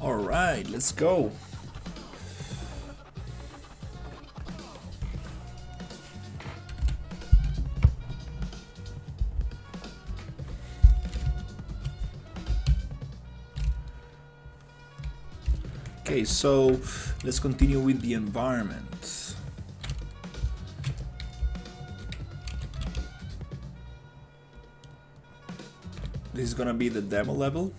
All right, let's go. Okay, so let's continue with the environment. This is gonna be the demo level.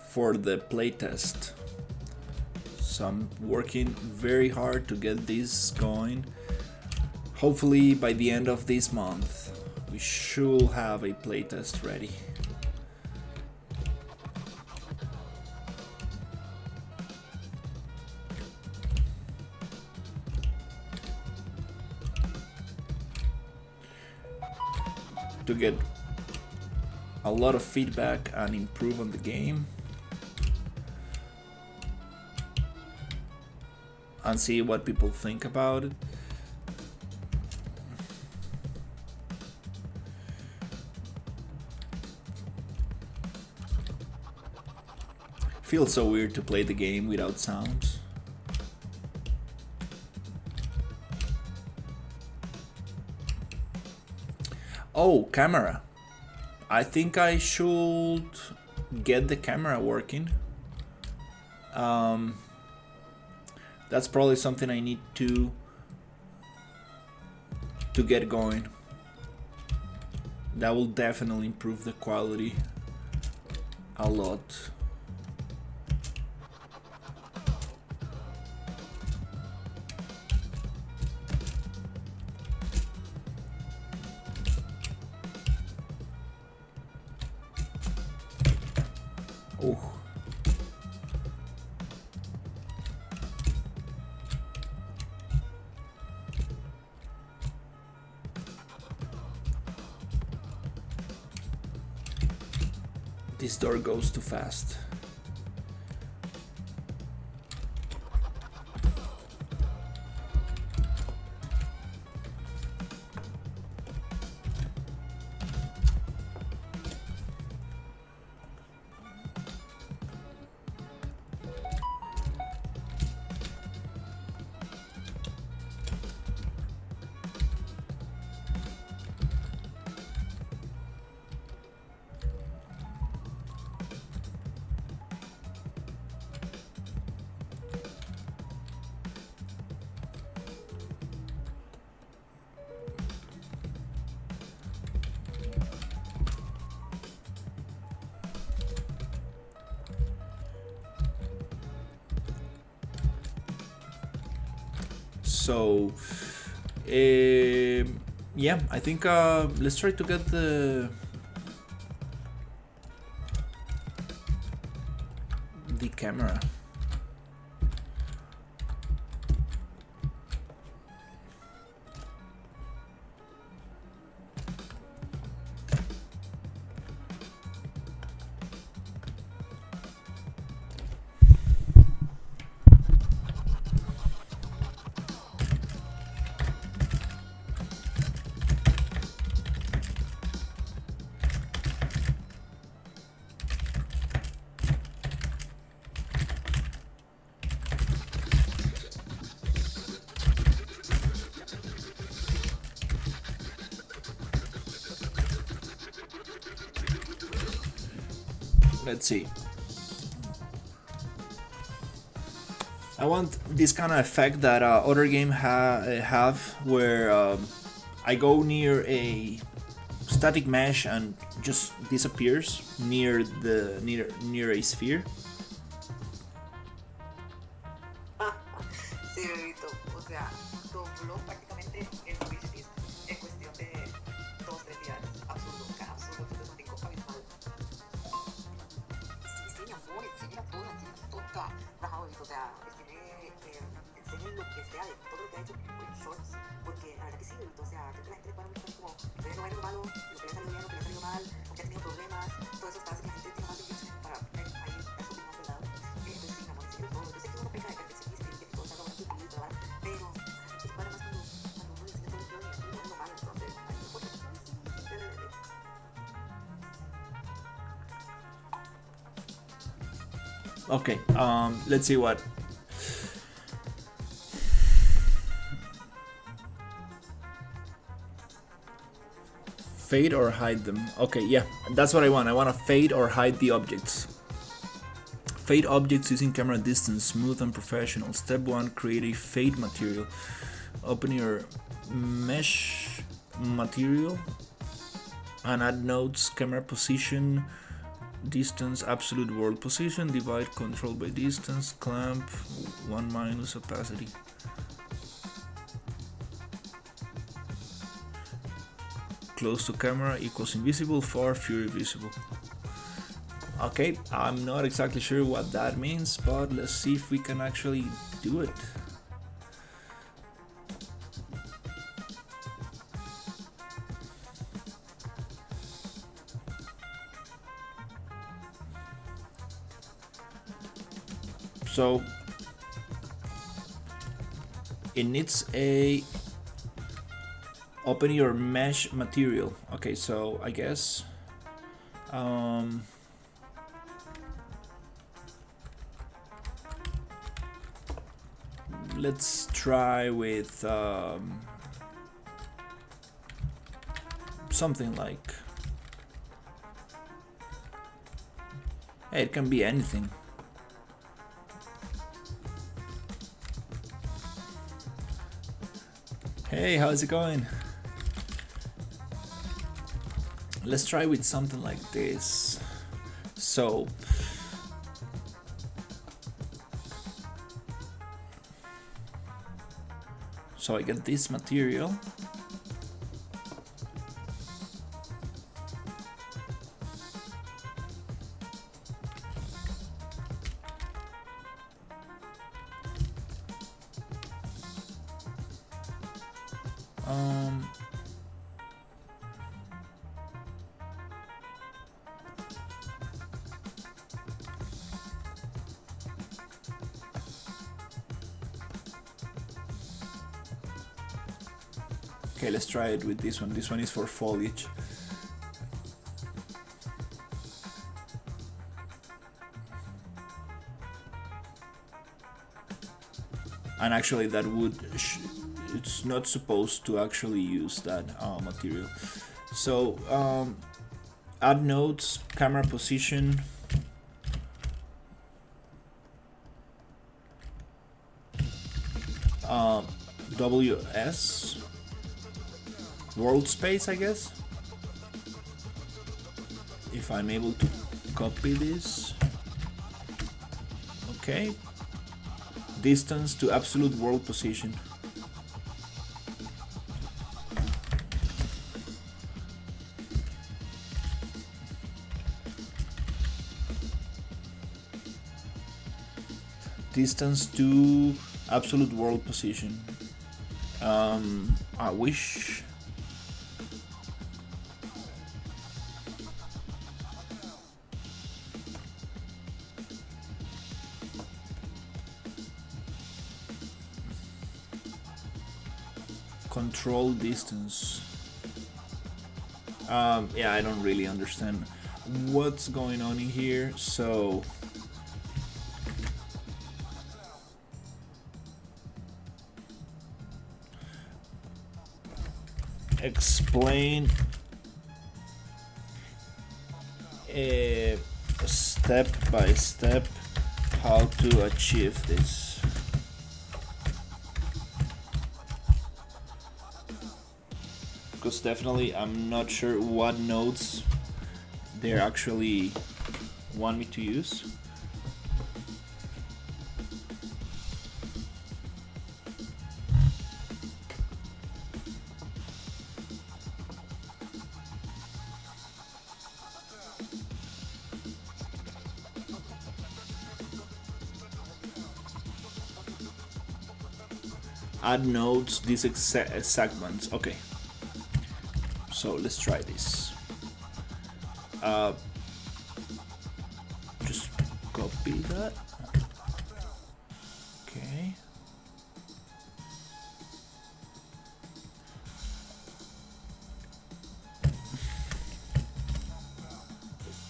For the playtest. So I'm working very hard to get this going. Hopefully by the end of this month we should have a playtest ready. To get a lot of feedback and improve on the game. And see what people think about it. Feels so weird to play the game without sound. Oh, camera. I think I should get the camera working. That's probably something I need to get going. That will definitely improve the quality a lot. Oh. This door goes too fast. So, yeah, I think let's try to get the camera. Let's see. I want this kind of effect that other games have, where I go near a static mesh and just disappears near a sphere. Sí, bebito. O sea, dobló prácticamente el wishlist en cuestión de 2-3 días. Absurdo, cara, absurdo, sistemático, abismal. Sí, mi amor, enseña todo, baja, bebito. O sea, enseña lo que sea de todo lo que ha hecho en shorts, porque la verdad que sí, bebito. O sea, creo que la gente le puede gustar como lo bueno, lo malo, lo que le ha salido bien, lo que le ha salido mal, aunque ha tenido problemas, todo eso está hace que la gente tenga más videos para ver ahí eso mismo, ¿verdad? Entonces sí, mi amor, enseña todo. Yo sé que uno peca de perfeccionista y que todo salga bonito y ¿verdad? Pero a la gente se para más cuando uno le enseña todo lo que odia, uno es lo malo, entonces, ay, no, porque Okay, let's see what. Fade or hide them. Okay, yeah, that's what I want. I want to fade or hide the objects. Fade objects using camera distance, smooth and professional. Step 1, create a fade material. Open your mesh material and add nodes, camera position, distance, absolute world position, divide control by distance, clamp, 1 minus opacity. Close to camera equals invisible, far, fewer visible. Okay, I'm not exactly sure what that means, but let's see if we can actually do it. So it needs a open your mesh material. Okay, so I guess let's try with something like, hey, it can be anything. Hey, how's it going? Let's try with something like this. So I get this material. Okay, let's try it with this one. This one is for foliage. And actually that would, it's not supposed to actually use that material. So add nodes, camera position, WS, world space, I guess, if I'm able to copy this. Okay, distance to absolute world position. Distance to absolute world position. I wish. Control distance. Yeah, I don't really understand what's going on in here, so explain step by step how to achieve this. Because definitely I'm not sure what nodes they actually want me to use. Add nodes, these segments. Okay. So let's try this. Just copy that. Okay.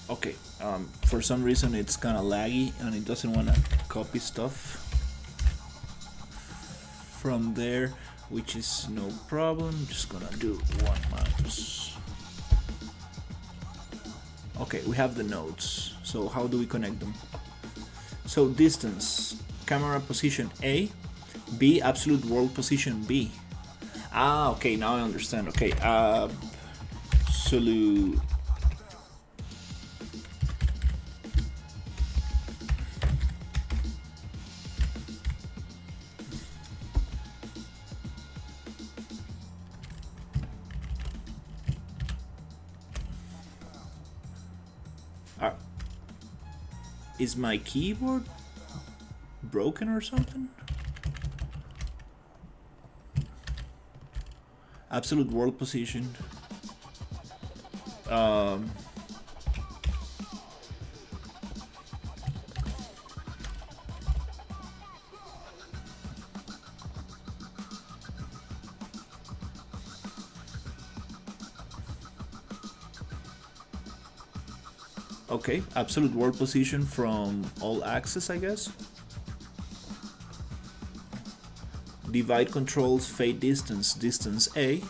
Okay, for some reason it's kind of laggy and it doesn't want to copy stuff from there, which is no problem. Just gonna do 1 minus. Okay, we have the nodes. So how do we connect them? So distance, camera position A, B, absolute world position B. Ah, okay, now I understand. Okay, absolute. Is my keyboard broken or something? Absolute world position. Okay, absolute world position from all axes, I guess. Divide controls fade distance, distance A,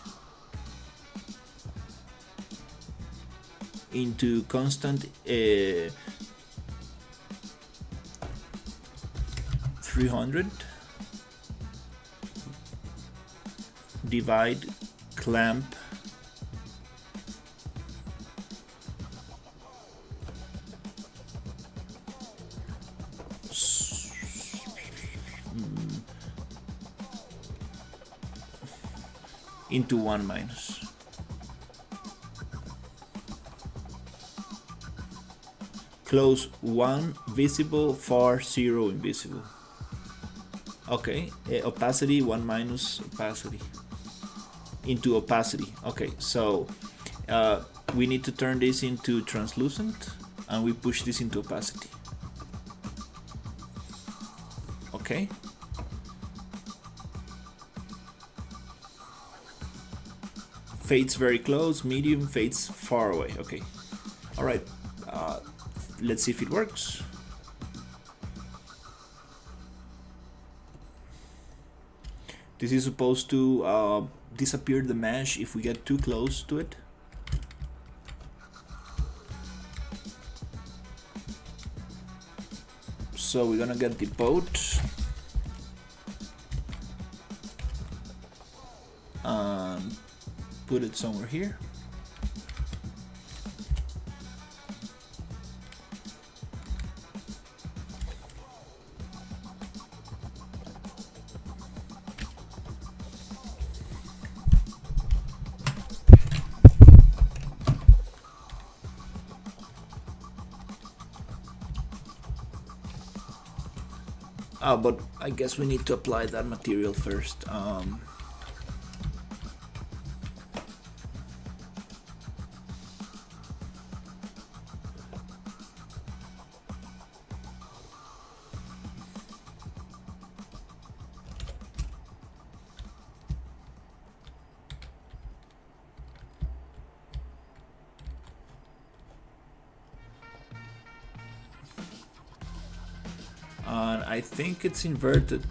into constant 300. Divide clamp into 1 minus. Close 1 visible, far 0 invisible. Okay, opacity 1 minus opacity into opacity. Okay, so we need to turn this into translucent and we push this into opacity. Okay. Fades very close, medium, fades far away. Okay. Alright. Let's see if it works. This is supposed to disappear the mesh if we get too close to it. So we're gonna get the boat and put it somewhere here. But I guess we need to apply that material first. And I think it's inverted.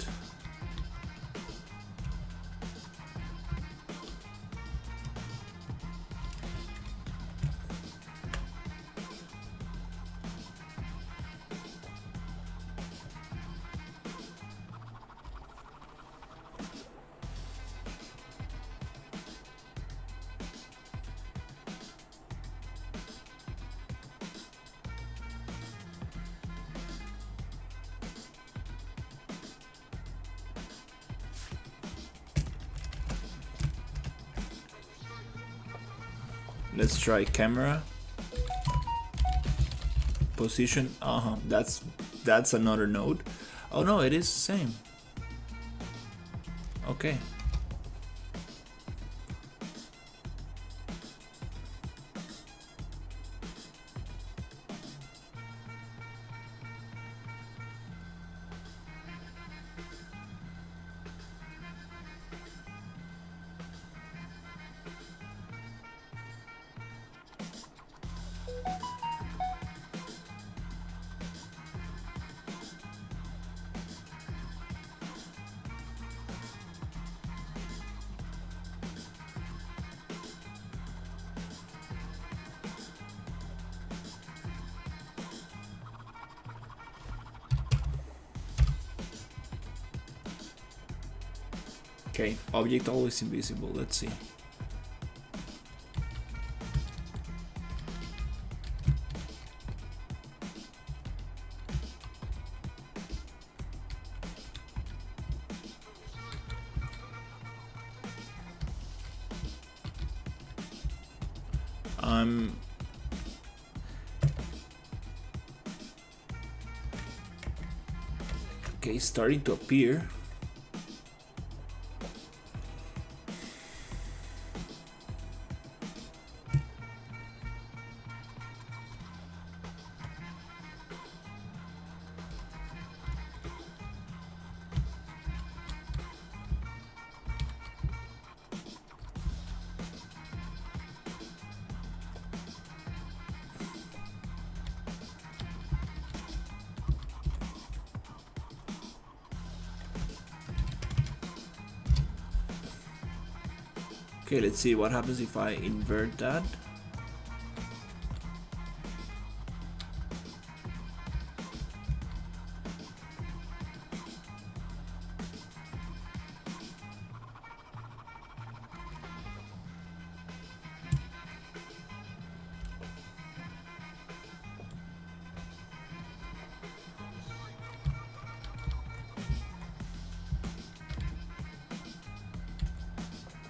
Let's try camera position. That's another node. Oh no, it is the same. Okay. Okay, object always invisible. Let's see. Okay, starting to appear. Okay, let's see what happens if I invert that.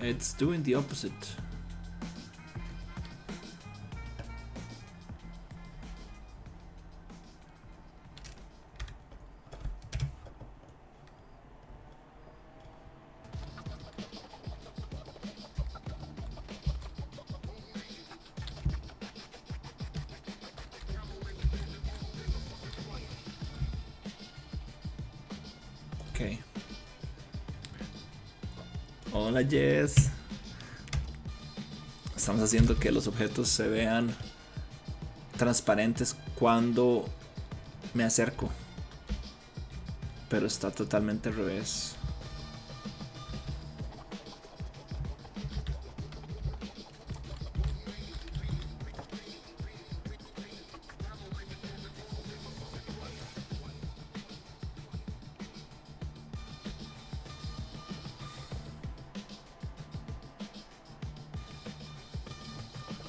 It's doing the opposite. Okay. Hola Jess. Estamos haciendo que los objetos se vean transparentes cuando me acerco. Pero está totalmente al revés.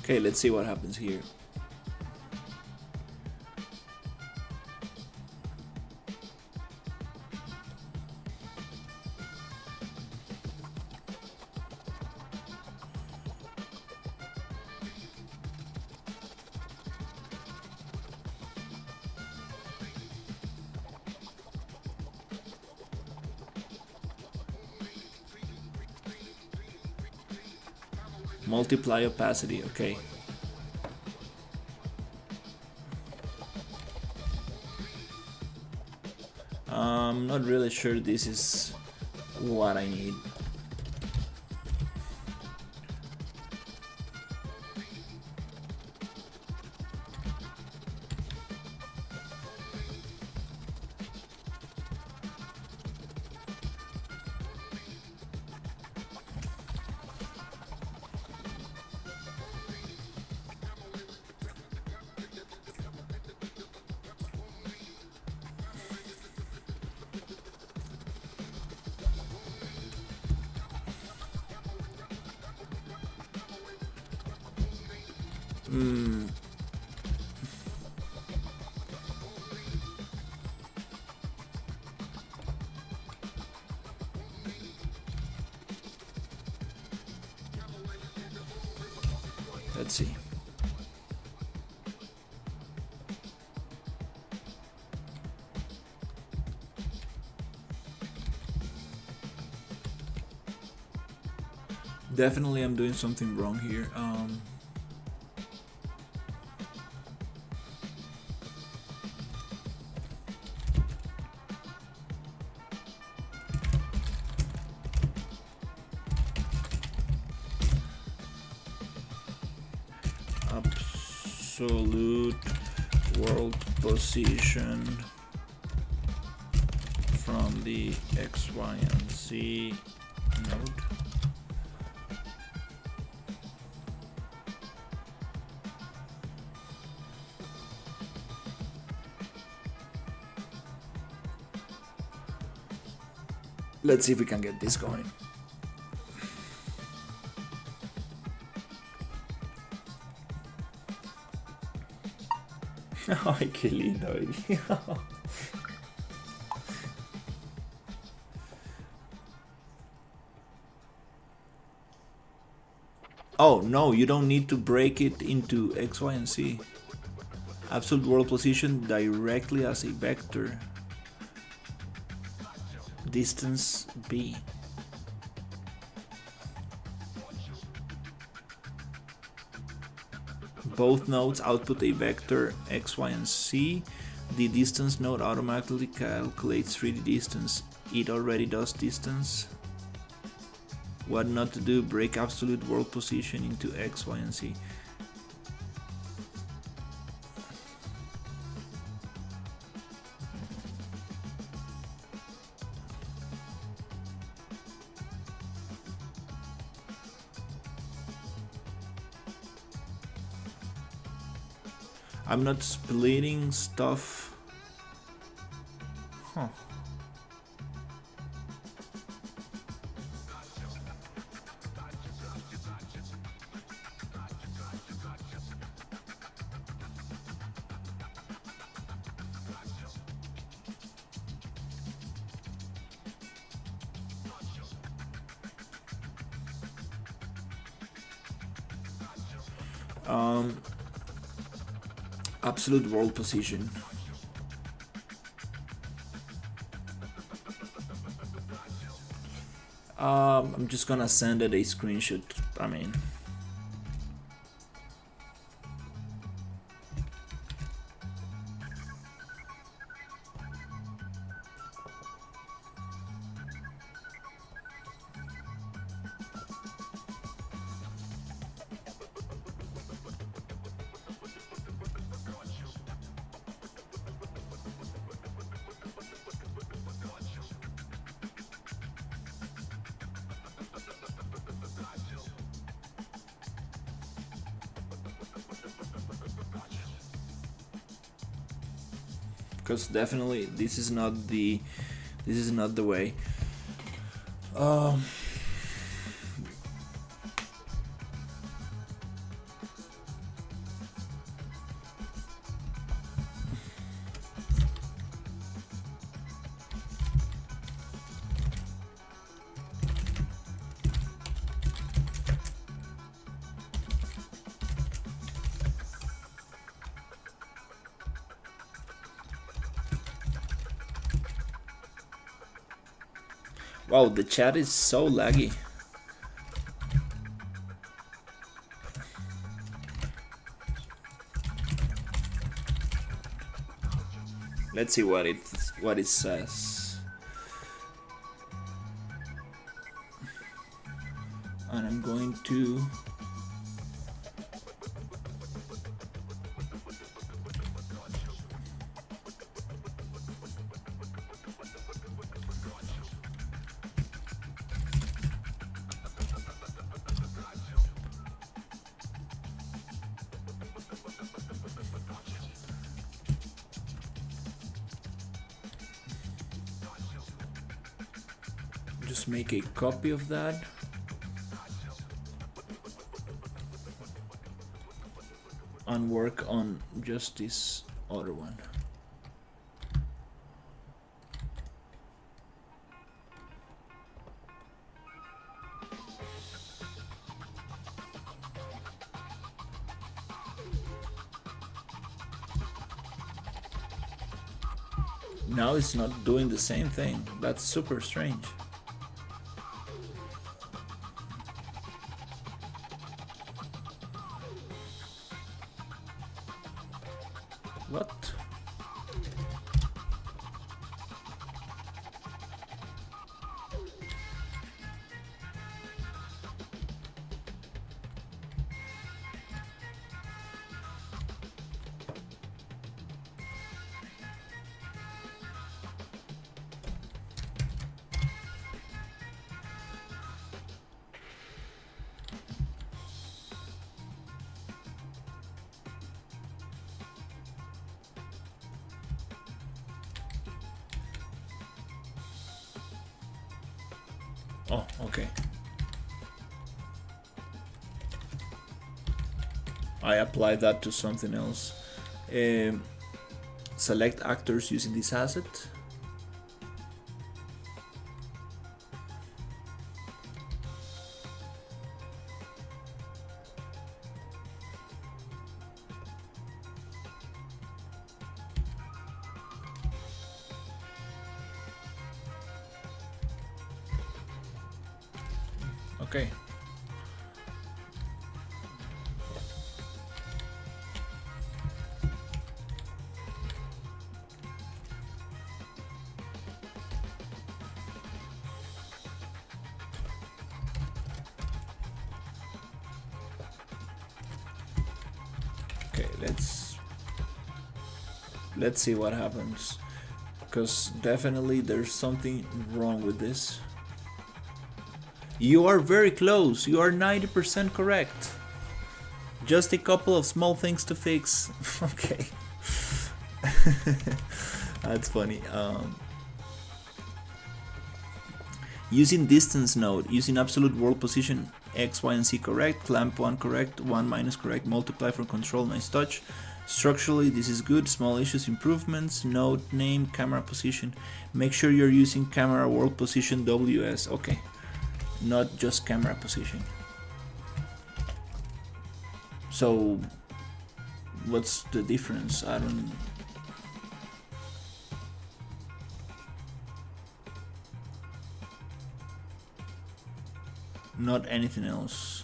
Okay, let's see what happens here. Multiply opacity, okay. I'm not really sure this is what I need. Let's see. Definitely I'm doing something wrong here. Absolute world position from the X, Y, and Z node. Let's see if we can get this going. Ay, qué lindo, baby. Oh, no, you don't need to break it into X, Y, and Z. Absolute world position directly as a vector. Distance B. Both nodes output a vector X, Y, and Z. The distance node automatically calculates 3D distance. It already does distance. What not to do? Break absolute world position into X, Y, and Z. I'm not splitting stuff. Huh. Absolute world position. I'm just gonna send it a screenshot. I mean, because definitely this is not the way. Wow, the chat is so laggy. Let's see what it says. And I'm going to just make a copy of that. And work on just this other one. Now it's not doing the same thing. That's super strange. What? Oh, okay. I applied that to something else. select actors using this asset. Okay. Okay, let's see what happens, because definitely there's something wrong with this. You are very close. You are 90% correct. Just a couple of small things to fix. Okay. That's funny. Using distance node, using absolute world position X, Y, and Z correct, clamp 1 correct, 1 minus correct, multiply for control, nice touch. Structurally, this is good. Small issues, improvements, node name, camera position. Make sure you're using camera world position WS. Okay. Not just camera position. So what's the difference? I don't. Not anything else.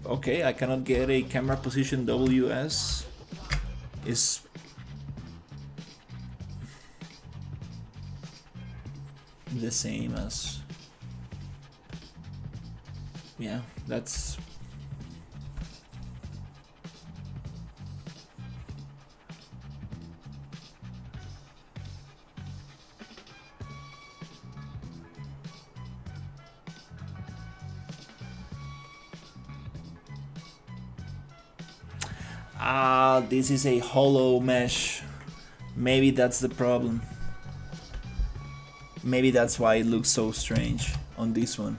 Okay, I cannot get a camera position WS. Is the same as, yeah, that's this is a hollow mesh. Maybe that's the problem. Maybe that's why it looks so strange on this one.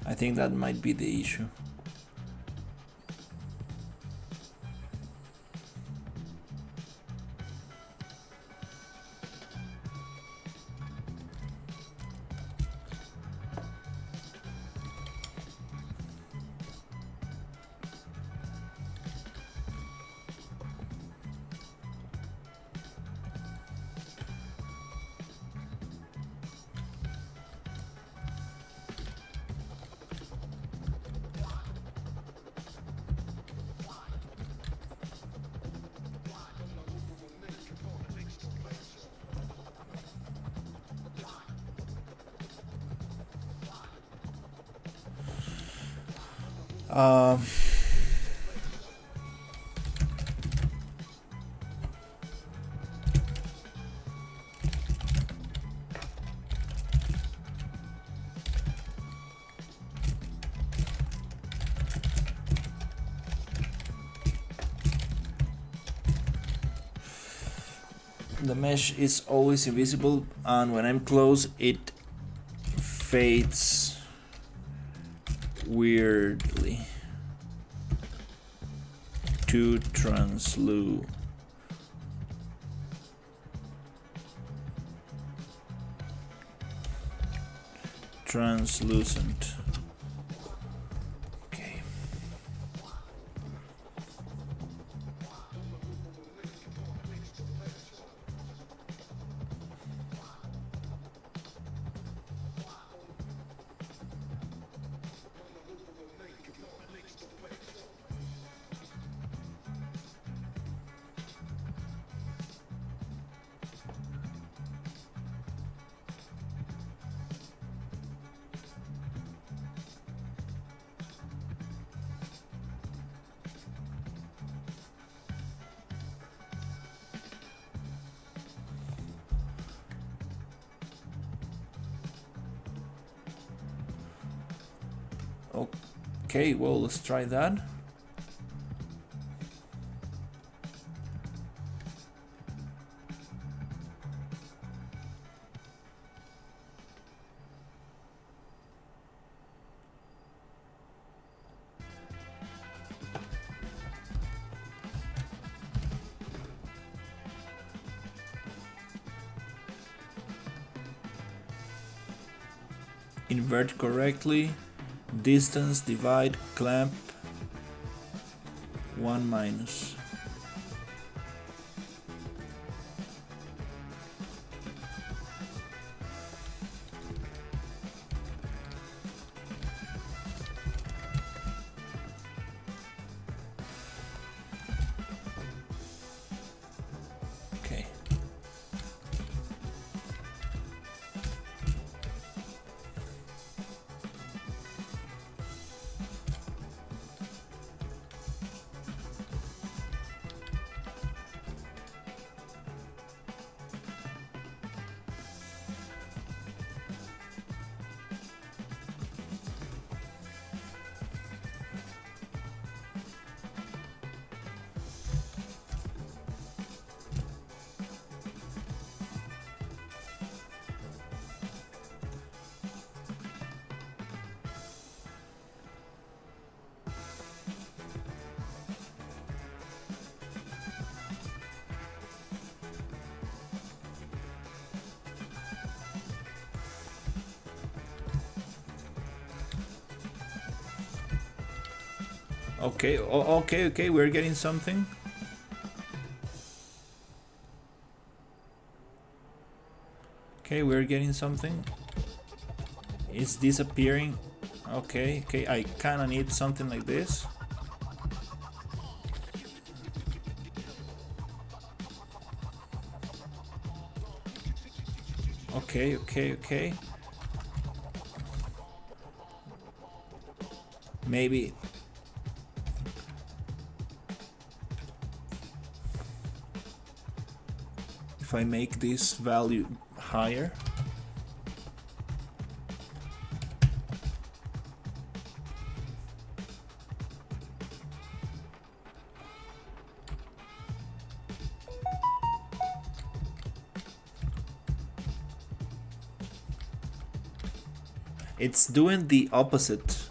I think that might be the issue. The mesh is always invisible, and when I'm close it fades weirdly to translucent. Okay. Okay, well, let's try that. Invert correctly. Distance, divide, clamp. 1 minus. Okay. Okay, okay, we're getting something. Okay, we're getting something. It's disappearing. Okay, I kinda need something like this. Okay. Maybe. If I make this value higher. It's doing the opposite.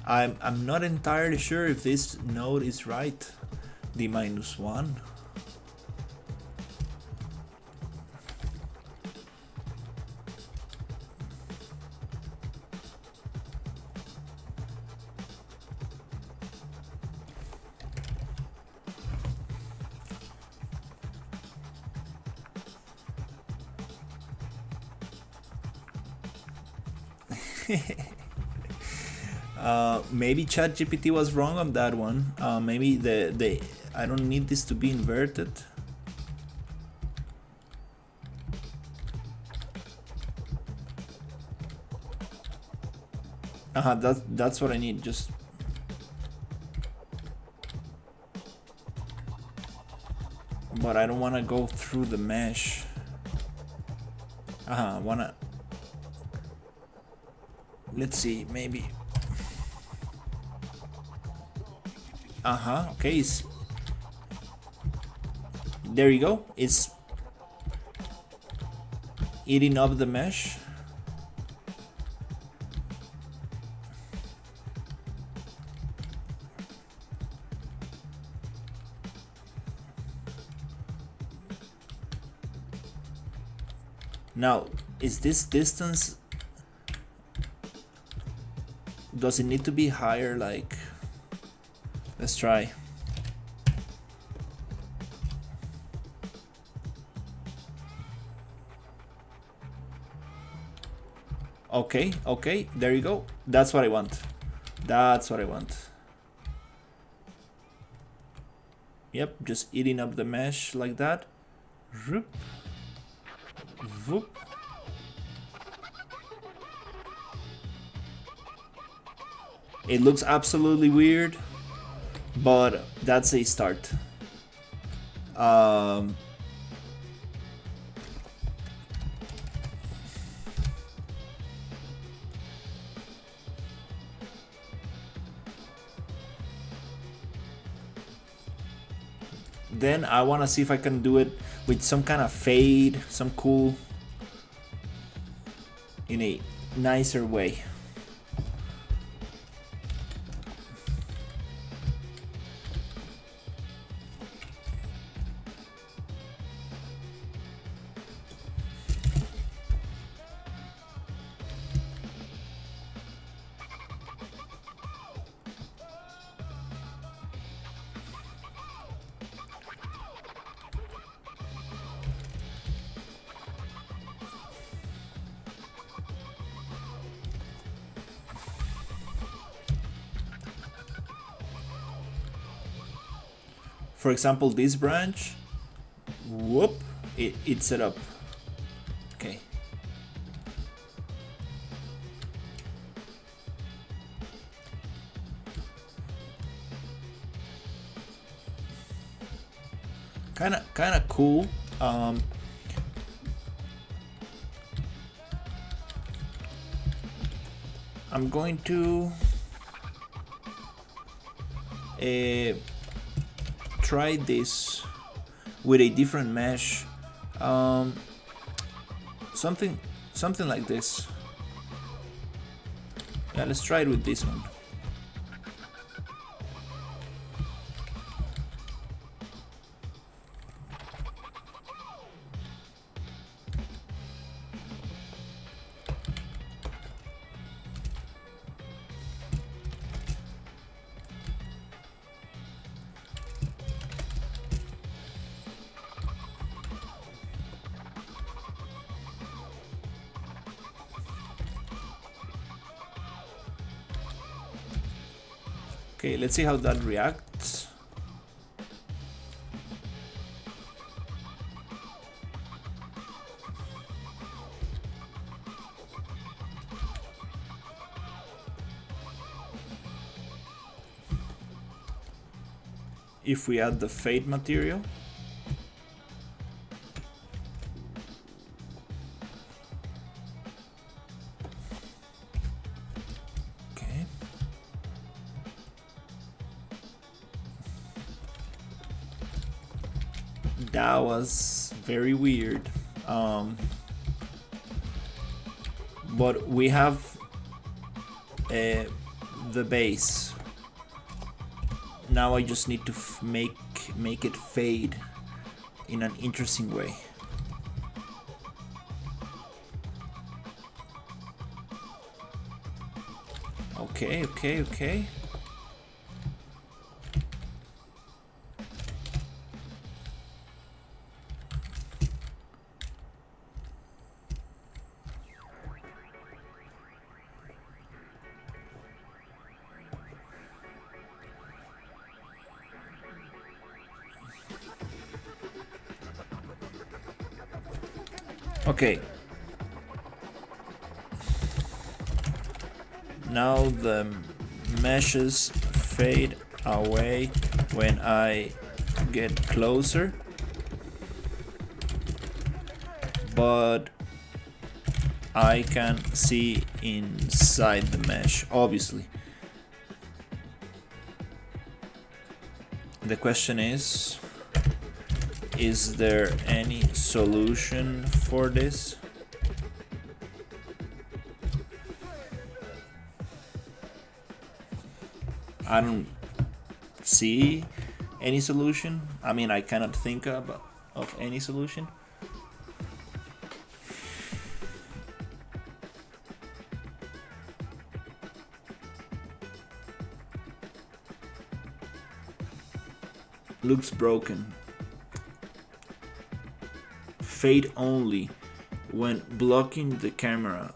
I'm not entirely sure if this node is right. The -1. Maybe ChatGPT was wrong on that one. Maybe the I don't need this to be inverted. That's what I need. Just but I don't want to go through the mesh. Wanna. Let's see, maybe. Okay. There you go. It's eating up the mesh. Now, is this distance, does it need to be higher? Like, let's try. Okay, there you go. That's what I want. Yep, just eating up the mesh like that. Whoop. It looks absolutely weird, but that's a start. Then I want to see if I can do it with some kind of fade, some cool, in a nicer way. For example, this branch, whoop, it's set up. Okay. Kinda cool. I'm going to try this with a different mesh, something like this. Yeah, let's try it with this one. Okay, let's see how that reacts. If we add the fade material, that was very weird. But we have the base. Now I just need to make it fade in an interesting way. Okay. Okay. Now the meshes fade away when I get closer, but I can see inside the mesh, obviously. The question is there any solution for this? I don't see any solution. I mean, I cannot think of any solution. Looks broken. Fade only when blocking the camera,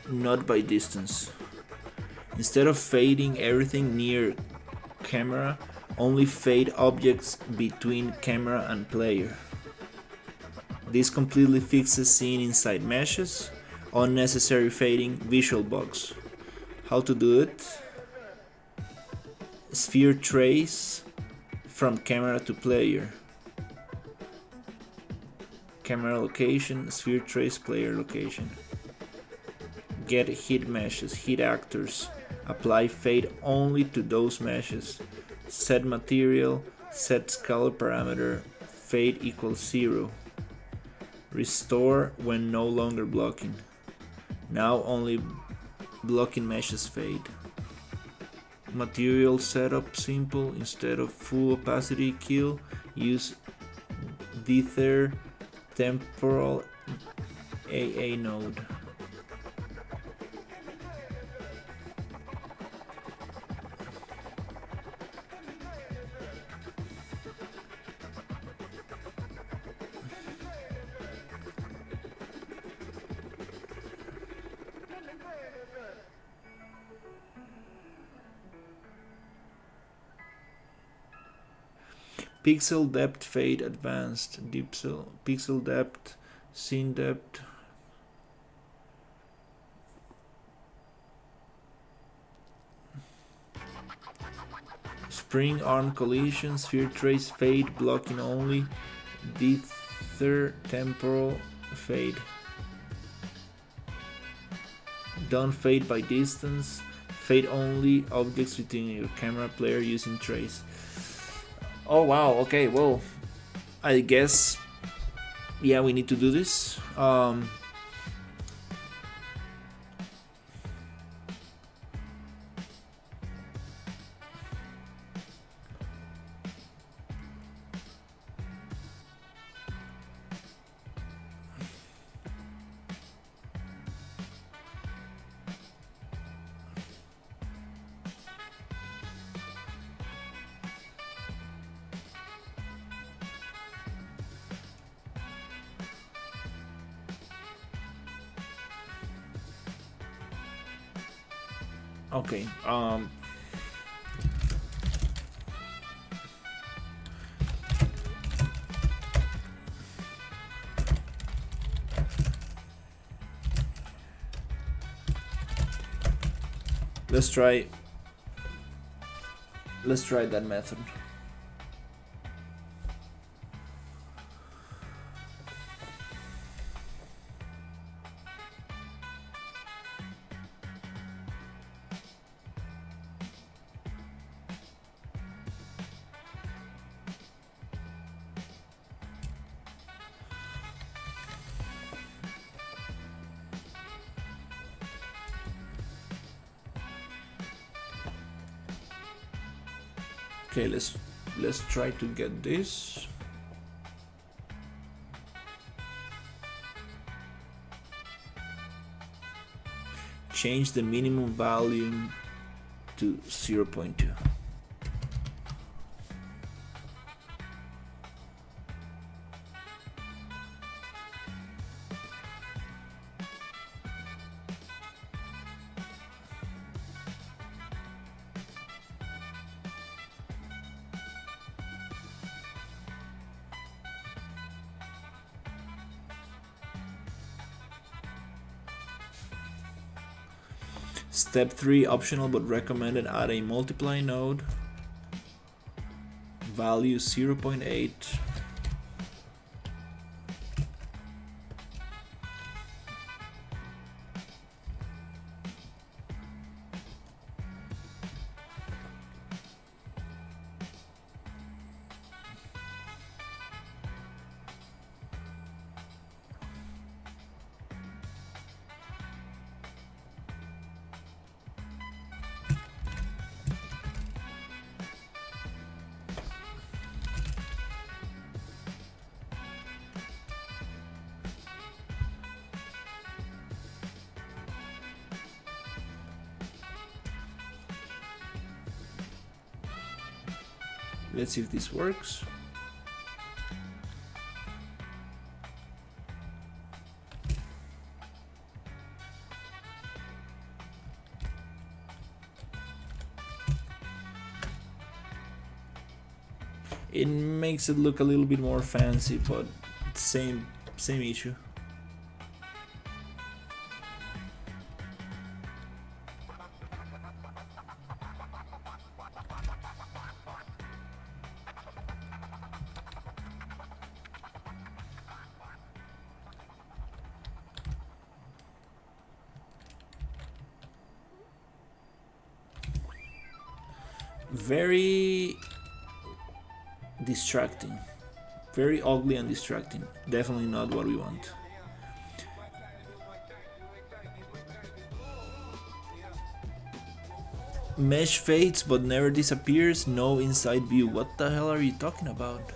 not by distance. Instead of fading everything near camera, only fade objects between camera and player. This completely fixes seeing inside meshes, unnecessary fading, visual bugs. How to do it? Sphere trace from camera to player. Camera location, sphere trace, player location. Get hit meshes, hit actors. Apply fade only to those meshes. Set material, Set scalar parameter fade equals 0. Restore when no longer blocking. Now only blocking meshes fade. Material setup simple. Instead of full opacity kill, use Dither temporal AA node. Pixel depth fade advanced. Pixel depth, scene depth. Spring arm collision, sphere trace fade, blocking only. Dither temporal fade. Don't fade by distance. Fade only objects within your camera player using trace. Oh wow, okay, well, I guess, yeah, we need to do this. Okay, let's try that method. Okay, let's try to get this. Change the minimum volume to 0.2. Step 3, optional but recommended, add a multiply node. Value 0.8. Let's see if this works. It makes it look a little bit more fancy, but same issue. Very distracting. Very ugly and distracting. Definitely not what we want. Mesh fades but never disappears. No inside view. What the hell are you talking about?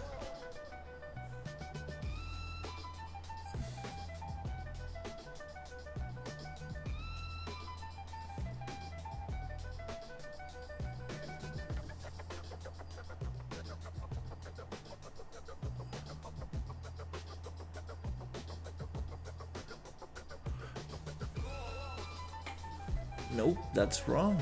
Nope, that's wrong.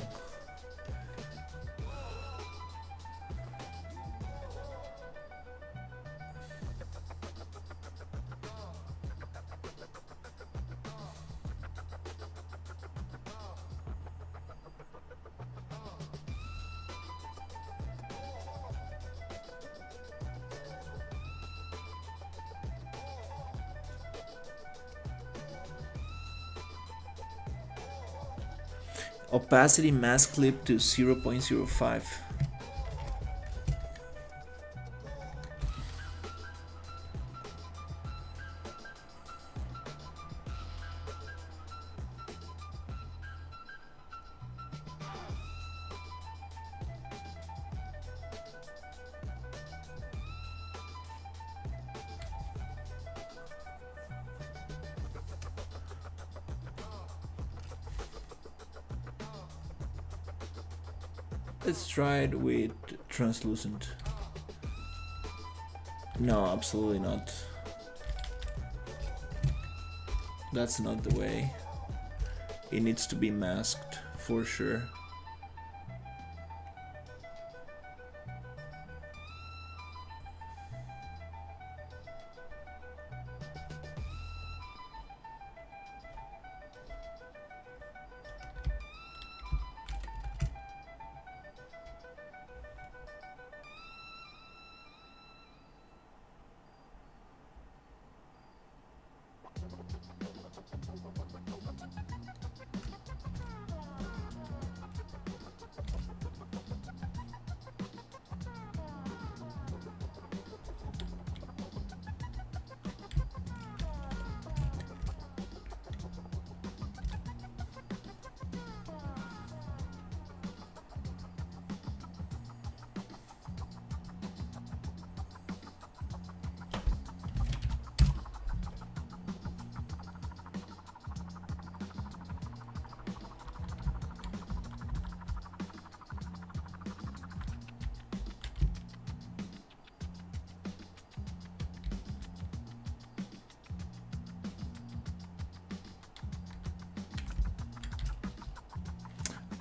Opacity mask clip to 0.05. Let's try it with translucent. No, absolutely not. That's not the way. It needs to be masked for sure.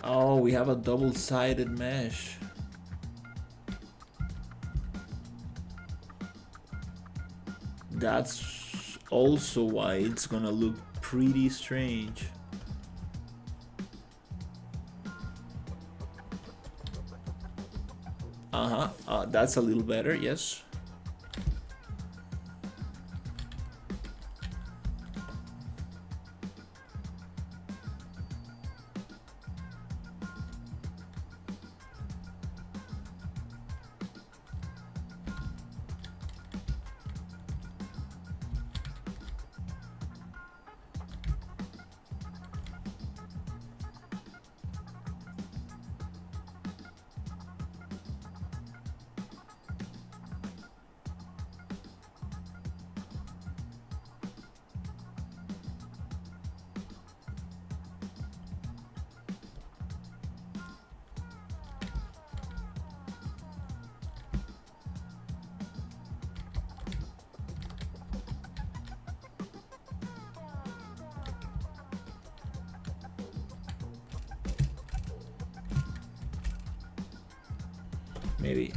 Oh, we have a double-sided mesh. That's also why it's gonna look pretty strange. That's a little better, yes. Maybe.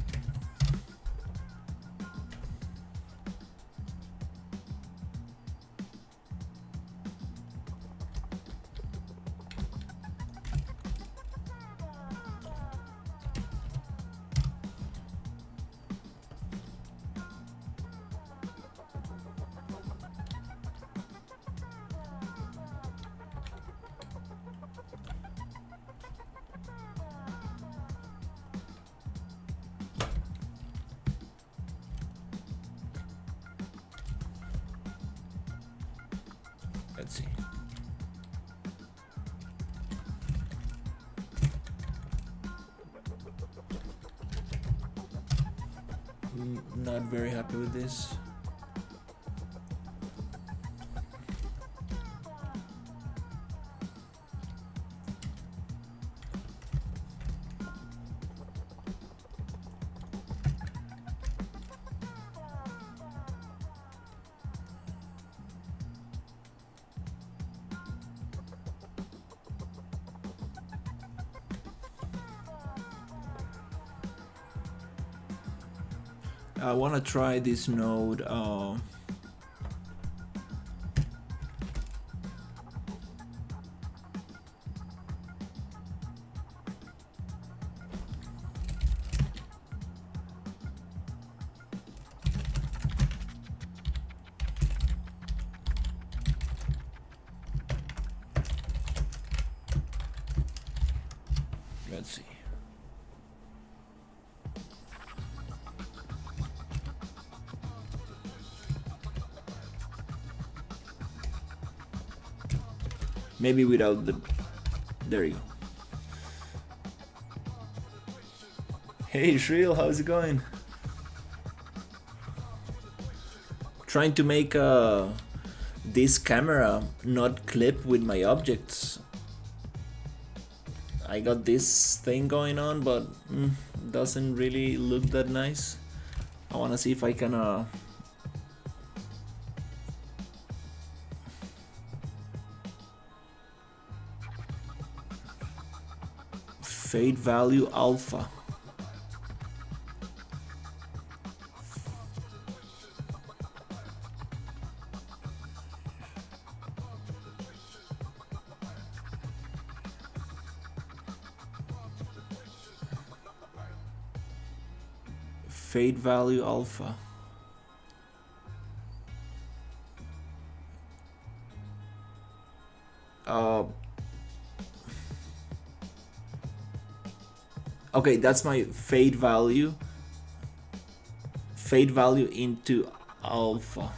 Let's see. Not very happy with this. I want to try this node. Let's see. Maybe without the... There you go. Hey Shrill, how's it going? Trying to make this camera not clip with my objects. I got this thing going on, but doesn't really look that nice. I wanna see if I can fade value alpha. Fade value alpha. Okay, that's my fade value. Fade value into alpha.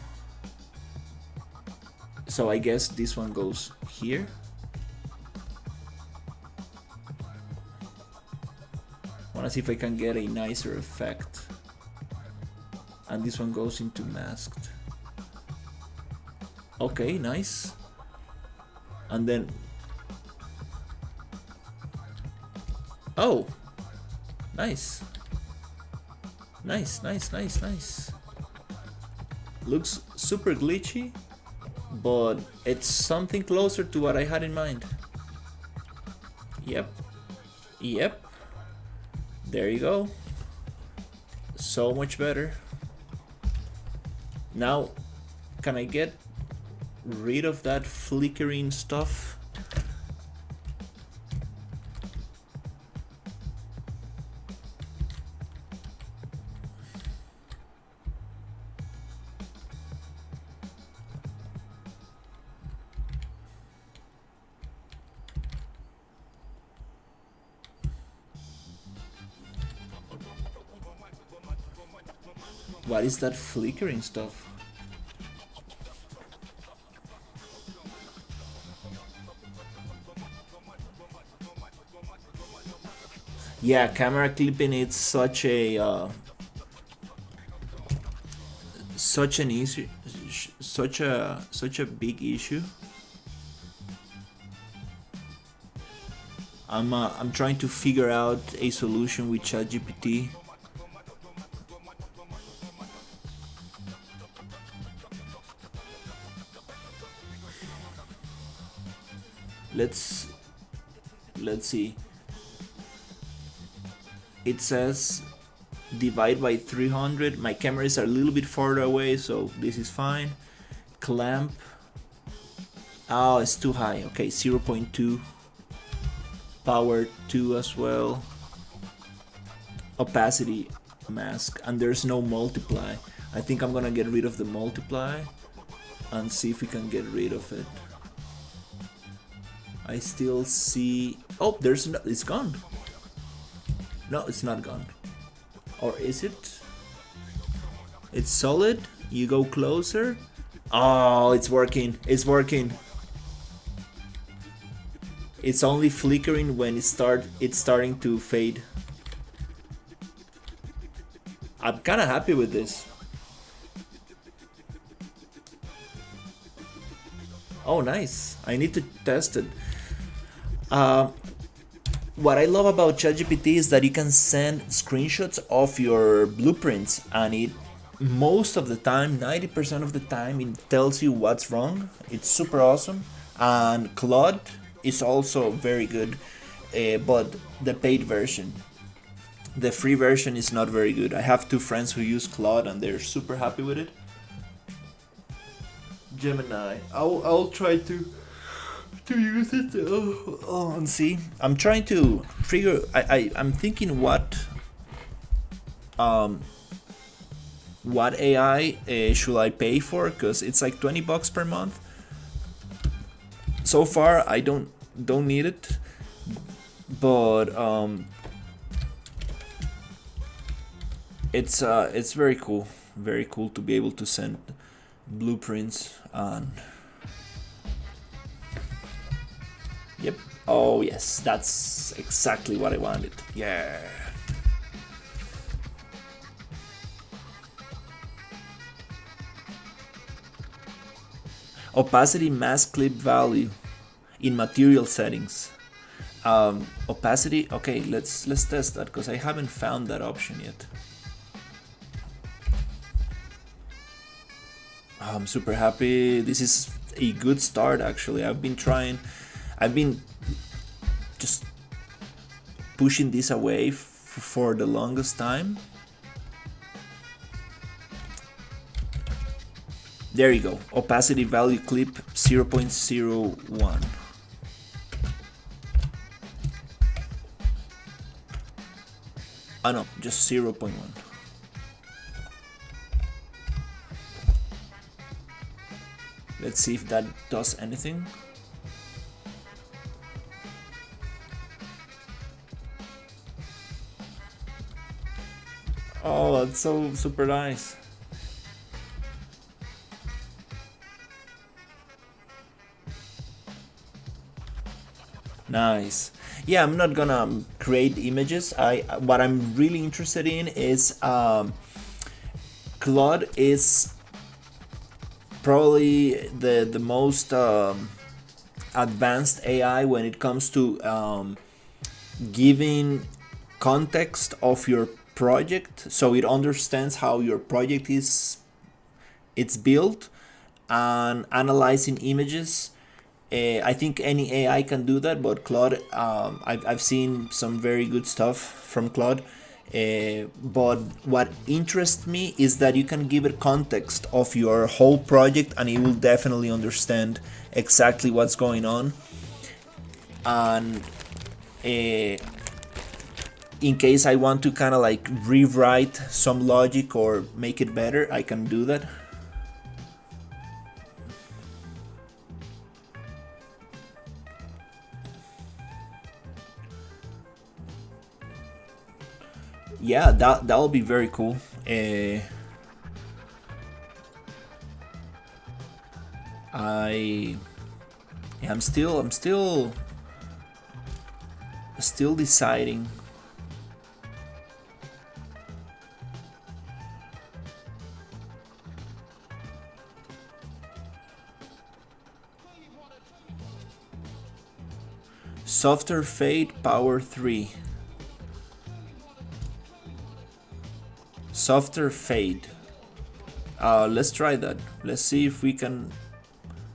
So I guess this one goes here. Wanna see if I can get a nicer effect. And this one goes into masked. Okay, nice. And then... Oh! Nice. Nice, nice, nice, nice. Looks super glitchy, but it's something closer to what I had in mind. Yep. Yep. There you go. So much better. Now, can I get rid of that flickering stuff? What is that flickering stuff? Yeah, camera clipping, it's such a such an issue, such a big issue. I'm trying to figure out a solution with ChatGPT. Let's see. It says divide by 300. My cameras are a little bit farther away, so this is fine. Clamp. Oh, it's too high. Okay, 0.2. Power 2 as well. Opacity mask, and there's no multiply. I think I'm gonna get rid of the multiply and see if we can get rid of it. I still see... Oh, there's no... It's gone. No, it's not gone. Or is it? It's solid. You go closer. Oh, it's working. It's working. It's only flickering when it's starting to fade. I'm kind of happy with this. Oh, nice. I need to test it. What I love about ChatGPT is that you can send screenshots of your blueprints, and it most of the time, 90% of the time, it tells you what's wrong. It's super awesome. And Claude is also very good, but the paid version. The free version is not very good. I have two friends who use Claude and they're super happy with it. Gemini. I'll try to use it and see. I'm trying to figure. I'm thinking what AI should I pay for, because it's like $20 per month. So far I don't need it, but it's very cool to be able to send blueprints. And yep. Oh yes, that's exactly what I wanted. Yeah. Opacity mask clip value in material settings. Opacity. Okay, let's test that, because I haven't found that option yet. I'm super happy. This is a good start, actually. I've been just pushing this away for the longest time. There you go. Opacity value clip 0.01. Oh no, just 0.1. Let's see if that does anything. Oh, that's so super nice. Nice. Yeah, I'm not gonna create images. What I'm really interested in is Claude is probably the most advanced AI when it comes to giving context of your project, so it understands how your project it's built, and analyzing images. I think any AI can do that, but Claude, I've seen some very good stuff from Claude. But what interests me is that you can give it context of your whole project, and it will definitely understand exactly what's going on. And in case I want to kind of like rewrite some logic or make it better, I can do that. Yeah, that'll be very cool. I'm still deciding. Softer fade power 3. Softer fade. Let's try that. Let's see if we can.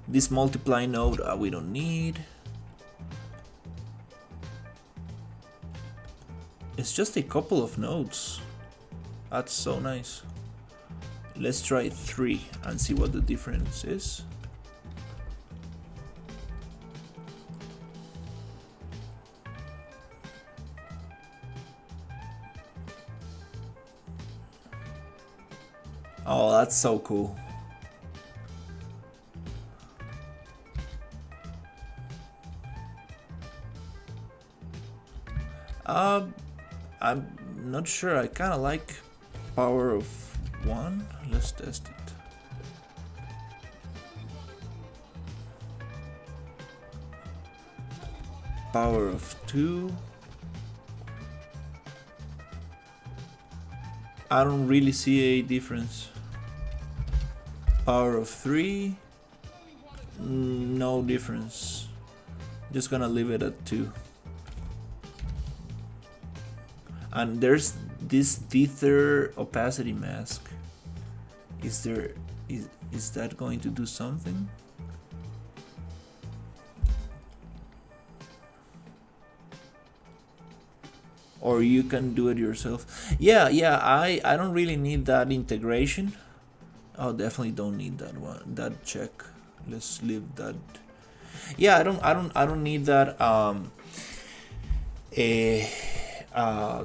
This multiply node we don't need. It's just a couple of nodes. That's so nice. Let's try 3 and see what the difference is. Oh, that's so cool. I'm not sure. I kind of like power of 1. Let's test it. power of 2. I don't really see a difference. Power of 3. No difference. Just gonna leave it at 2. And there's this Dither opacity mask. Is that going to do something? Or you can do it yourself. Yeah, I don't really need that integration. Oh, definitely don't need that one. That check. Let's leave that. Yeah, I don't need that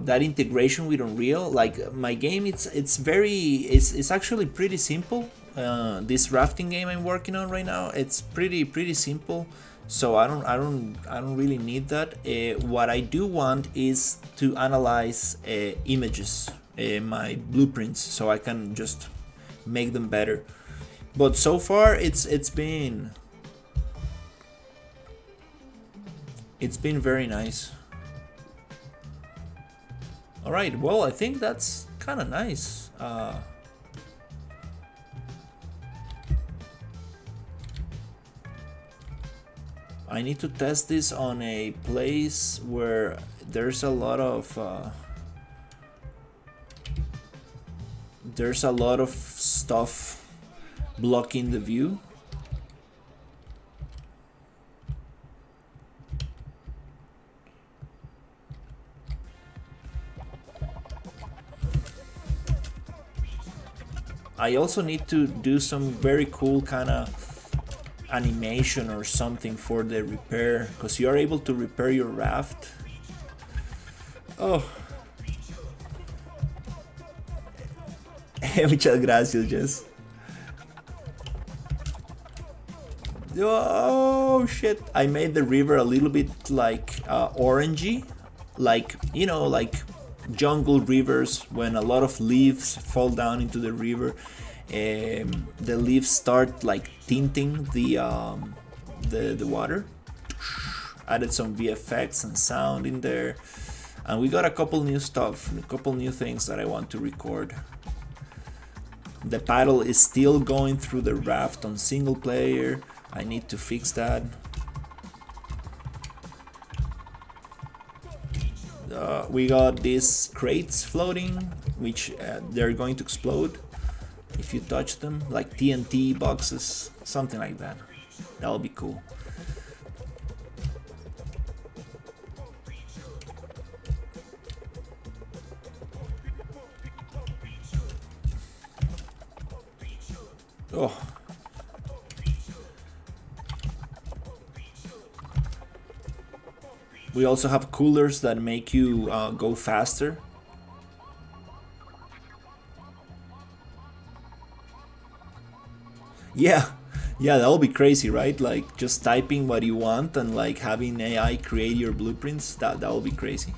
that integration with Unreal. Like my game, it's actually pretty simple. This rafting game I'm working on right now, it's pretty simple. So I don't really need that. What I do want is to analyze images, my blueprints, so I can just make them better. But so far it's been very nice. All right, well, I think that's kind of nice. I need to test this on a place where there's a lot of stuff blocking the view. I also need to do some very cool kind of animation or something for the repair, because you are able to repair your raft. Oh. Muchas gracias, Jess. Oh shit! I made the river a little bit like orangey, like, you know, like jungle rivers when a lot of leaves fall down into the river. The leaves start like tinting the water. Added some VFX and sound in there, and we got a couple new things that I want to record. The paddle is still going through the raft on single player. I need to fix that. We got these crates floating, which they're going to explode if you touch them, like TNT boxes, something like that. That'll be cool. Oh. We also have coolers that make you go faster. Yeah, that'll be crazy, right? Like just typing what you want and like having AI create your blueprints. That'll be crazy.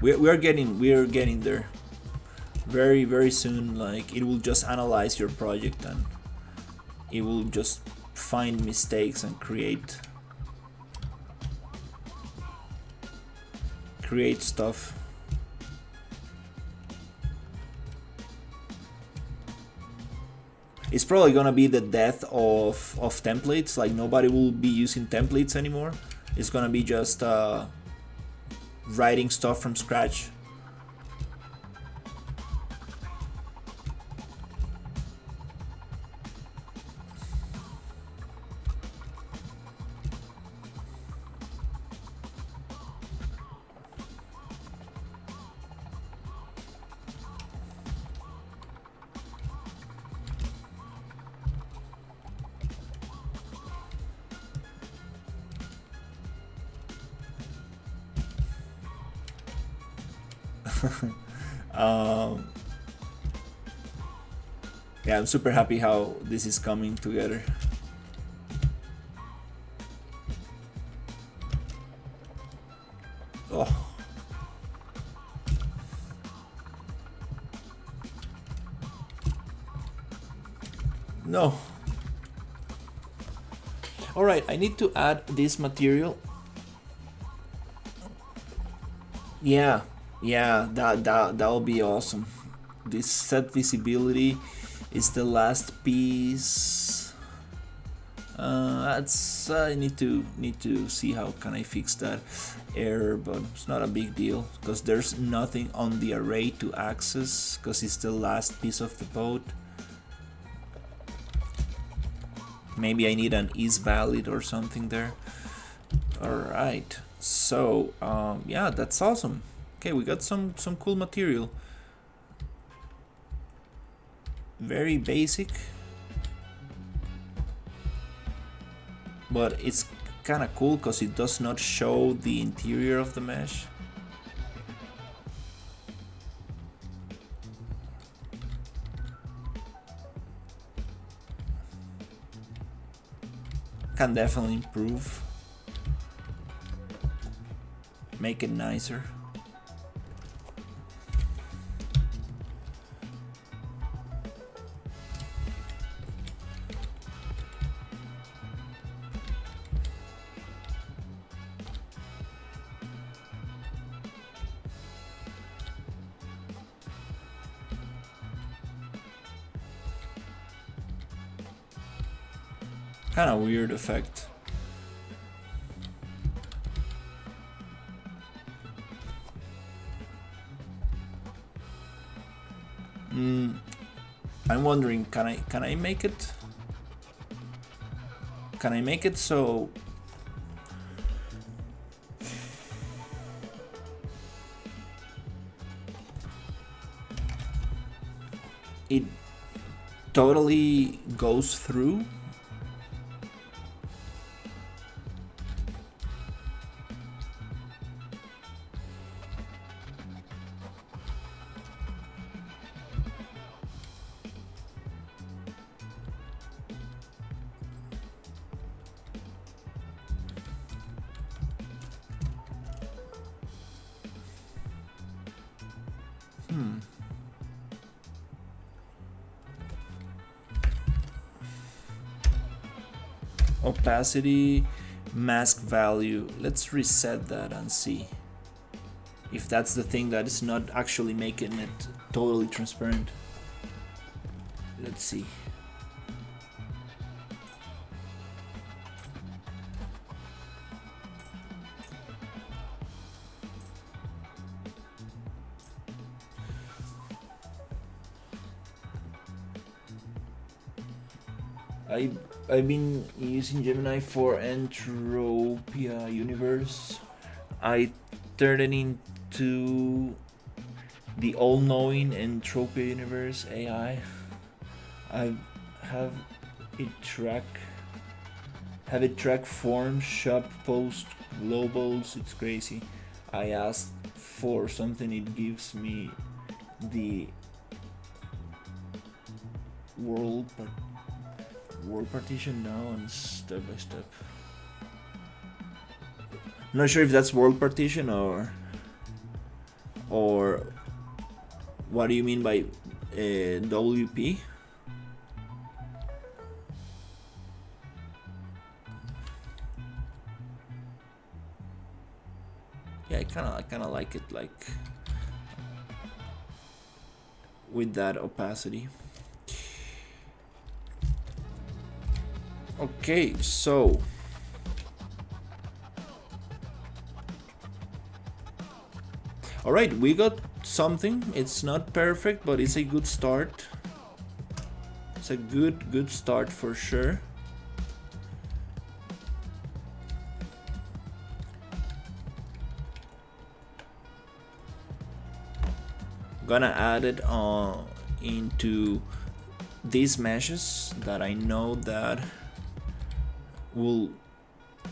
We're getting there. Very soon. Like it will just analyze your project and it will just find mistakes and create stuff. It's probably gonna be the death of templates. Like nobody will be using templates anymore. It's gonna be just writing stuff from scratch. Yeah, I'm super happy how this is coming together. Oh. No. Alright, I need to add this material. Yeah, that'll be awesome. This set visibility is the last piece. That's I need to see how can I fix that error, but it's not a big deal because there's nothing on the array to access because it's the last piece of the boat. Maybe I need an is valid or something there. Alright, so yeah, that's awesome. Okay, we got some cool material. Very basic, but it's kind of cool because it does not show the interior of the mesh. Can definitely improve, make it nicer. Kind of weird effect. I'm wondering, can I make it? Can I make it so it totally goes through? Opacity, mask value. Let's reset that and see if that's the thing that is not actually making it totally transparent. Let's see. I've been using Gemini for Entropia Universe. I turned it into the all-knowing Entropia Universe AI. I have it track forms, shop, post, globals. It's crazy. I asked for something, it gives me the world partition now and step by step. I'm not sure if that's world partition or what do you mean by WP? Yeah, I kind of like it like with that opacity. Okay, so all right, we got something. It's not perfect, but it's a good start. It's a good start for sure. Gonna add it into these meshes that I know that will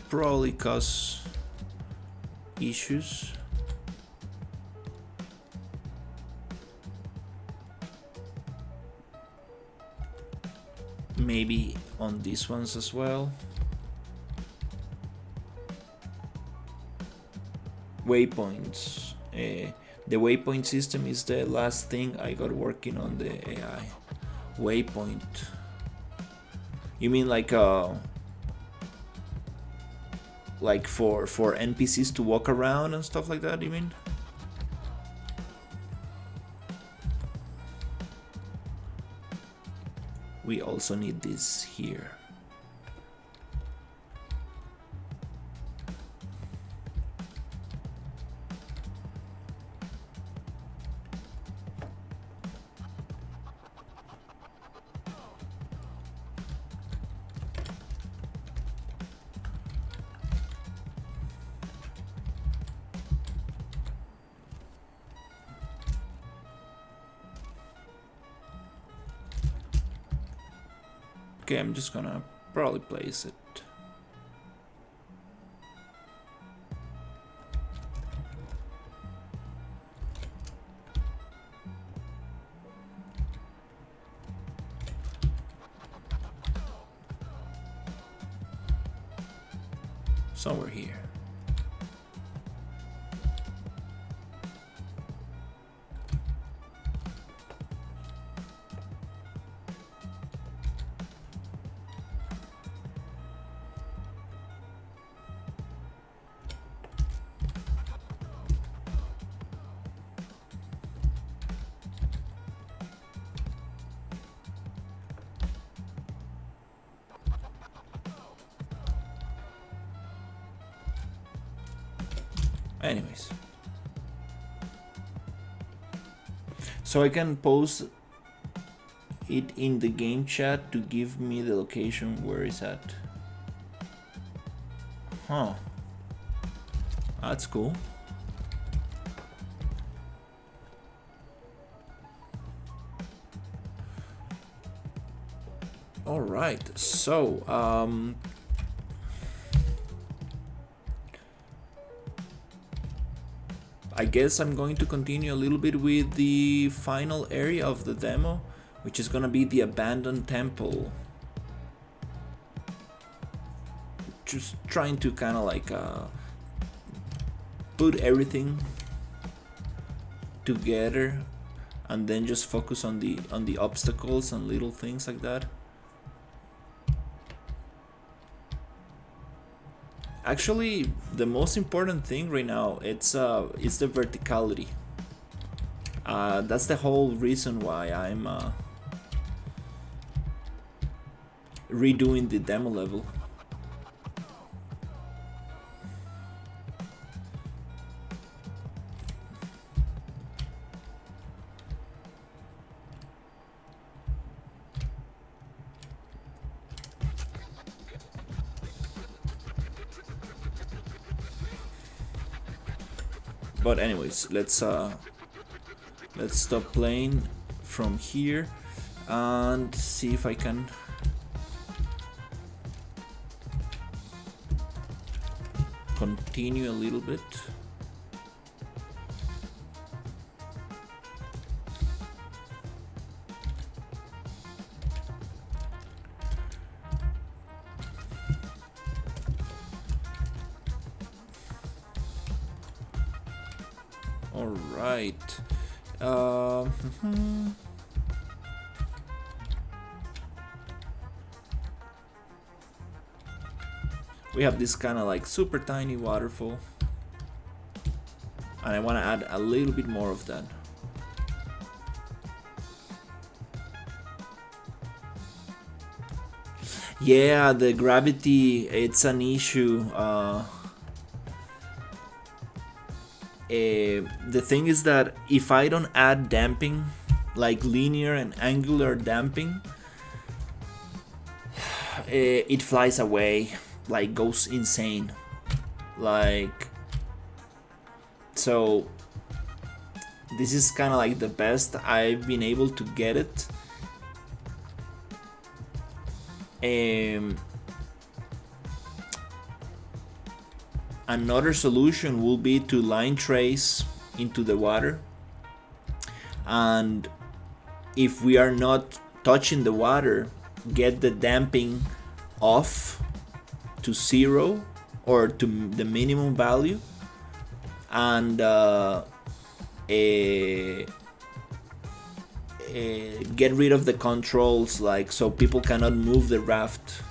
probably cause issues. Maybe on these ones as well. Waypoints. The waypoint system is the last thing I got working on the AI. Waypoint. You mean like Like for NPCs to walk around and stuff like that, you mean? We also need this here. Okay, I'm just gonna probably place it. Somewhere here. Anyways, so I can post it in the game chat to give me the location where it's at. Huh, that's cool. All right, so I guess I'm going to continue a little bit with the final area of the demo, which is gonna be the abandoned temple. Just trying to kind of like put everything together and then just focus on the obstacles and little things like that. Actually, the most important thing right now it's the verticality. That's the whole reason why I'm redoing the demo level. But anyways, let's stop playing from here and see if I can continue a little bit. All right. We have this kind of like super tiny waterfall, and I want to add a little bit more of that. Yeah, the gravity, it's an issue. The thing is that if I don't add damping, like linear and angular damping, it flies away, like goes insane. Like, so this is kind of like the best I've been able to get it. Another solution will be to line trace into the water, and if we are not touching the water, get the damping off to 0 or to the minimum value, and get rid of the controls, like so people cannot move the raft.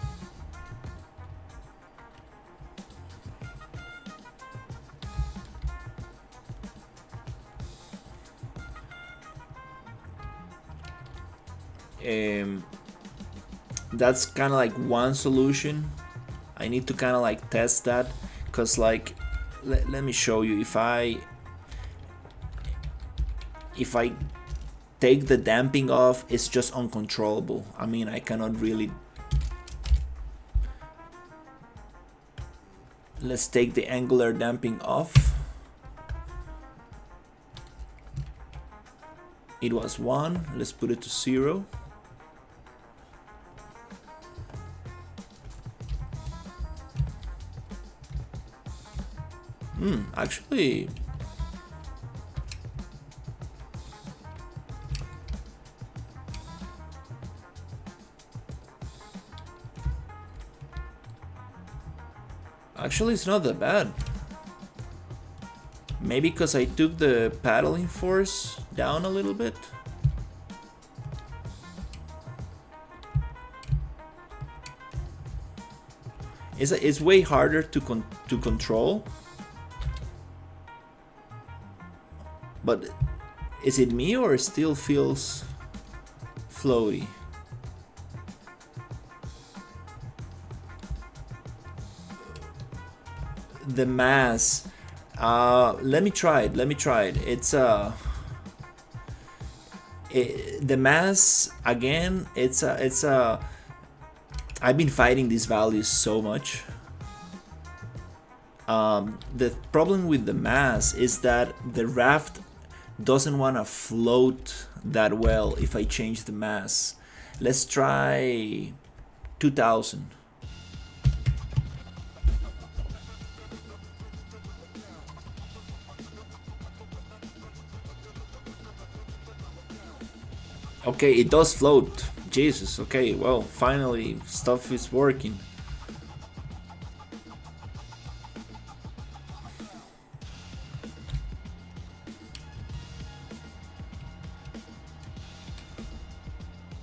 That's kind of like one solution. I need to kind of like test that, because like let me show you. If I take the damping off, it's just uncontrollable. I mean, I cannot really. Let's take the angular damping off. It was 1. Let's put it to 0. Actually, it's not that bad. Maybe because I took the paddling force down a little bit. It's way harder to control. But is it me, or it still feels floaty? The mass. Let me try it. It's the mass again. I've been fighting these values so much. The problem with the mass is that the raft doesn't want to float that well if I change the mass. Let's try 2000. Okay, it does float. Jesus, okay, well, finally stuff is working.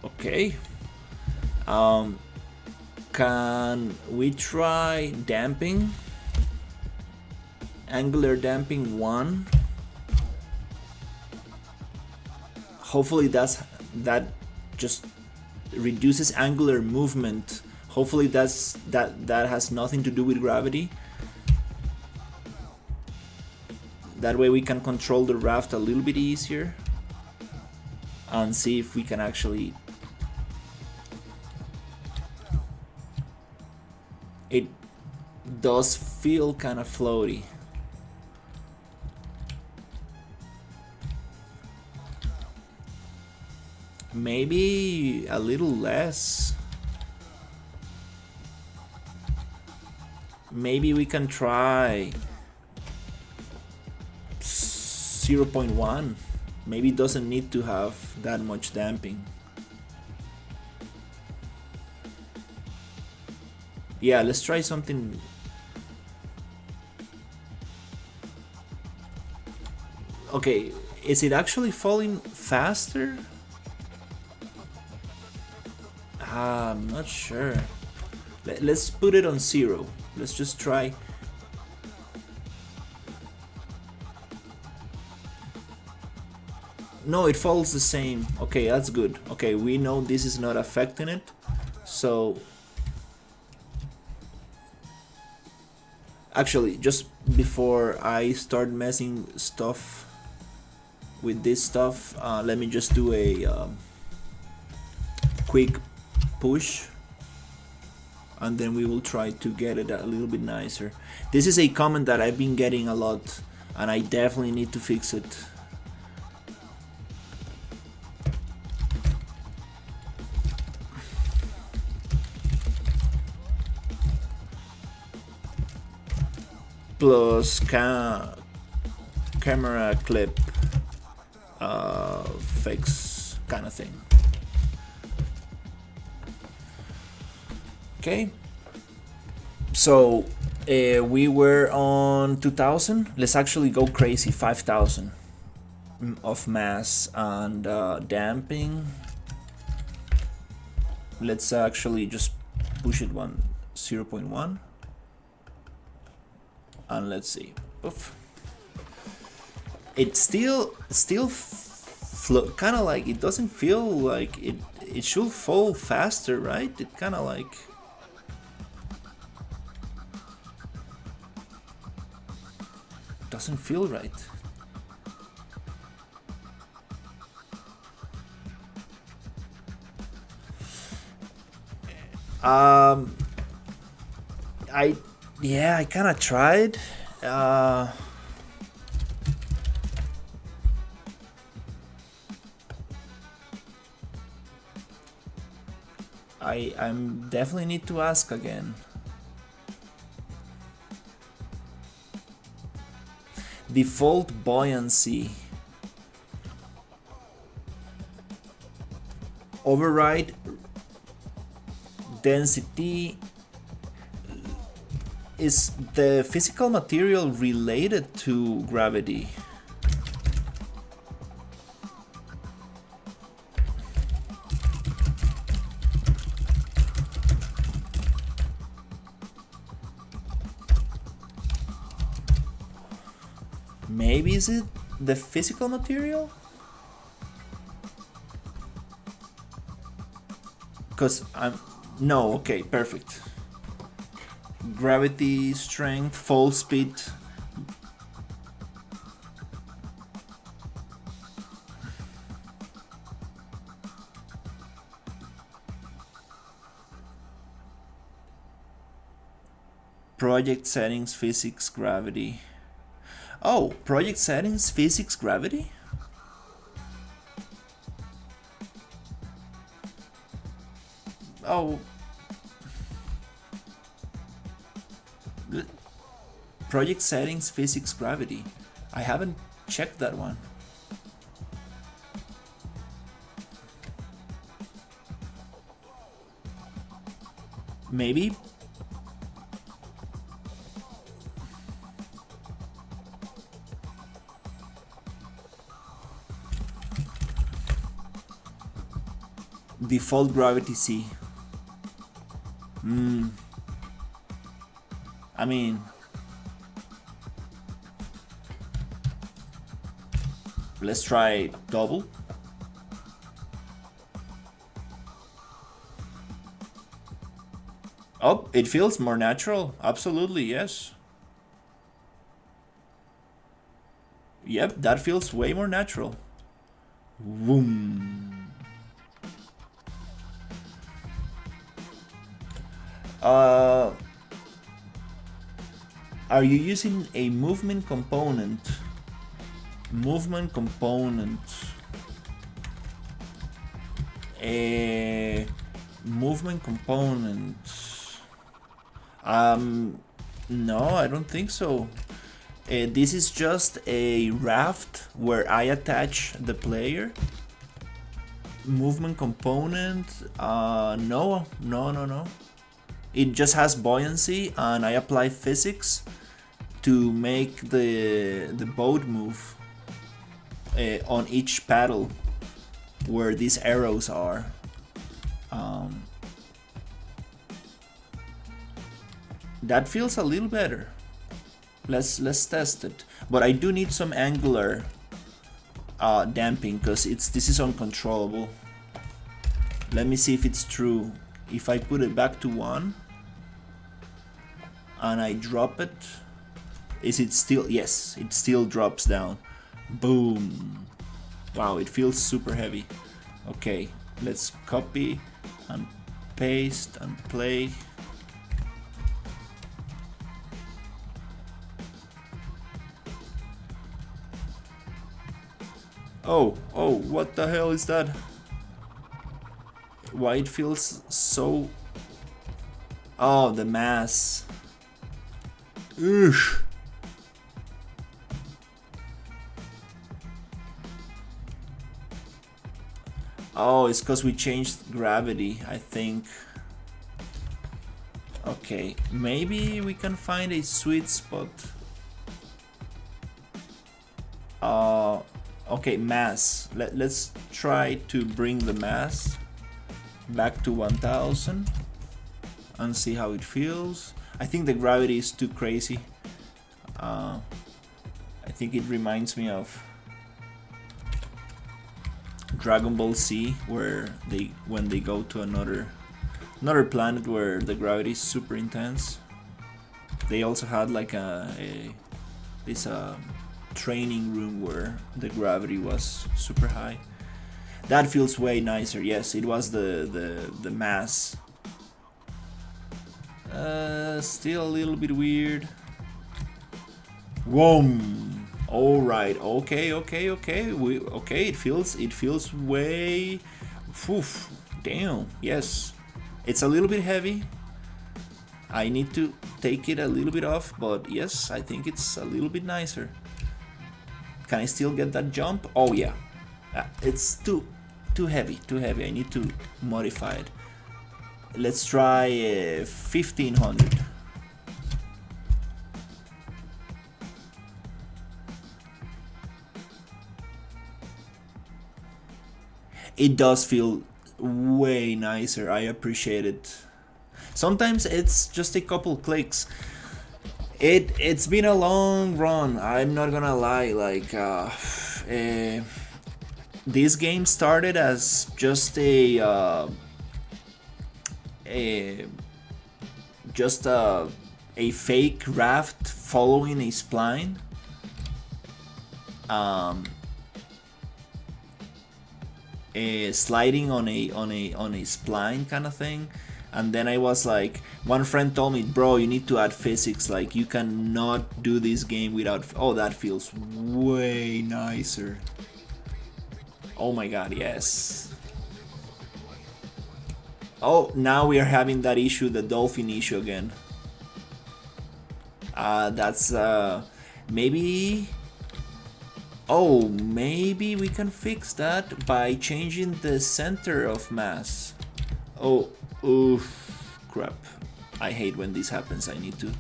Okay. Can we try damping? Angular damping 1. Hopefully that just reduces angular movement. Hopefully that has nothing to do with gravity. That way we can control the raft a little bit easier and see if we can actually. It does feel kind of floaty. Maybe a little less. Maybe we can try 0.1. Maybe it doesn't need to have that much damping. Yeah, let's try something. Okay, is it actually falling faster? I'm not sure. Let's put it on 0. Let's just try. No, it falls the same. Okay, that's good. Okay, we know this is not affecting it. So actually, just before I start messing stuff with this stuff, let me just do a quick push, and then we will try to get it a little bit nicer. This is a comment that I've been getting a lot, and I definitely need to fix it. Plus camera clip fix kind of thing. Okay, so we were on 2000. Let's actually go crazy. 5000 of mass and damping. Let's actually just push it 0.1. And let's see. Oof. It's still kind of like, it doesn't feel like it should fall faster, right? It kind of like... doesn't feel right. I kind of tried. I'm definitely need to ask again. Default buoyancy. Override density. Is the physical material related to gravity? Maybe is it the physical material? Because I'm... No, okay, perfect. Gravity, strength, fall speed. Project settings, physics, gravity. Oh, project settings, physics, gravity? Oh. Project settings, physics, gravity. I haven't checked that one. Maybe. Default gravity C. I mean, let's try double. Oh, it feels more natural. Absolutely, yes. Yep, that feels way more natural. Boom. Are you using a movement component? Movement component. A movement component. No, I don't think so. This is just a raft where I attach the player. Movement component. No. It just has buoyancy, and I apply physics to make the boat move on each paddle where these arrows are. That feels a little better. Let's test it. But I do need some angular damping because this is uncontrollable. Let me see if it's true. If I put it back to 1 and I drop it, is it still? Yes, it still drops down. Boom. Wow, it feels super heavy. Okay, let's copy and paste and play. Oh, what the hell is that? Why it feels so... Oh, the mass. Oosh. Oh, it's because we changed gravity, I think. Okay, maybe we can find a sweet spot. Okay, mass. Let's try to bring the mass back to 1000 and see how it feels. I think the gravity is too crazy. I think it reminds me of Dragon Ball Z, where when they go to another planet where the gravity is super intense. They also had like this training room where the gravity was super high. That feels way nicer. Yes, it was the mass. Still a little bit weird. Whoa. All right. Okay. It feels way. Oof. Damn. Yes. It's a little bit heavy. I need to take it a little bit off, but yes, I think it's a little bit nicer. Can I still get that jump? Oh yeah. It's too heavy. I need to modify it. Let's try 1500. It does feel way nicer. I appreciate it. Sometimes it's just a couple clicks. It's been a long run. I'm not gonna lie. Like this game started as just a fake raft following a spline. Sliding on a spline kind of thing. And then I was like, one friend told me, bro, you need to add physics. Like, you cannot do this game without. Oh, that feels way nicer. Oh my god, yes. Oh, now we are having that issue, the dolphin issue again. That's maybe. Oh, maybe we can fix that by changing the center of mass. Oh, oof, crap. I hate when this happens. I need to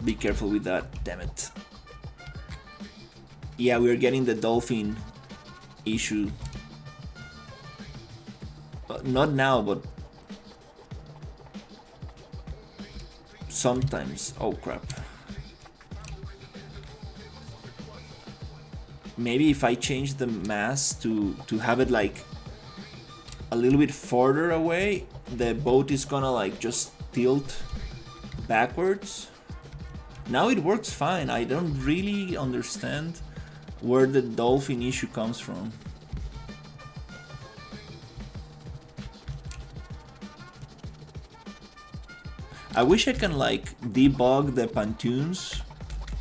be careful with that. Damn it. Yeah, we're getting the dolphin issue. Not now, but sometimes. Oh, crap. Maybe if I change the mass to have it like a little bit further away, the boat is gonna like just tilt backwards. Now it works fine. I don't really understand where the dolphin issue comes from. I wish I can like debug the pontoons,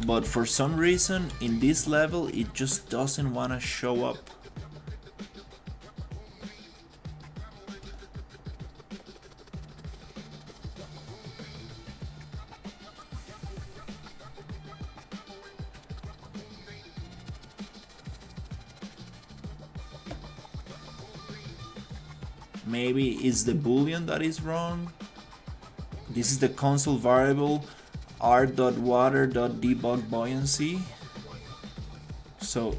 but for some reason in this level it just doesn't want to show up. Maybe it's the boolean that is wrong. This is the console variable r.water.debug buoyancy. So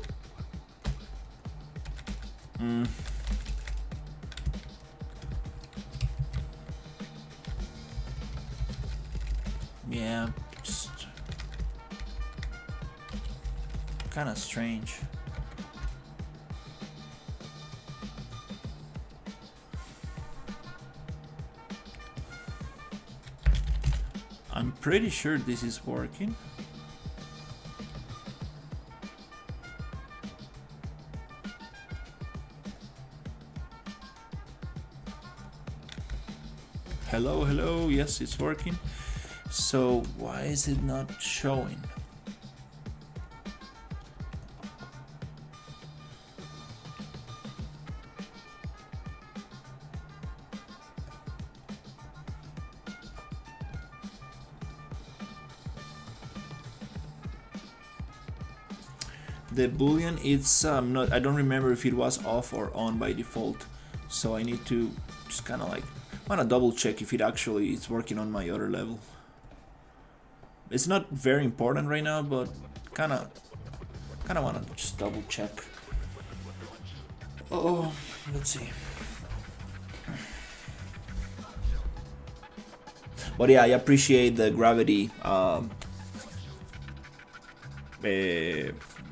yeah, just kind of strange. I'm pretty sure this is working. Hello, yes, it's working. So why is it not showing? The boolean, it's not. I don't remember if it was off or on by default, so I need to just kind of like want to double check if it actually is working on my other level. It's not very important right now, but kind of want to just double check. Oh, let's see. But yeah, I appreciate the gravity.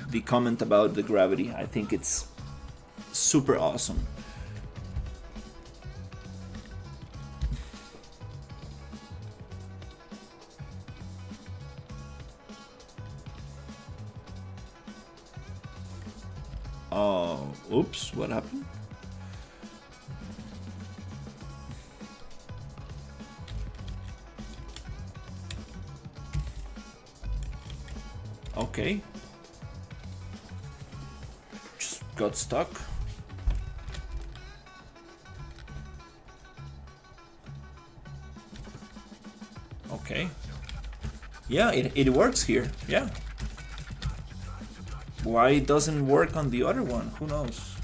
The comment about the gravity. I think it's super awesome. Oh, oops, what happened? Okay. Just got stuck. Okay. Yeah, it works here. Yeah. Why it doesn't work on the other one? Who knows?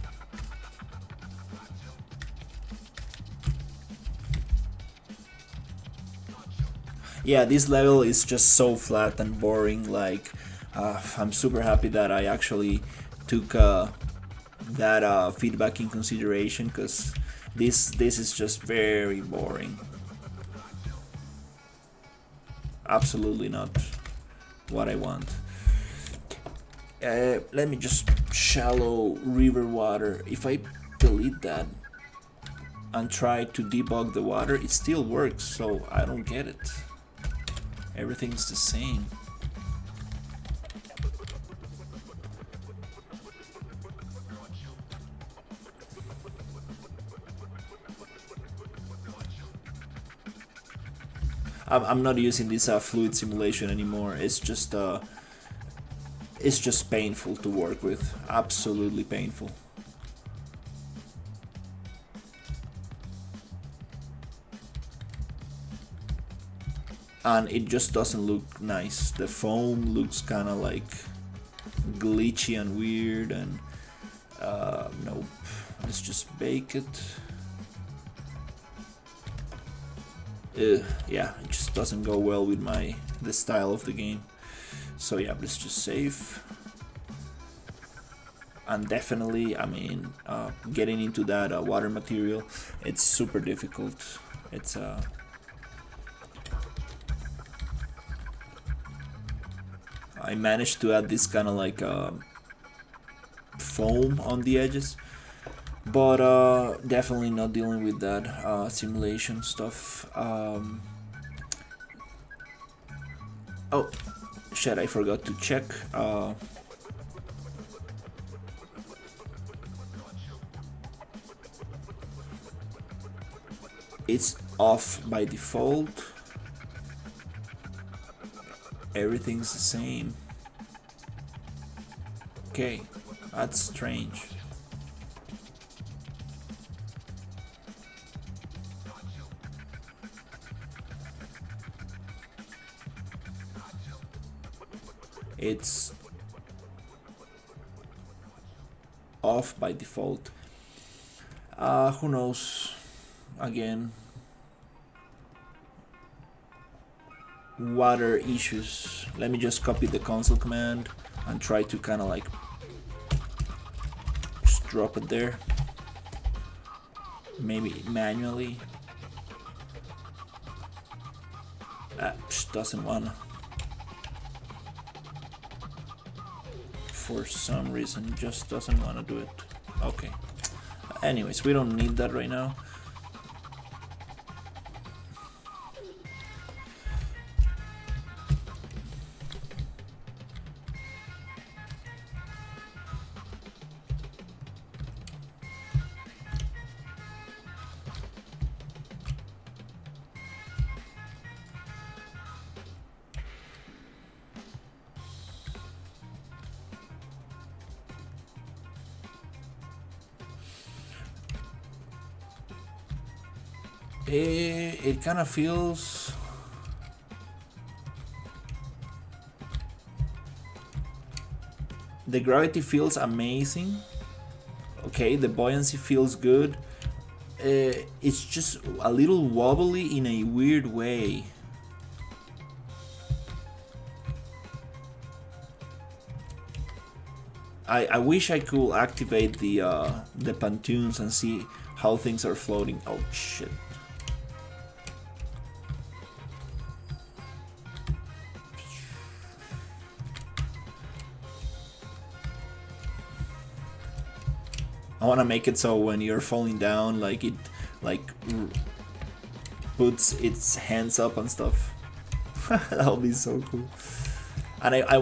Yeah, this level is just so flat and boring. Like, I'm super happy that I actually took that feedback in consideration, because this is just very boring. Absolutely not what I want. Let me just shallow river water. If I delete that and try to debug the water, it still works, so I don't get it. Everything's the same. I'm not using this fluid simulation anymore. It's just painful to work with. Absolutely painful. And it just doesn't look nice. The foam looks kind of like glitchy and weird, and nope. Let's just bake it. Yeah, it just doesn't go well with the style of the game. So yeah, let's just save. And definitely, I mean, getting into that water material, it's super difficult. It's I managed to add this kind of like foam on the edges, but definitely not dealing with that simulation stuff. Oh shit, I forgot to check. It's off by default. Everything's the same. Okay, that's strange. It's off by default. Who knows? Again, water issues. Let me just copy the console command and try to kind of like just drop it there, maybe manually. Just doesn't wanna, for some reason, just doesn't want to do it. Okay, anyways, we don't need that right now. It kind of feels the gravity feels amazing. Okay, the buoyancy feels good. It's just a little wobbly in a weird way. I wish I could activate the pontoons and see how things are floating. Oh shit. I want to make it so when you're falling down, like it puts its hands up and stuff. That'll be so cool. And I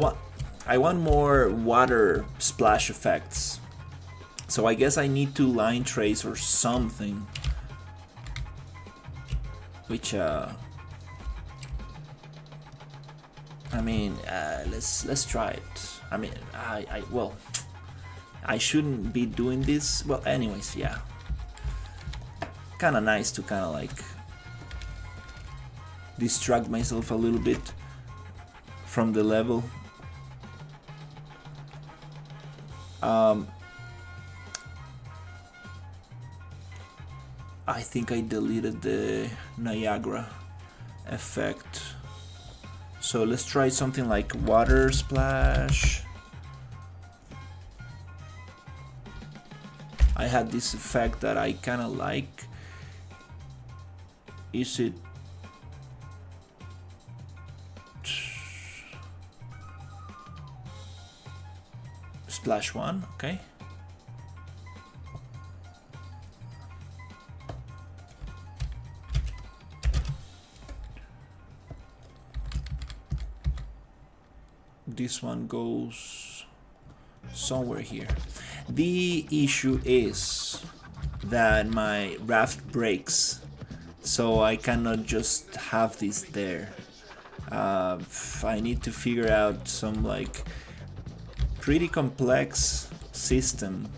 want more water splash effects. So I guess I need to line trace or something. Which I mean, let's try it. I mean, well, I shouldn't be doing this. Well, anyways, yeah. Kind of nice to kind of like distract myself a little bit from the level. I think I deleted the Niagara effect. So let's try something like water splash. I had this effect that I kind of like. Is it splash 1? Okay. This one goes somewhere here. The issue is that my raft breaks, so I cannot just have this there. I need to figure out some like pretty complex system.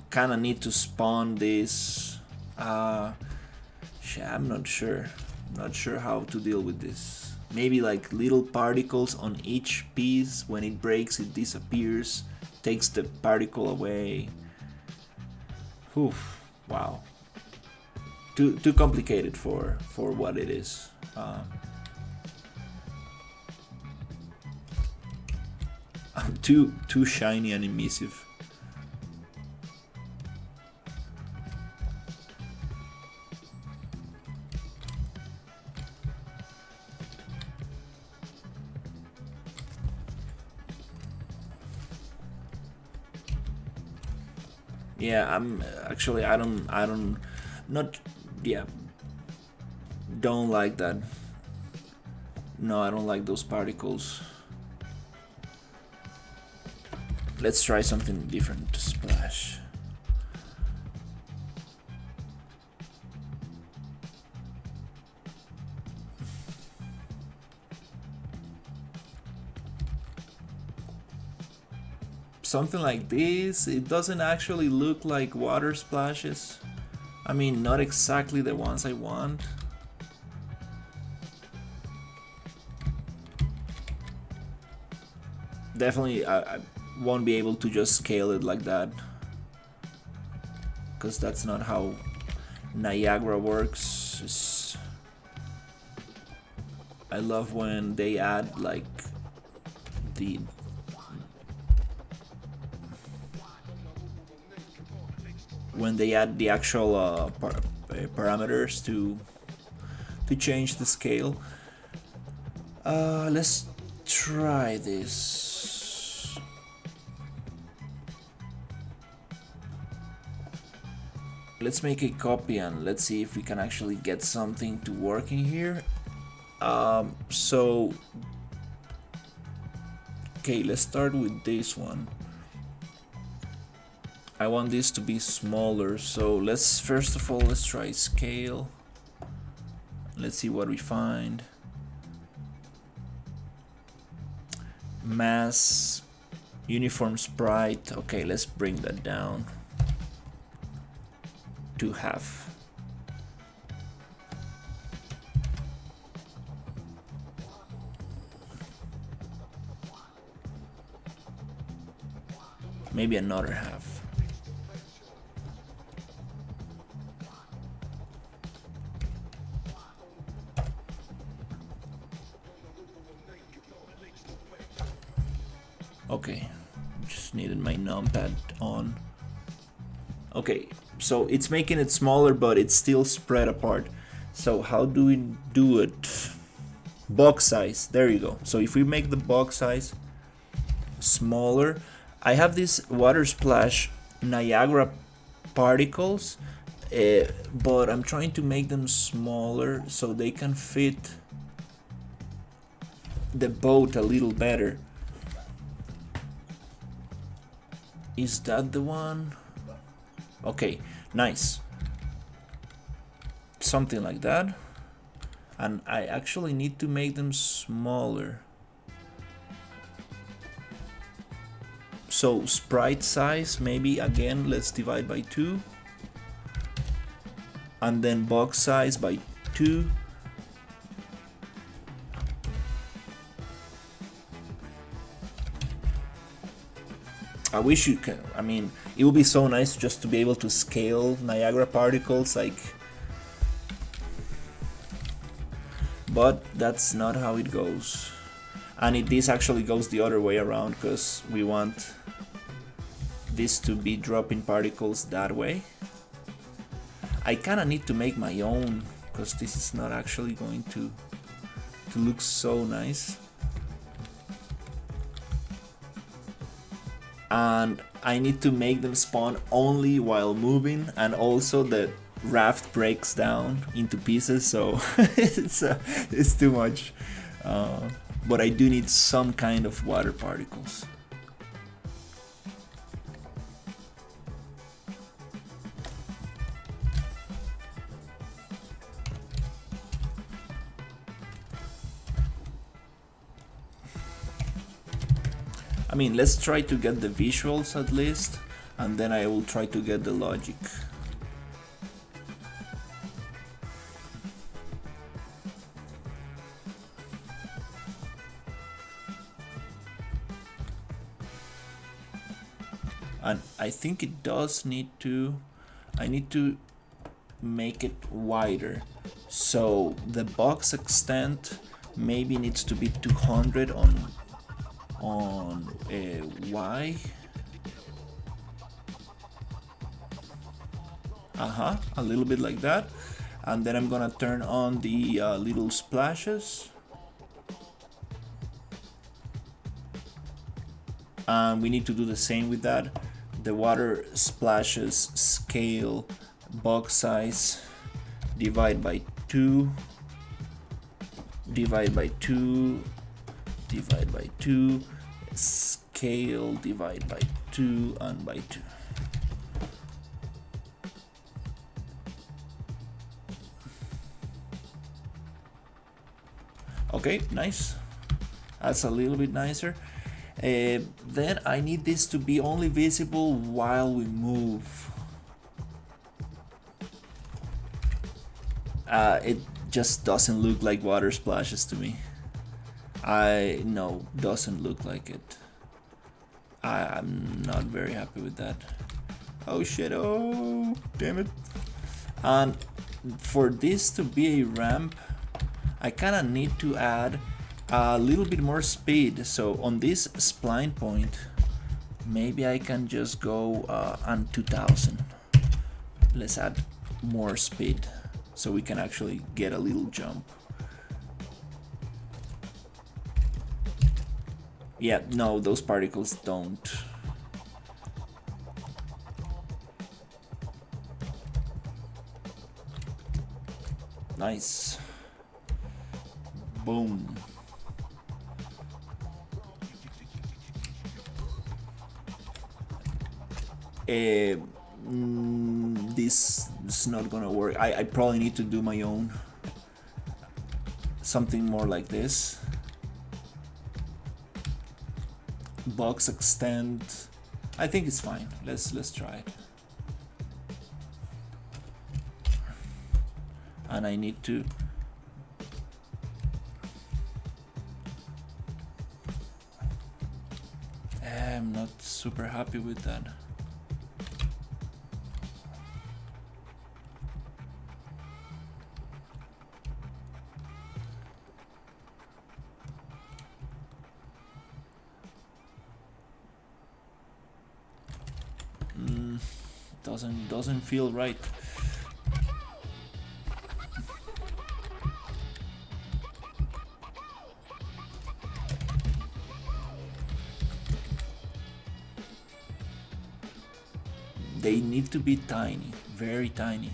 Kinda need to spawn this. I'm not sure. Not sure how to deal with this. Maybe like little particles on each piece. When it breaks, it disappears, takes the particle away. Oof, wow. Too complicated for what it is. Too shiny and emissive. Yeah, I'm actually I don't like that. No, I don't like those particles. Let's try something different to splash. Something like this. It doesn't actually look like water splashes. I mean, not exactly the ones I want. Definitely I won't be able to just scale it like that, because that's not how Niagara works. I love when they add like the actual parameters to change the scale. Let's try this. Let's make a copy and let's see if we can actually get something to work in here. So okay, let's start with this one. I want this to be smaller, so let's first of all let's try scale. Let's see what we find. Mass, uniform sprite. Okay, let's bring that down to half. Maybe another half. Okay, just needed my numpad on. Okay, so it's making it smaller, but it's still spread apart. So how do we do it? Box size, there you go. So if we make the box size smaller. I have this water splash Niagara particles, but I'm trying to make them smaller so they can fit the boat a little better. Is that the one? Okay, nice. Something like that. And I actually need to make them smaller. So sprite size, maybe again, let's divide by 2. And then box size by 2. I wish you can, I mean, it would be so nice just to be able to scale Niagara particles, like, but that's not how it goes. And this actually goes the other way around, because we want this to be dropping particles that way. I kinda need to make my own, because this is not actually going to look so nice. And I need to make them spawn only while moving, and also the raft breaks down into pieces, so it's too much. But I do need some kind of water particles. I mean, let's try to get the visuals at least, and then I will try to get the logic. And I think it does need to, I need to make it wider. So the box extent maybe needs to be 200 on Y. A little bit like that. And then I'm gonna turn on the little splashes. And we need to do the same with that. The water splashes scale box size, divide by 2, divide by 2, divide by 2, scale, divide by 2, and by 2. Okay, nice. That's a little bit nicer. Then I need this to be only visible while we move. It just doesn't look like water splashes to me. No, doesn't look like it. I'm not very happy with that. Oh shit, oh damn it. And for this to be a ramp, I kinda need to add a little bit more speed. So on this spline point, maybe I can just go on 2000. Let's add more speed so we can actually get a little jump. Yeah, no, those particles don't. Nice. Boom. This is not gonna work. I probably need to do my own. Something more like this. Box extend. I think it's fine. Let's try it. And I need to. I'm not super happy with that. Doesn't feel right. they need to be tiny, very tiny.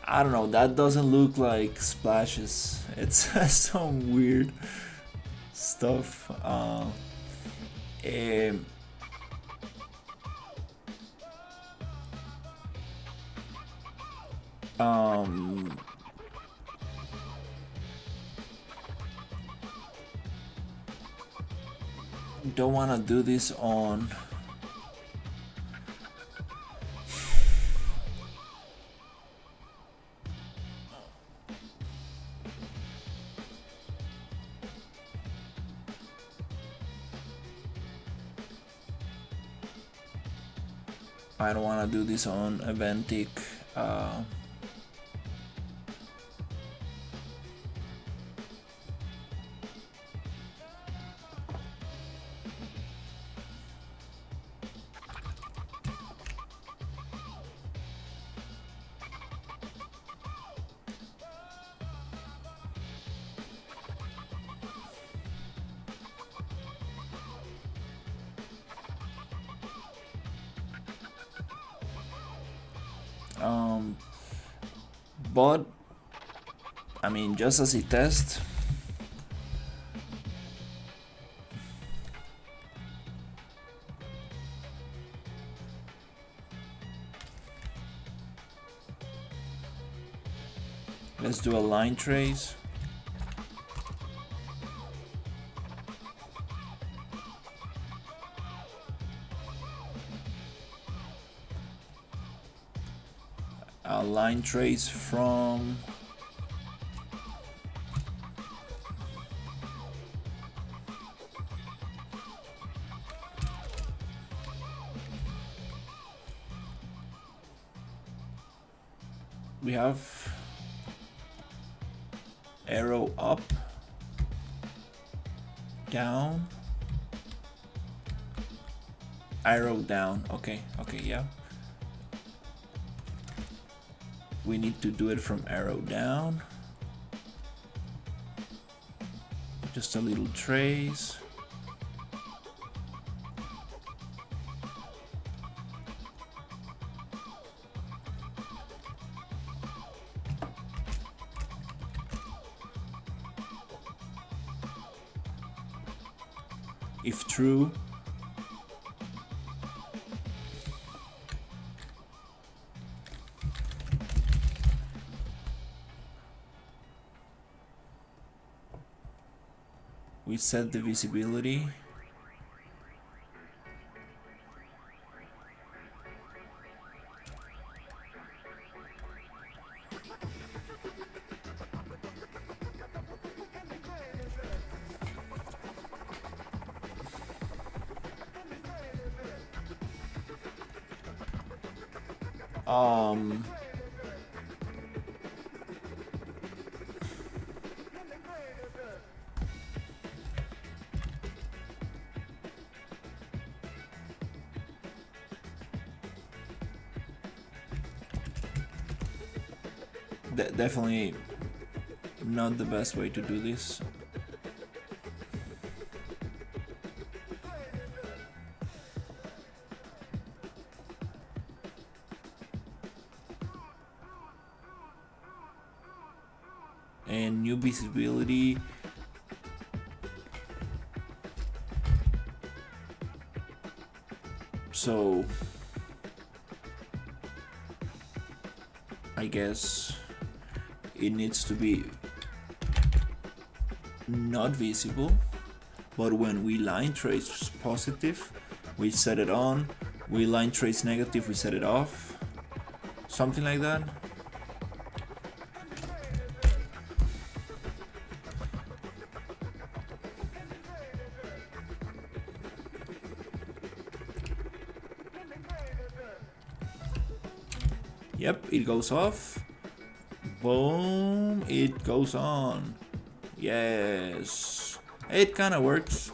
I don't know, that doesn't look like splashes. It's some weird stuff. Don't want to do this on I don't want to do this on Eventic. But I mean, just as a test, let's do a line trace. A line trace from we have arrow up, down, arrow down. Okay, yeah. We need to do it from arrow down. Just a little trace. If true, we set the visibility. Definitely not the best way to do this. And new visibility. So I guess it needs to be not visible, but when we line trace positive, we set it on. We line trace negative, we set it off. Something like that. Yep, it goes off. Boom, it goes on. Yes, it kind of works.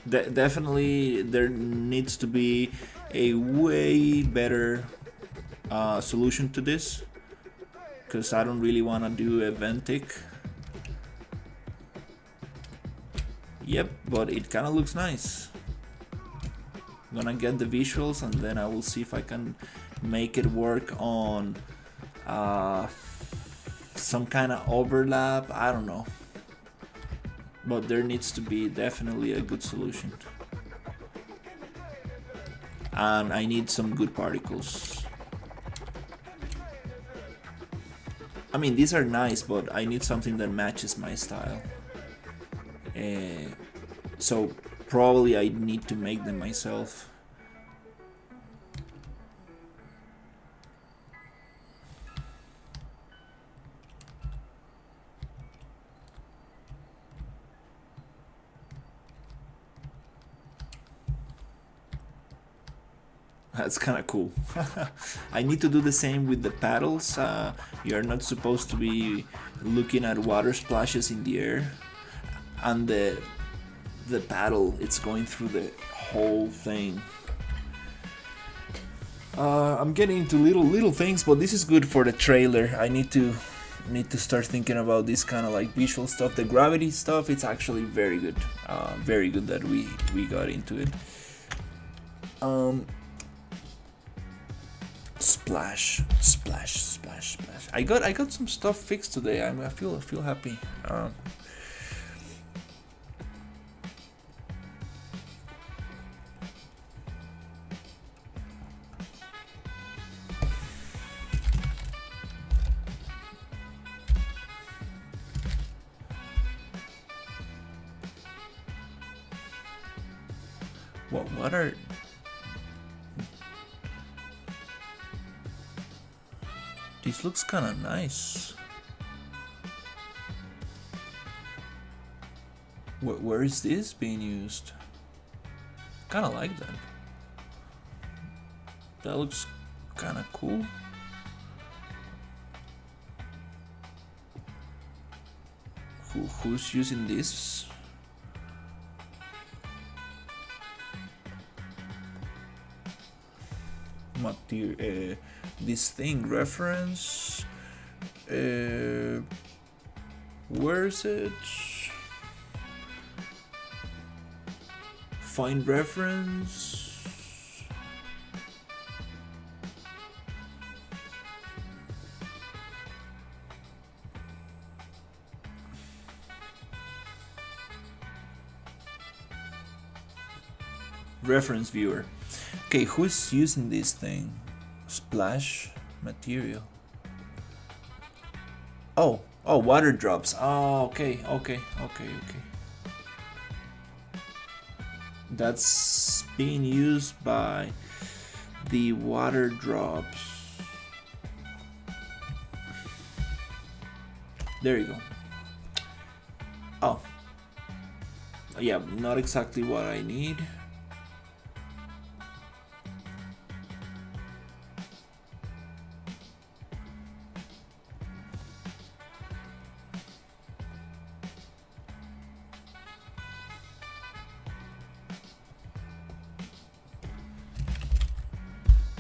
Definitely there needs to be a way better solution to this, because I don't really want to do a ventic. Yep, but it kind of looks nice. I'm gonna get the visuals and then I will see if I can make it work on some kind of overlap. I don't know, but there needs to be definitely a good solution, and I need some good particles. I mean, these are nice, but I need something that matches my style. So probably I need to make them myself. That's kind of cool. I need to do the same with the paddles. You're not supposed to be looking at water splashes in the air, and the paddle, it's going through the whole thing. I'm getting into little things, but this is good for the trailer. I need to start thinking about this kind of like visual stuff. The gravity stuff, it's actually very good. Very good that we got into it. Splash. I got some stuff fixed today. I feel happy. What are... This looks kind of nice. Where is this being used? Kind of like that. That looks kind of cool. Who's using this? Material, this thing reference. Where is it? Find reference. Reference viewer. Okay, who's using this thing? Splash material. Oh, water drops. Oh, okay. That's being used by the water drops. There you go. Oh. Yeah, not exactly what I need.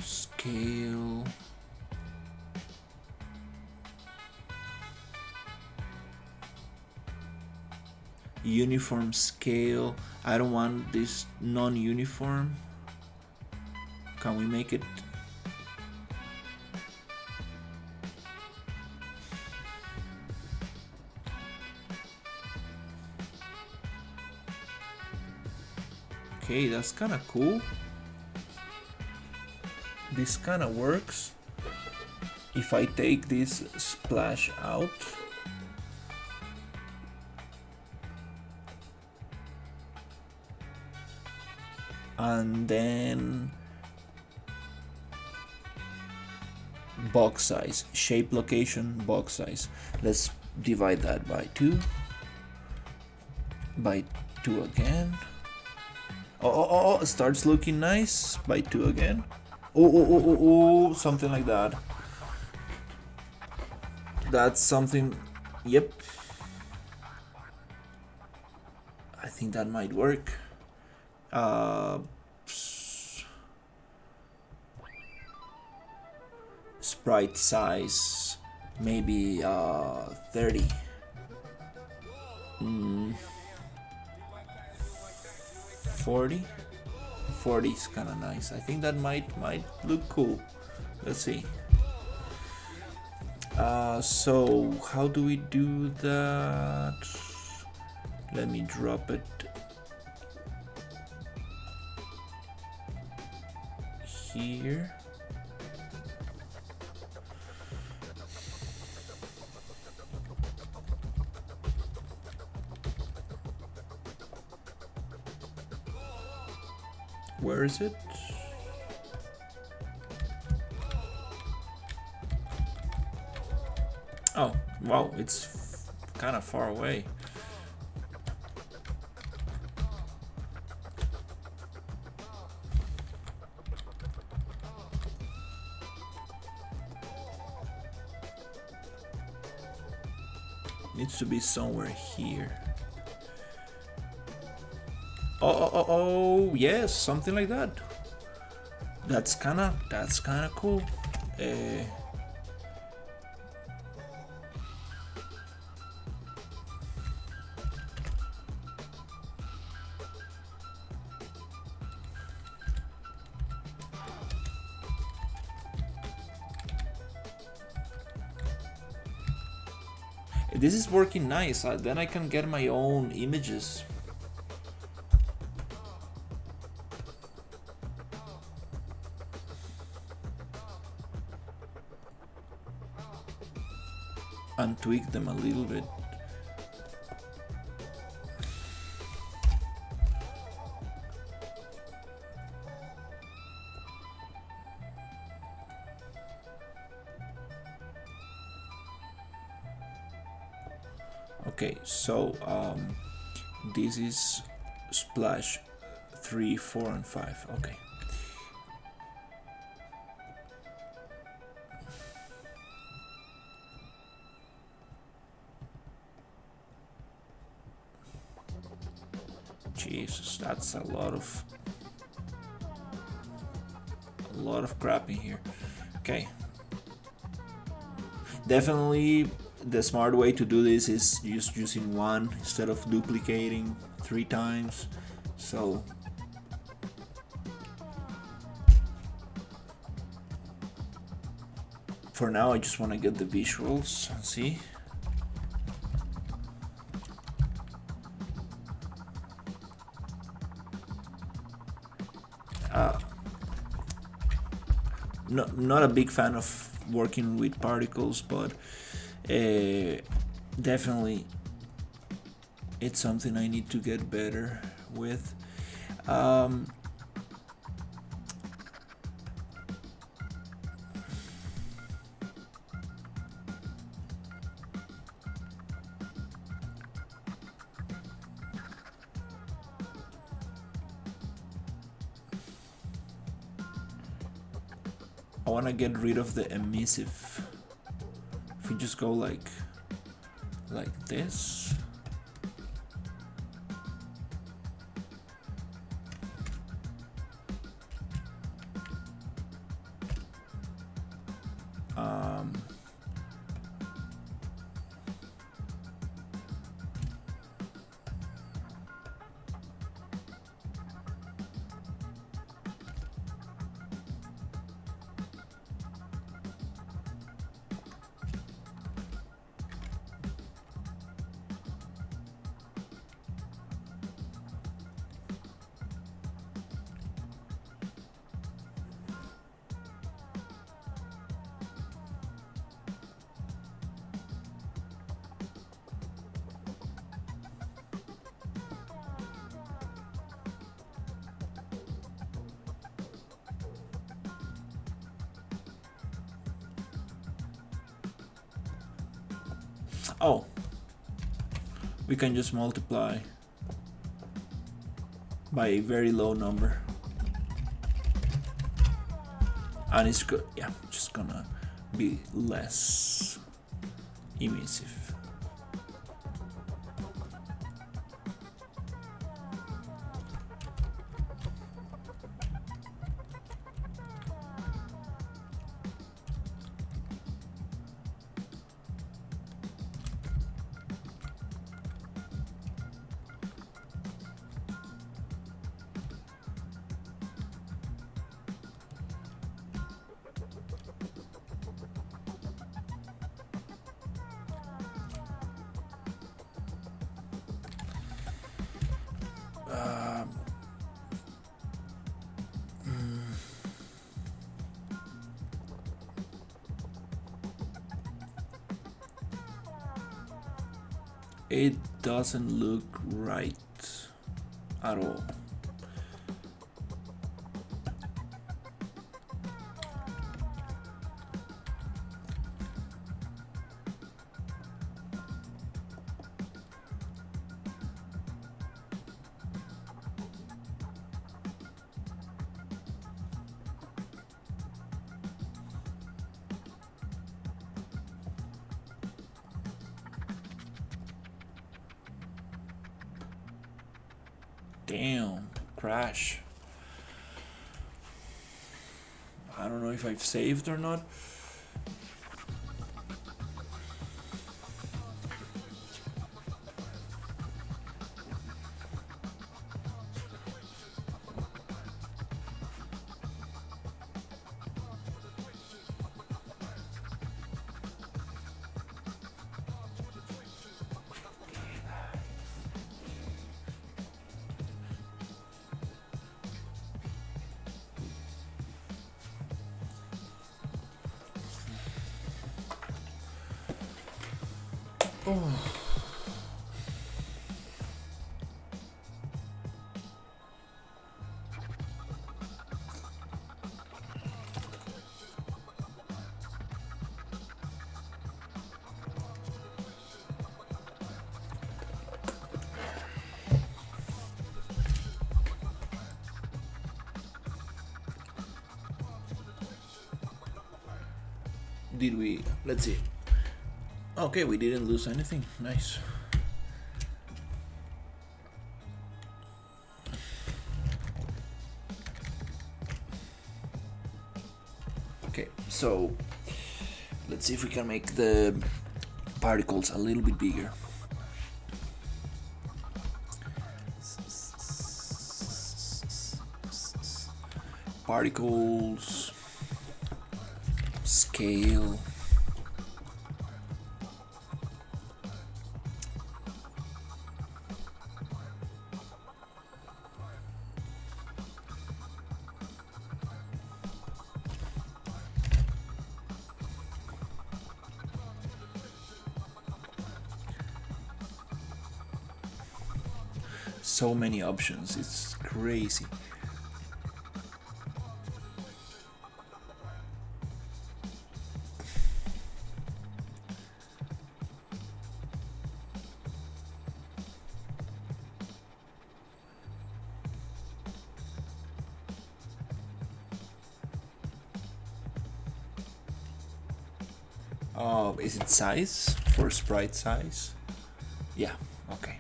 Scale. Uniform scale. I don't want this non-uniform. Can we make it? Okay, that's kind of cool. This kind of works. If I take this splash out, and then box size, shape location, box size. Let's divide that by 2. By 2 again. Oh, it starts looking nice. By 2 again. Oh, something like that. that's something. Yep, I think that might work. Sprite size maybe 30. 40. 40 is kind of nice. I think that might look cool. Let's see. So how do we do that? Let me drop it here. Where is it? Oh, wow, it's kind of far away. Needs to be somewhere here. Oh, yes, something like that. That's kind of cool. This is working nice. Then I can get my own images. And tweak them a little bit. Okay, so this is splash 3, 4, and 5. Okay. Jesus, that's a lot of crap in here. Okay. Definitely the smart way to do this is just using one instead of duplicating 3 times. So for now I just want to get the visuals and see. Not a big fan of working with particles, but definitely it's something I need to get better with. I want to get rid of the emissive. If we just go like this. Oh, we can just multiply by a very low number, and it's good. Yeah, just gonna be less emissive. It doesn't look right at all. Damn, crash. I don't know if I've saved or not. Did we? Let's see. Okay, we didn't lose anything. Nice. Okay, so let's see if we can make the particles a little bit bigger. Particles, scale. So many options, it's crazy. Oh, is it size for sprite size? Yeah, okay.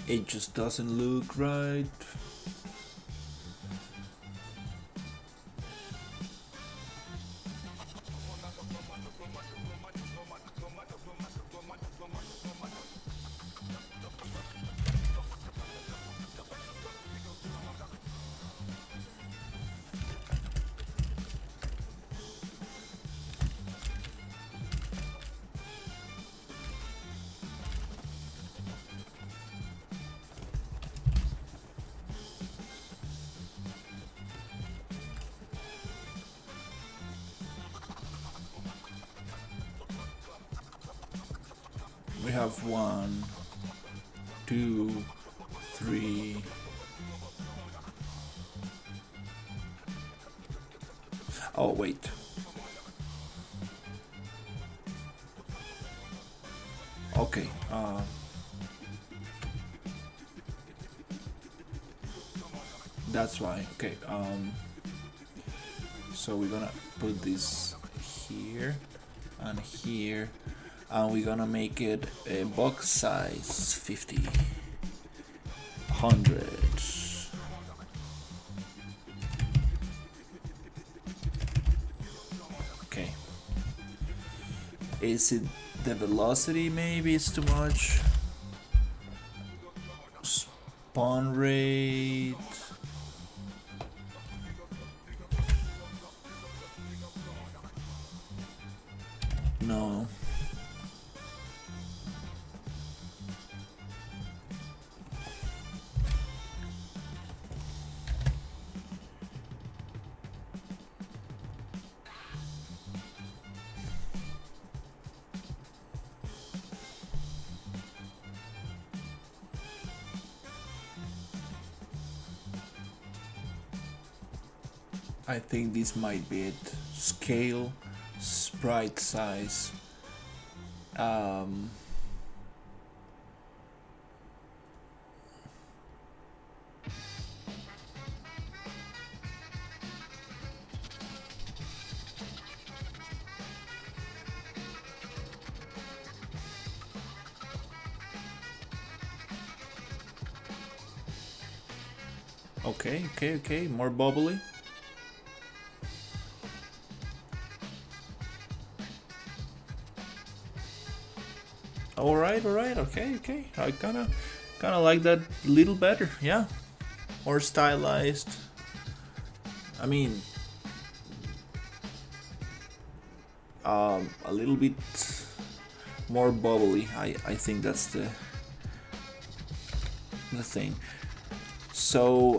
It just doesn't look right. We have 1, 2, 3. Oh wait. Okay. That's why. Okay. So we're gonna put this here and here, and we're gonna make it a box size 50, 100. Okay. Is it the velocity? Maybe it's too much. Spawn rate. No. I think this might be it. Scale, sprite size. Okay, more bubbly. Alright, okay. I kinda like that little better, yeah. More stylized. I mean, a little bit more bubbly. I think that's the thing. So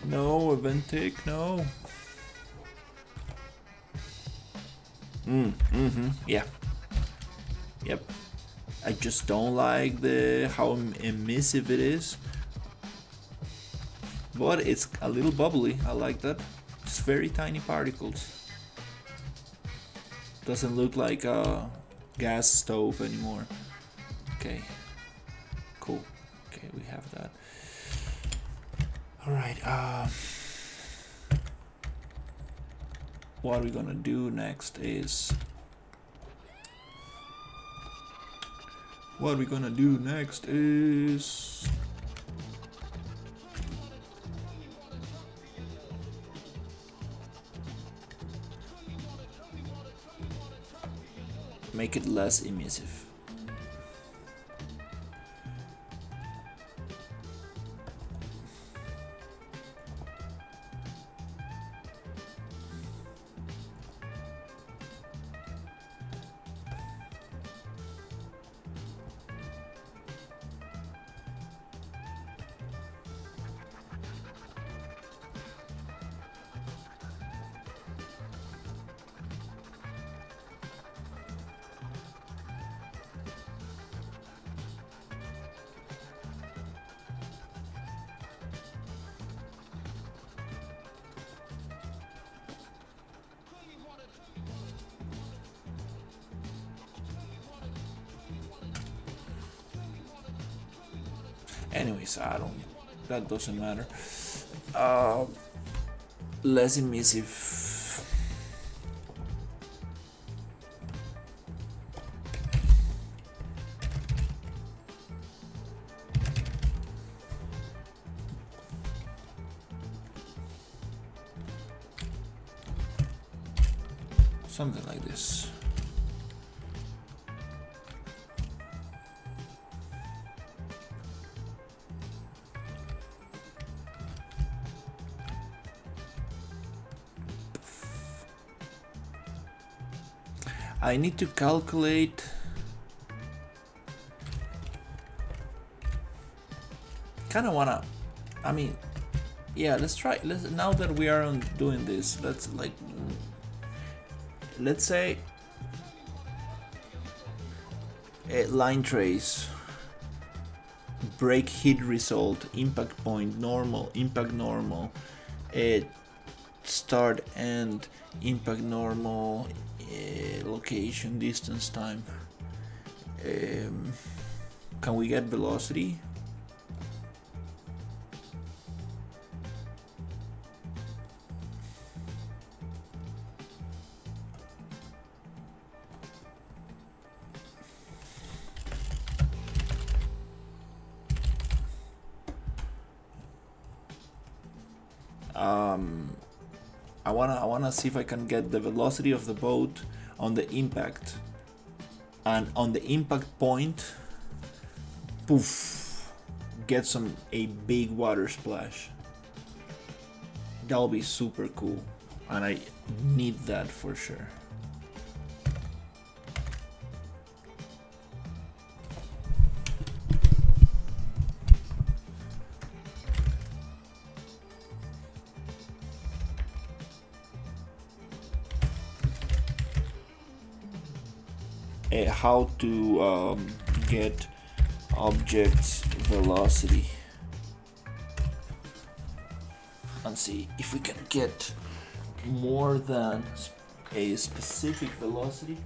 no, event tick, no. Yeah. Yep. I just don't like how emissive it is. But it's a little bubbly. I like that. It's very tiny particles. Doesn't look like a gas stove anymore. Okay. Cool. Okay, we have that. Alright, what we're gonna do next is make it less emissive. Anyways, that doesn't matter. Less emissive. Something like this. I need to calculate. Kind of wanna. I mean, yeah. Let's try. Now that we are on doing this, let's say line trace, break hit result, impact point normal, impact normal, start end, impact normal, location, distance, time. Can we get velocity? I wanna see if I can get the velocity of the boat on the impact, and on the impact point, poof, get a big water splash. That'll be super cool, and I need that for sure. How to get objects velocity, and see if we can get more than a specific velocity.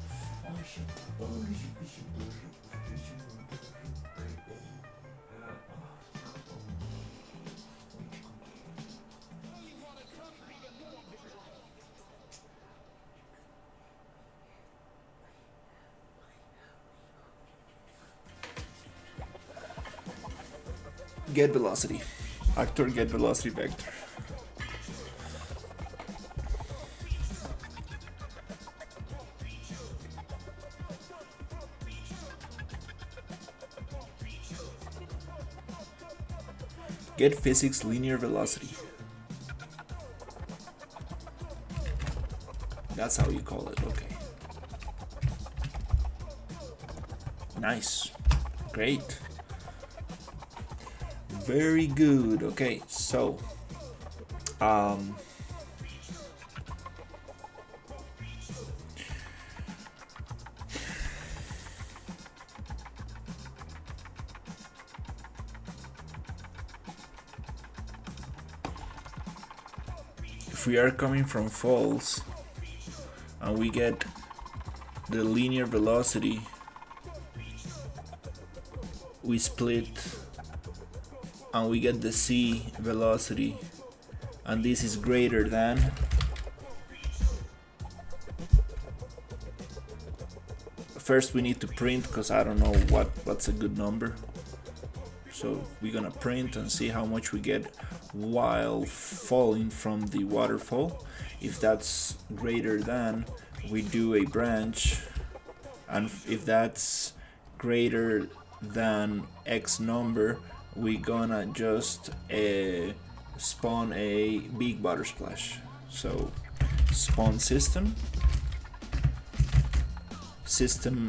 Get velocity. Actor get velocity vector. Get physics linear velocity. That's how you call it, okay. Nice. Great. Very good. Okay, so if we are coming from false and we get the linear velocity, we split and we get the C velocity, and this is greater than first we need to print, because I don't know what's a good number, so we're gonna print and see how much we get while falling from the waterfall. If that's greater than, we do a branch, and if that's greater than X number, we gonna just spawn a big water splash. So spawn system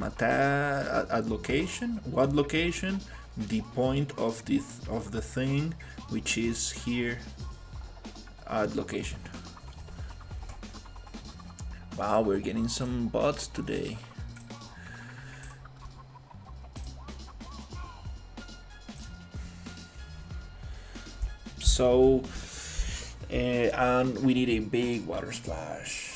at location. What location? The point of the thing, which is here at location. Wow, we're getting some bots today. So, and we need a big water splash.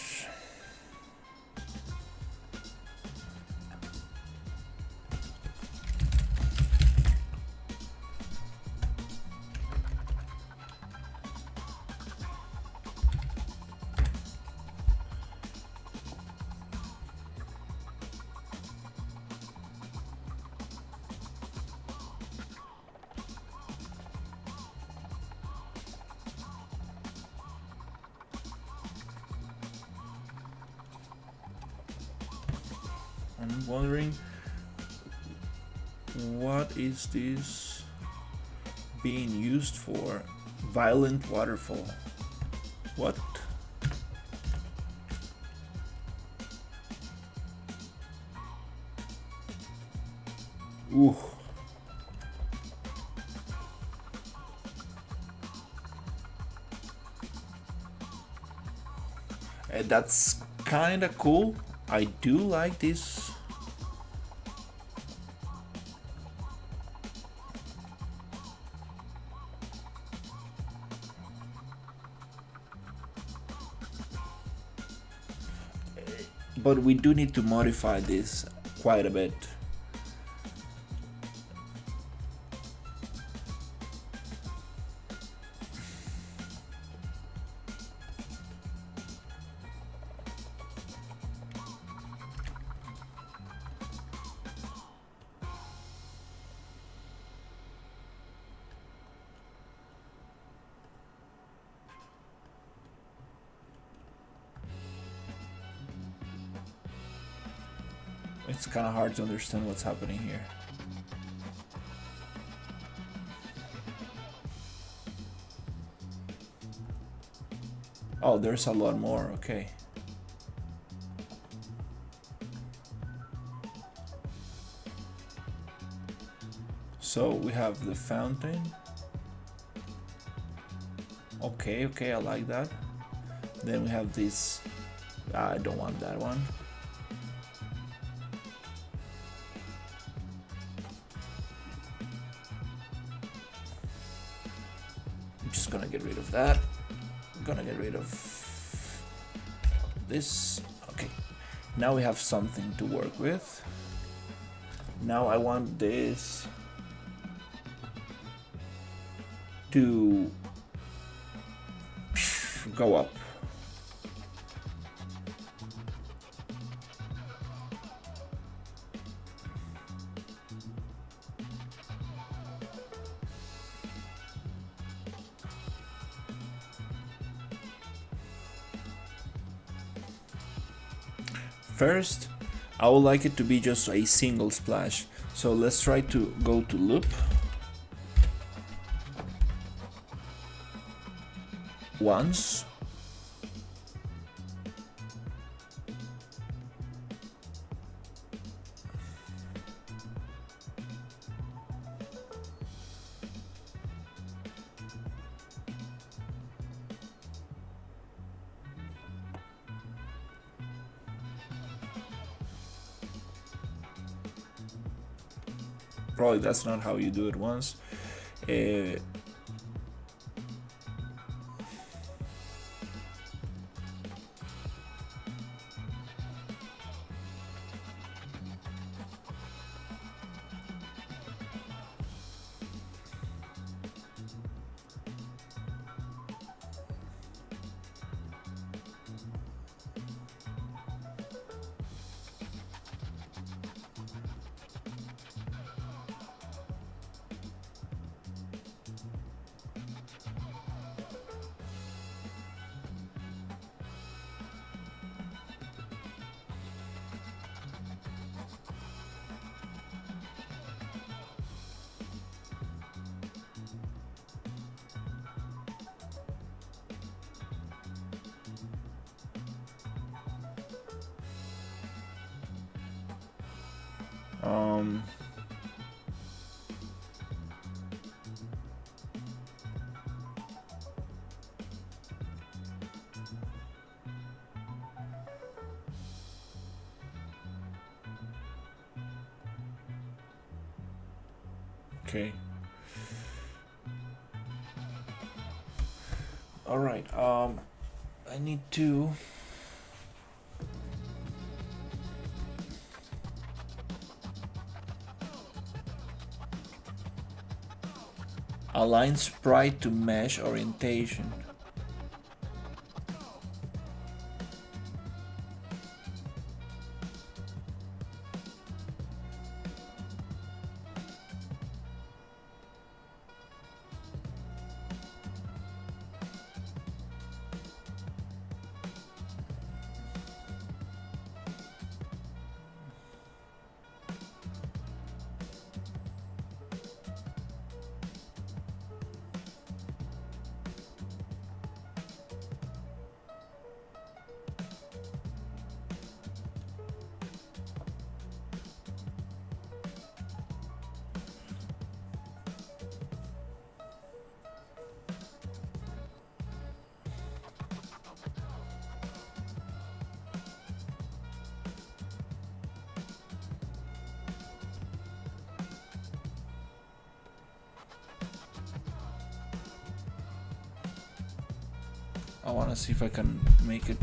I'm wondering, what is this being used for? Violent waterfall. What? Ooh. That's kind of cool. I do like this. But we do need to modify this quite a bit. It's kind of hard to understand what's happening here. Oh, there's a lot more, okay. So we have the fountain. Okay, I like that. Then we have this. I don't want that one. I'm just gonna get rid of that. I'm gonna get rid of this. Okay, now we have something to work with. Now I want this to go up. First, I would like it to be just a single splash. So let's try to go to loop. Once. Probably that's not how you do it once. Okay. All right. I need to. Align sprite to mesh orientation. I want to see if I can make it.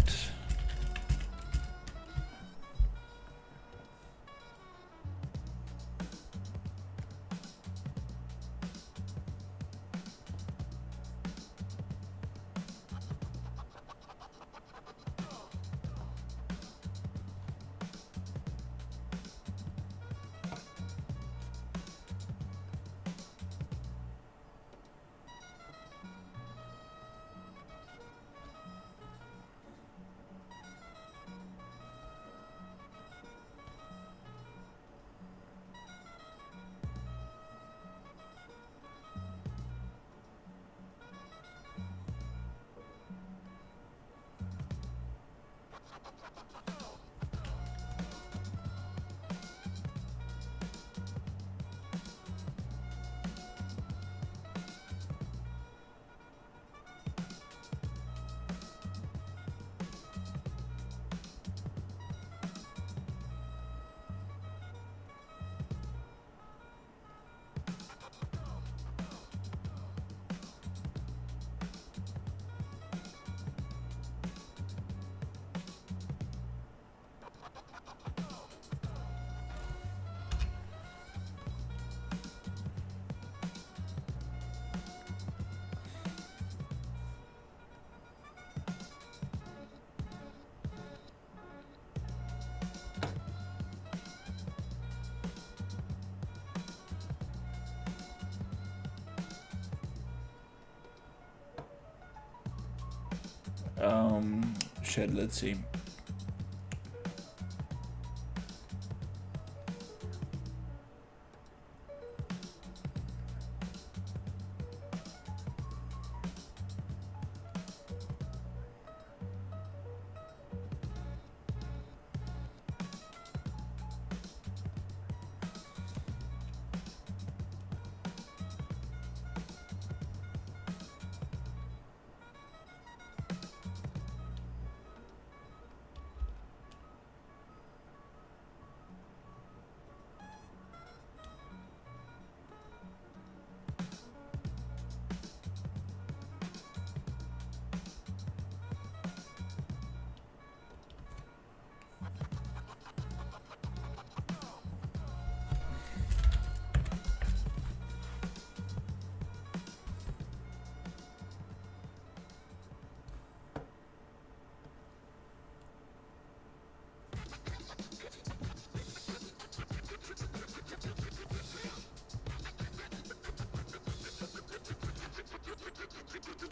Shit, let's see.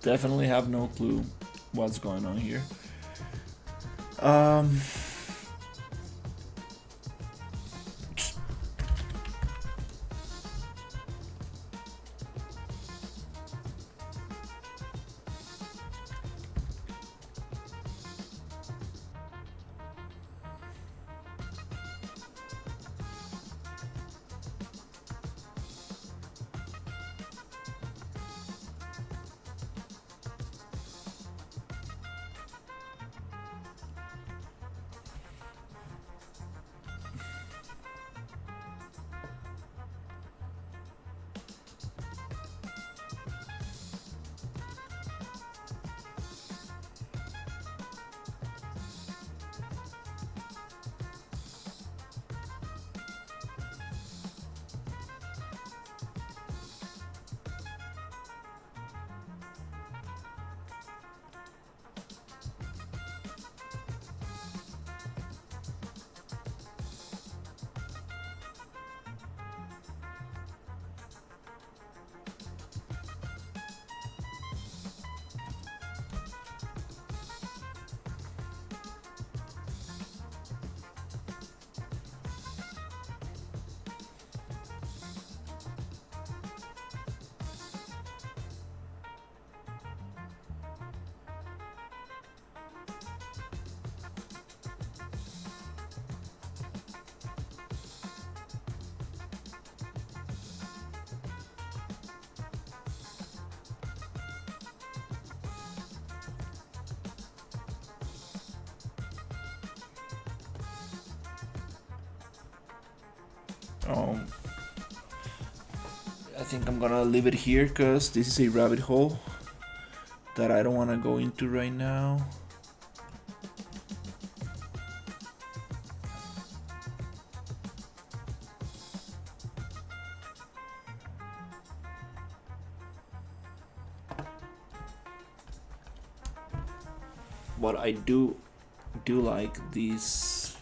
Definitely have no clue what's going on here. I think I'm gonna leave it here because this is a rabbit hole that I don't want to go into right now. But I do like these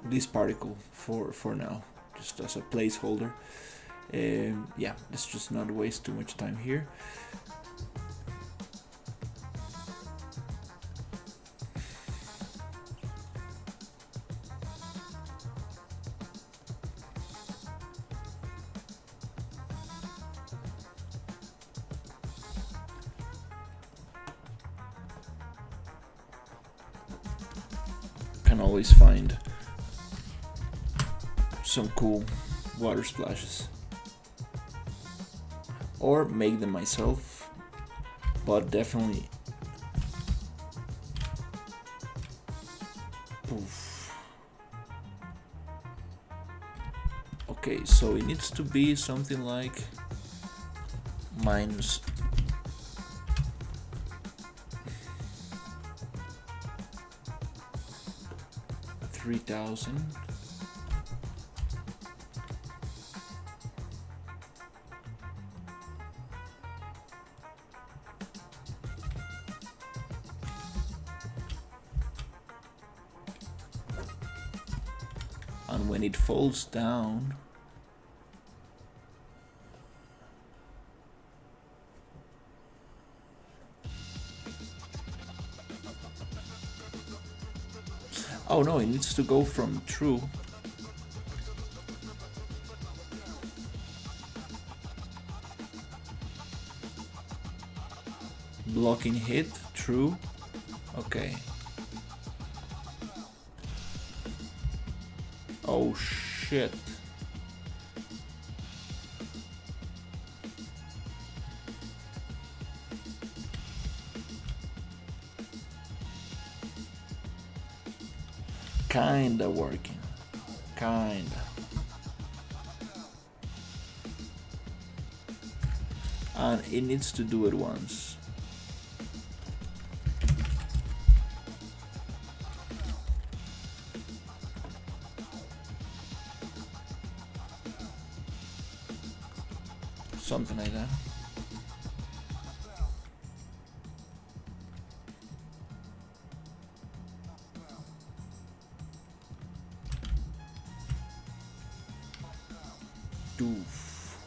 this particle for now, just as a placeholder. Yeah, let's just not waste too much time here. Can always find some cool water splashes or make them myself, but definitely poof. Okay, so it needs to be something like minus 3,000. And when it falls down, oh no, it needs to go from true. Blocking hit, true. Okay. Oh shit. Kinda working. Kinda. And it needs to do it once. Something like that. Doof.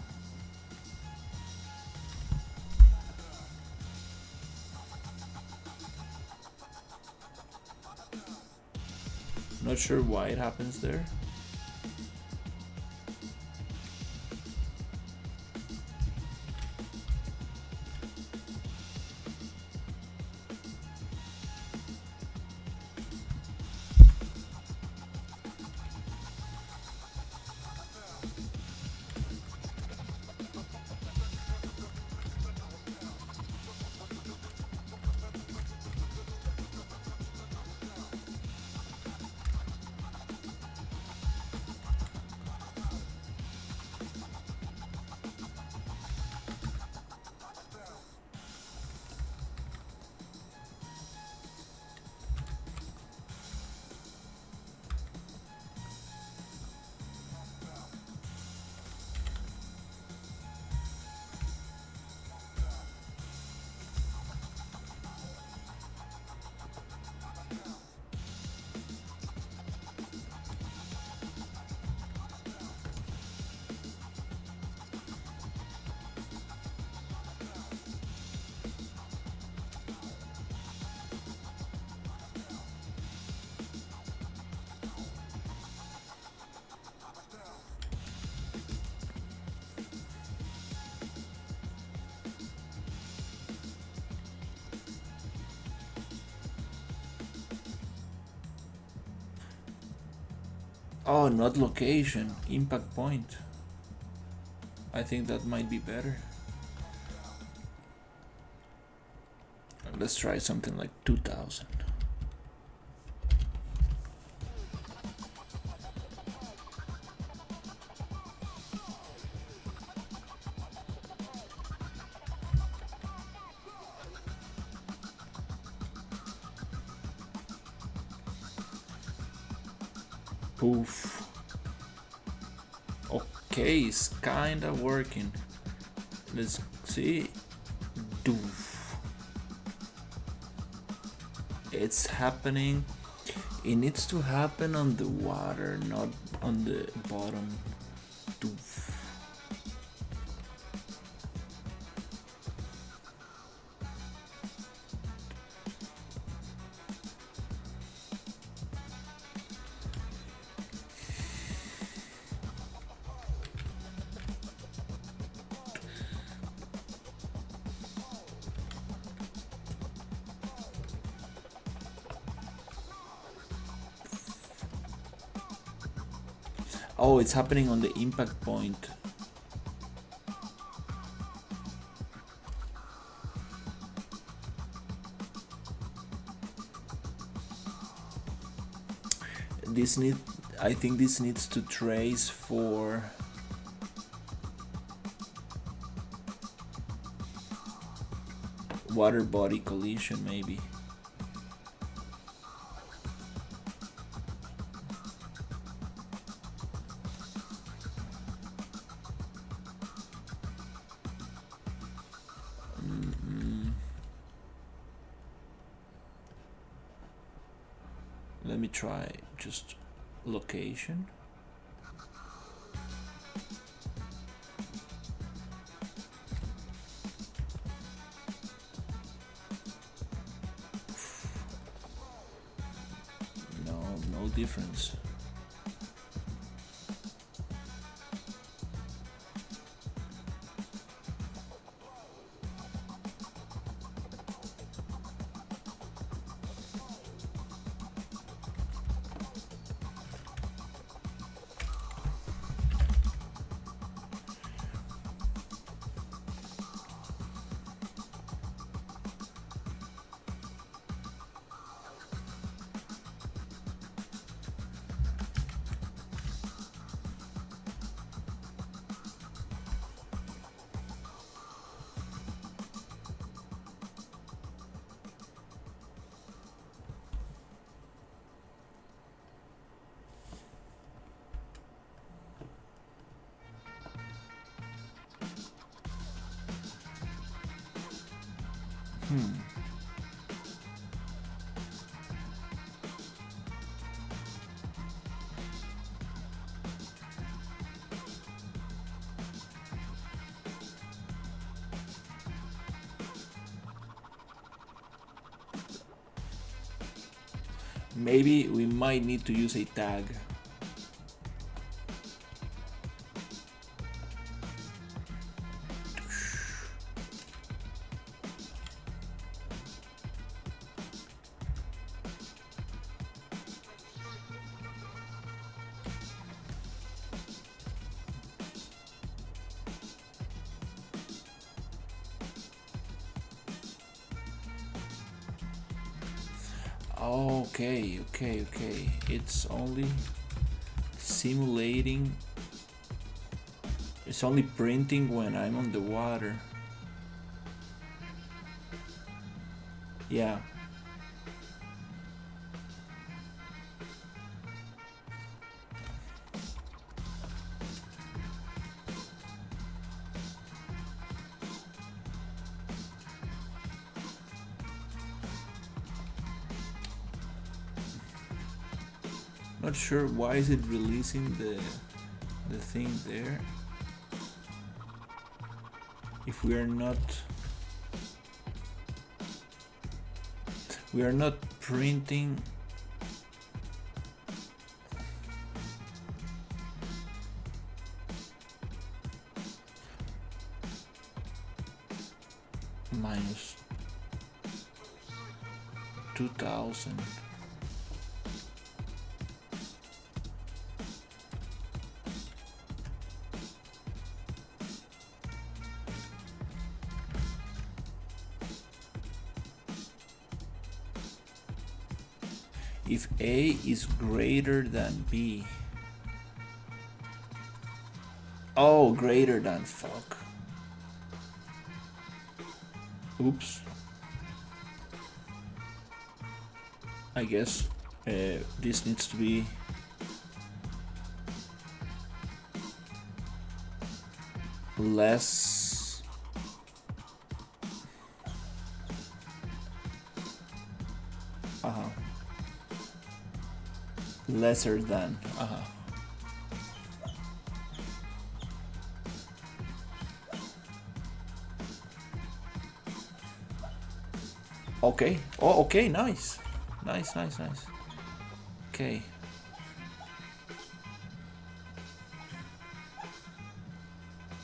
Not sure why it happens there. Oh, not location, impact point. I think that might be better. Let's try something like 2,000. Poof. Okay, it's kinda working. Let's see. Doof. It's happening. It needs to happen on the water, not on the bottom. Doof. Oh, it's happening on the impact point. I think this needs to trace for water body collision, maybe. Let me try just location. No difference. Maybe we might need to use a tag. Okay. It's only simulating. It's only printing when I'm on the water. Yeah. Not sure why is it releasing the thing there if we are not printing. Minus 2000. If A is greater than B. Oh, greater than, fuck. Oops. I guess this needs to be less. Lesser than. Okay. Oh, okay. Nice. Nice. Okay.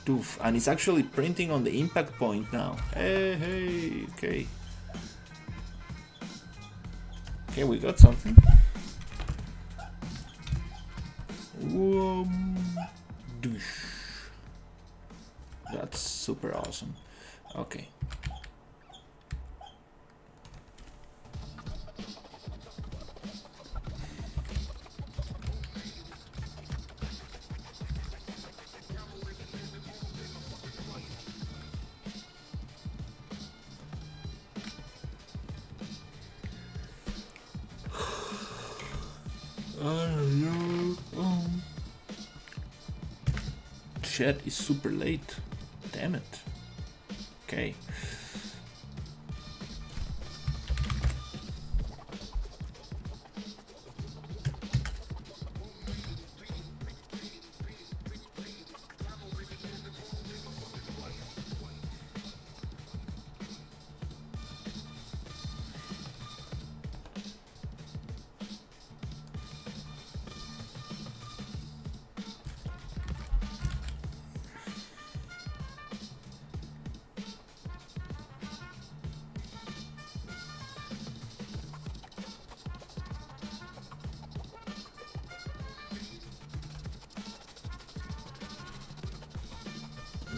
Doof. And it's actually printing on the impact point now. Hey. Okay. Okay, we got something. Doosh. That's super awesome. Okay. Shit, is super late. Damn it. Okay.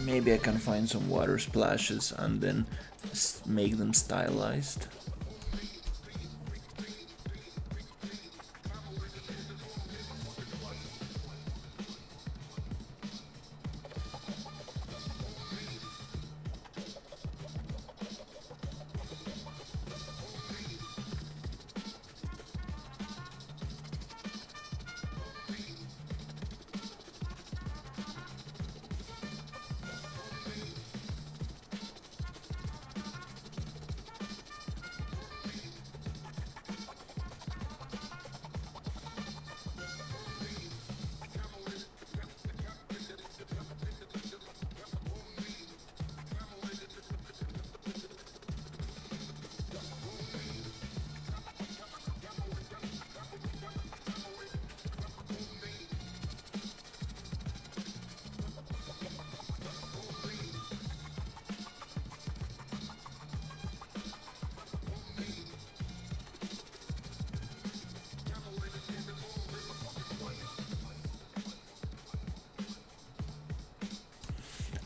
Maybe I can find some water splashes and then make them stylized.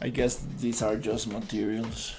I guess these are just materials.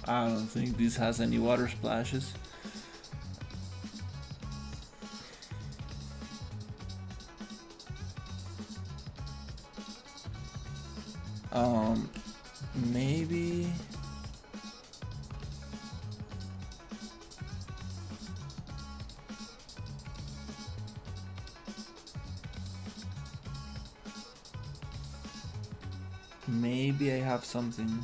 I don't think this has any water splashes. Maybe. Maybe I have something.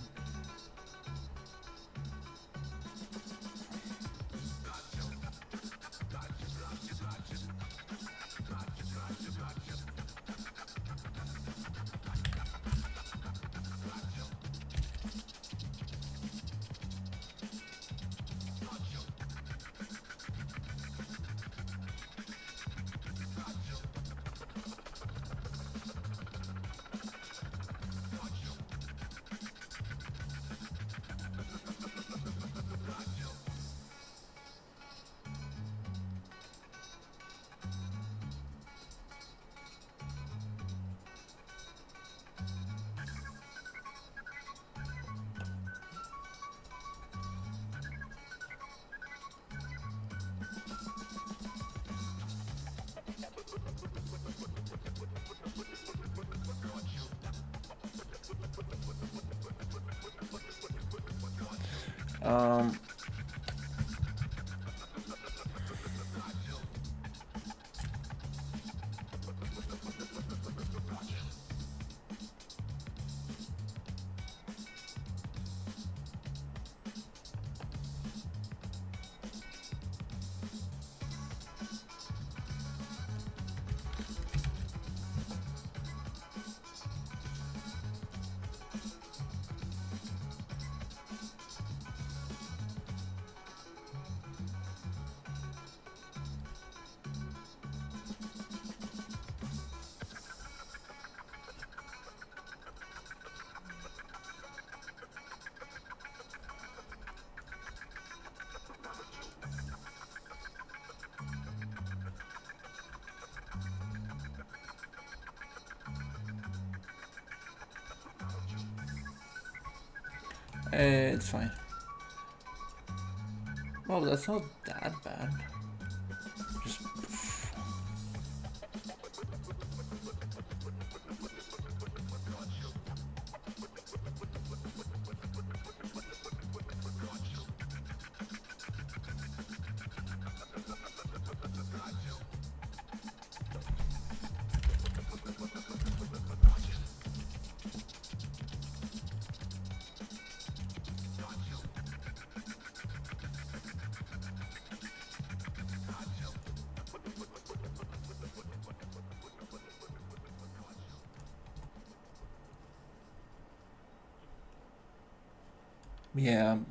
Um, it's fine. Well, that's not that bad. Just yeah, I'm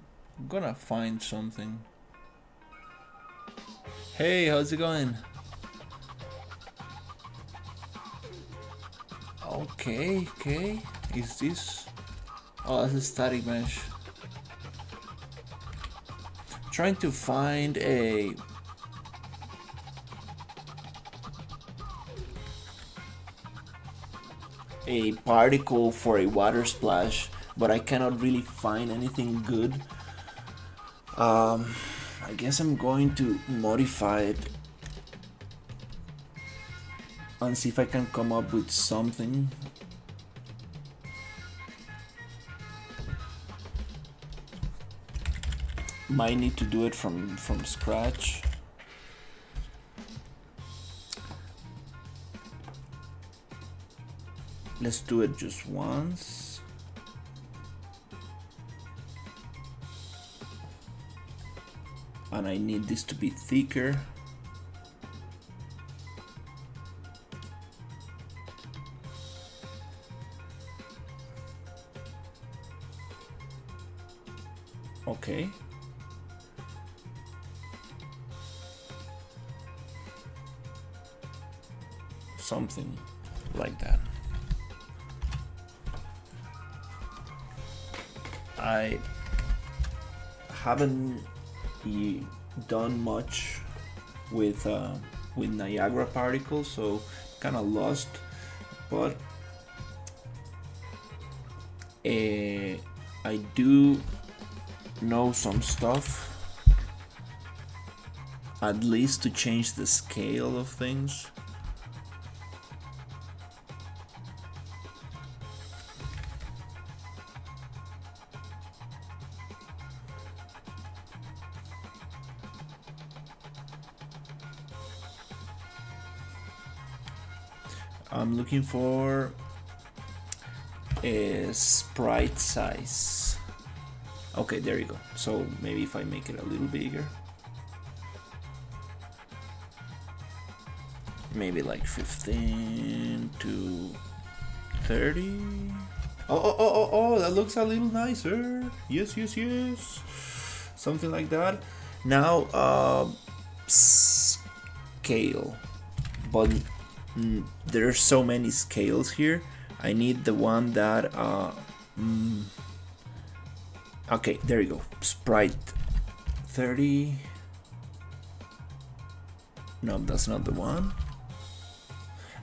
gonna find something. Hey, how's it going? Okay, okay. Is this? Oh, that's a static mesh. Trying to find a particle for a water splash, but I cannot really find anything good. I guess I'm going to modify it and see if I can come up with something. Might need to do it from scratch. Let's do it just once. And I need this to be thicker. Okay. Something like that. I haven't done much with Niagara particles, so kind of lost, but I do know some stuff, at least to change the scale of things. I'm looking for a sprite size. Okay, there you go. So maybe if I make it a little bigger, maybe like 15 to 30. Oh, that looks a little nicer. Yes. Something like that. Now, scale. But there's so many scales here. I need the one that, okay, there you go. Sprite 30. No, that's not the one.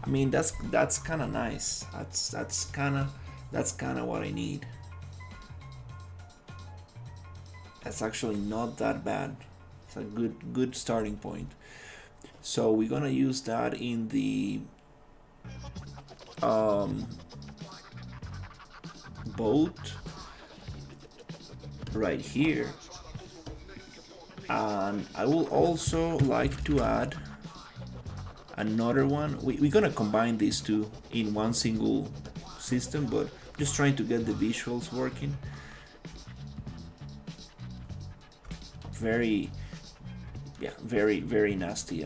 I mean, that's kind of nice. That's kind of what I need. That's actually not that bad. It's a good starting point. So we're gonna use that in the boat right here, and I will also like to add another one. We're gonna combine these two in one single system, but just trying to get the visuals working. Very nasty.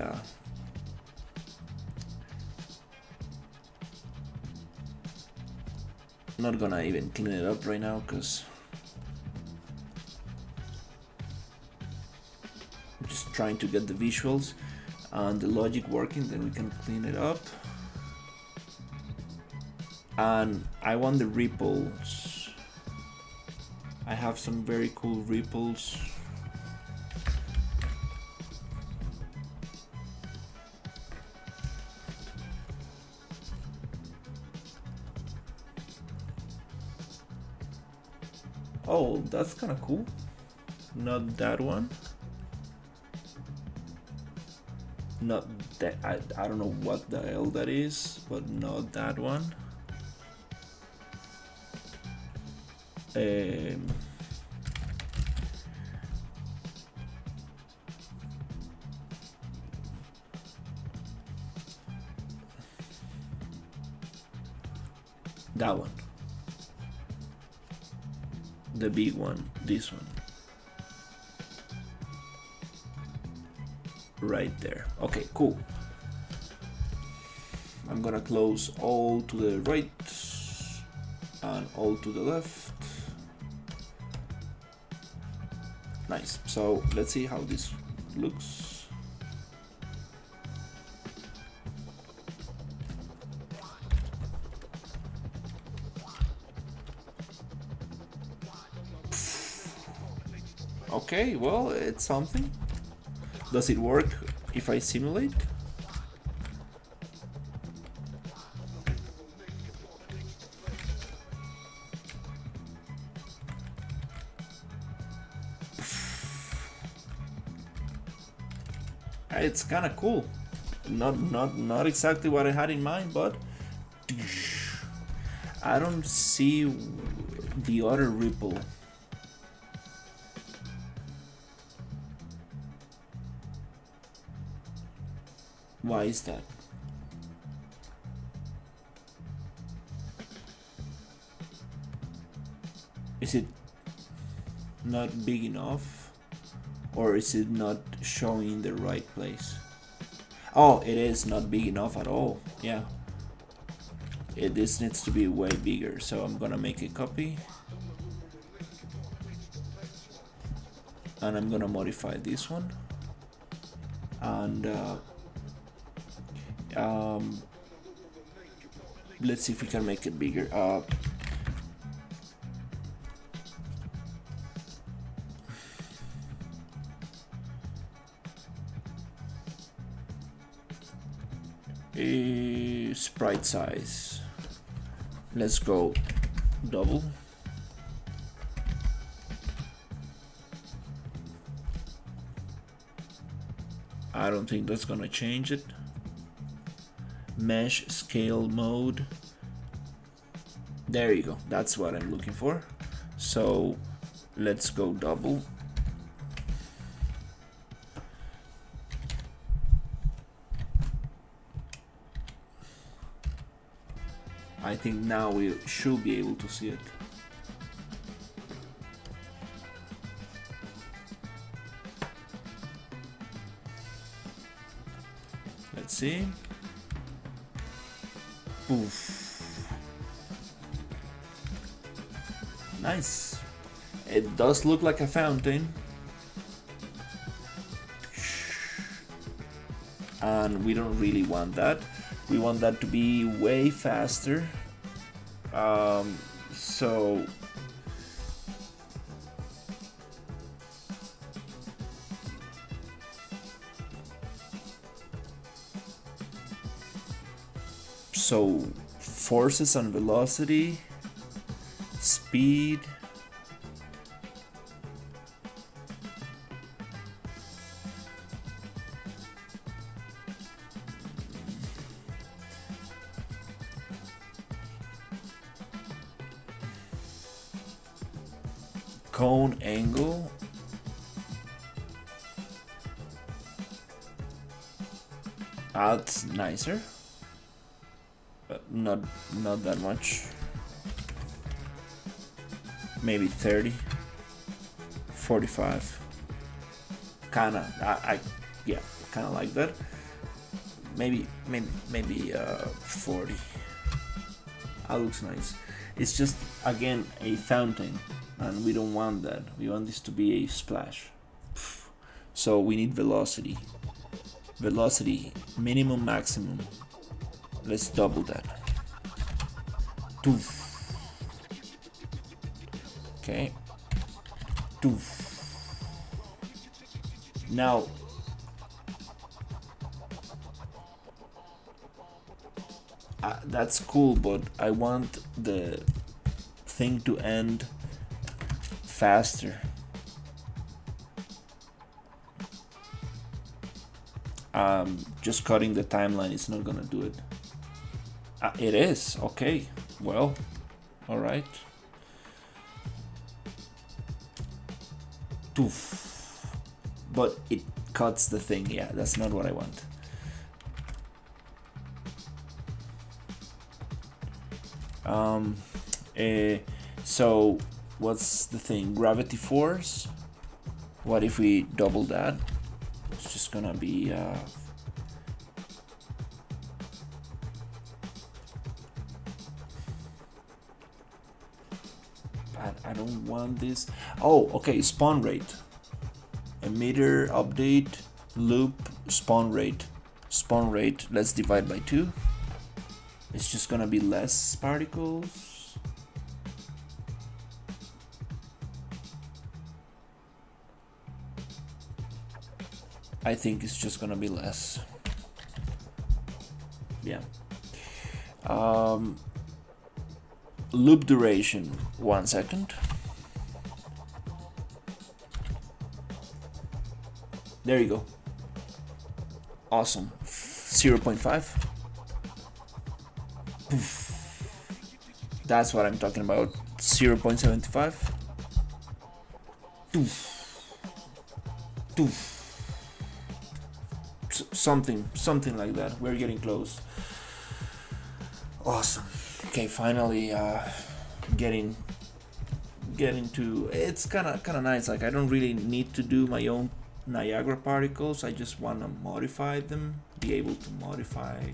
Not gonna even clean it up right now because I'm just trying to get the visuals and the logic working, then we can clean it up. And I want the ripples. I have some very cool ripples. Oh, that's kind of cool. Not that one. Not that. I don't know what the hell that is, but not that one. That one. The big one, this one. Right there. Okay, cool. I'm gonna close all to the right and all to the left. Nice. So let's see how this looks. Okay, well, it's something. Does it work if I simulate? It's kind of cool. Not exactly what I had in mind, but I don't see the other ripple. Why is that? Is it not big enough? Or is it not showing in the right place? Oh, it is not big enough at all. Yeah. This needs to be way bigger. So I'm gonna make a copy. And I'm gonna modify this one. And let's see if we can make it bigger. Sprite size. Let's go double. I don't think that's gonna change it. Mesh scale mode. There you go. That's what I'm looking for. So let's go double. I think now we should be able to see it. Let's see. Oof. Nice. It does look like a fountain. And we don't really want that. We want that to be way faster. So forces and velocity, speed. Cone angle. That's nicer. Not that much. Maybe 30, 45. Kinda, yeah, kinda like that. Maybe 40. That looks nice. It's just again a fountain, and we don't want that. We want this to be a splash. So we need velocity. Velocity, minimum, maximum. Let's double that. Doof. Okay. Doof. Now, that's cool, but I want the thing to end faster. Just cutting the timeline is not gonna do it. It is, okay, well, alright. But it cuts the thing, yeah, that's not what I want. So what's the thing? Gravity force? What if we double that? It's just gonna be I don't want this. Oh, okay, spawn rate. Emitter, update, loop, spawn rate. Spawn rate, let's divide by 2. It's just gonna be less particles. I think it's just gonna be less. Yeah. Loop duration, 1 second. There you go. Awesome. 0.5. That's what I'm talking about. 0.75. Something like that. We're getting close. Awesome. Okay, finally getting to, it's kind of nice. Like, I don't really need to do my own Niagara particles. I just want to modify them, be able to modify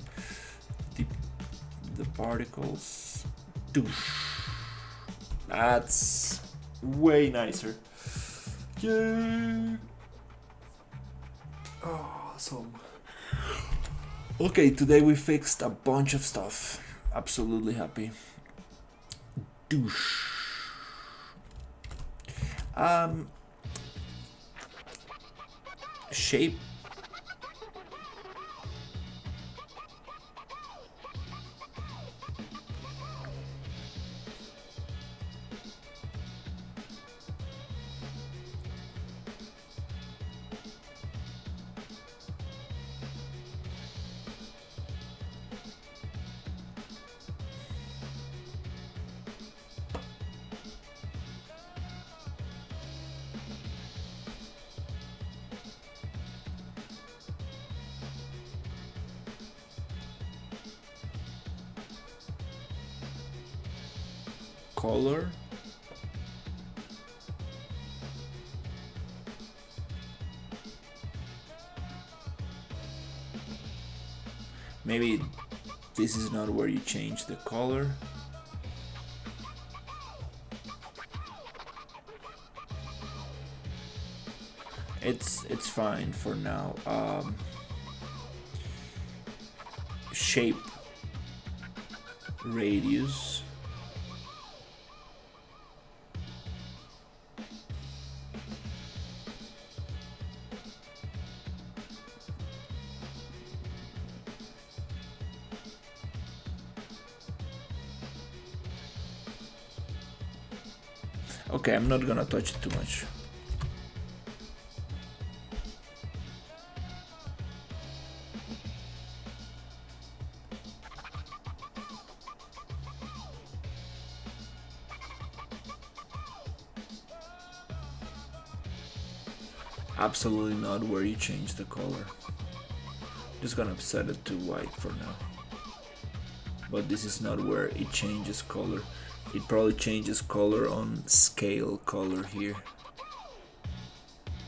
the particles. That's way nicer. Yay! Awesome. Okay, today we fixed a bunch of stuff. Absolutely happy. Shape. color. Maybe this is not where you change the color. It's fine for now. Shape radius. Okay, I'm not gonna touch it too much. Absolutely not where you change the color. Just gonna set it to white for now. But this is not where it changes color. It probably changes color on scale color here.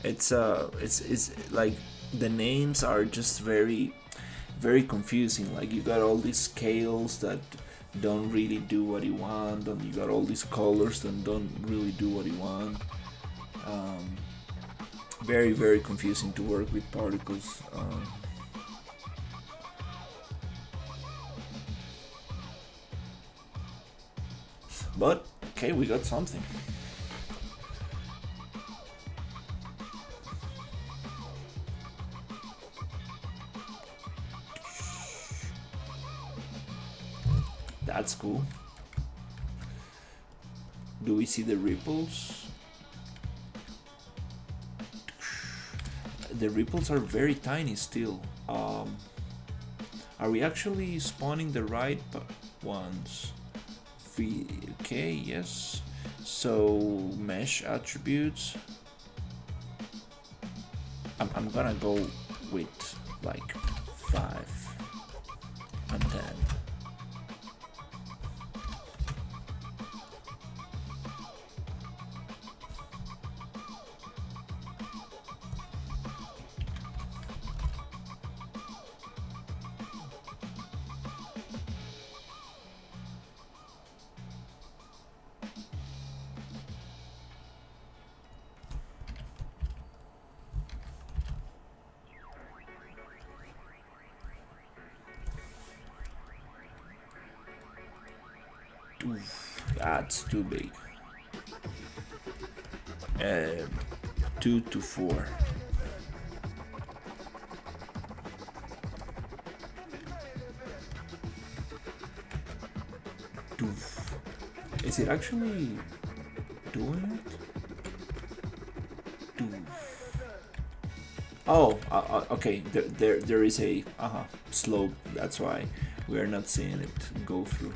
It's like the names are just very confusing. Like you got all these scales that don't really do what you want, and you got all these colors that don't really do what you want. Very confusing to work with particles. But okay, we got something. That's cool. Do we see the ripples? The ripples are very tiny still. Are we actually spawning the right ones? Okay, yes. So mesh attributes. I'm gonna go with like 5 and 10. Oof, that's too big. 2 to 4. Oof. Is it actually doing it? Oof. Oh, okay. There is a slope. That's why we are not seeing it go through.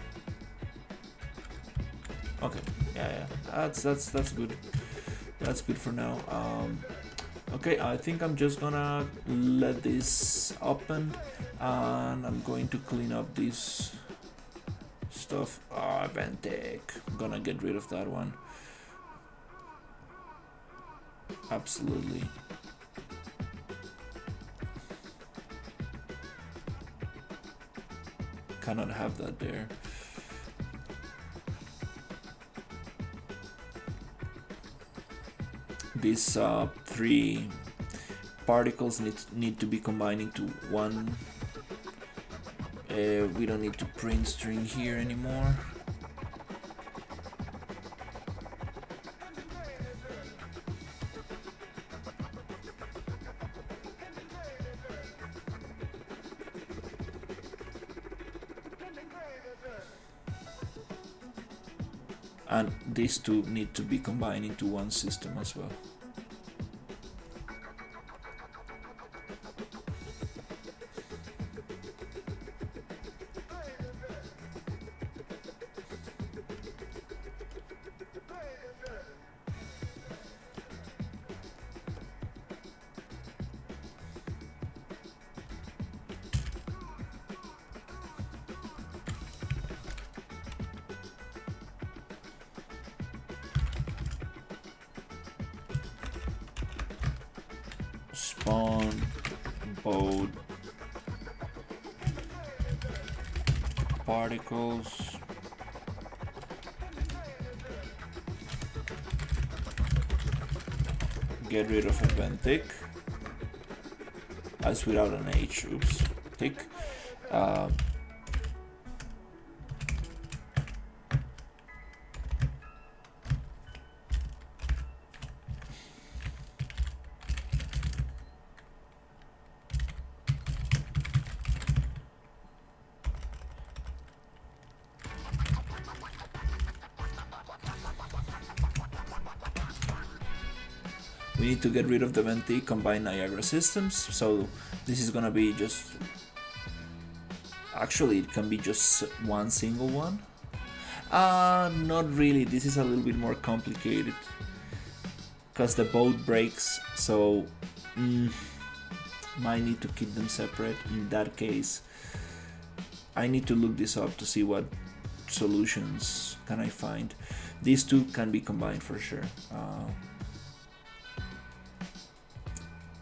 Okay, yeah, that's good. That's good for now. Okay, I think I'm just gonna let this open, and I'm going to clean up this stuff. Ventec. I'm gonna get rid of that one. Absolutely. Cannot have that there. These 3 particles need to be combined into one. We don't need to print string here anymore. And these 2 need to be combined into one system as well. Spawn boat particles. Get rid of event tick. That's without an H. Oops. Tick. We need to get rid of the Venti combined Niagara systems, so this is gonna be just, actually it can be just one single one. Not really, this is a little bit more complicated because the boat breaks, so might need to keep them separate. In that case, I need to look this up to see what solutions can I find. These two can be combined for sure.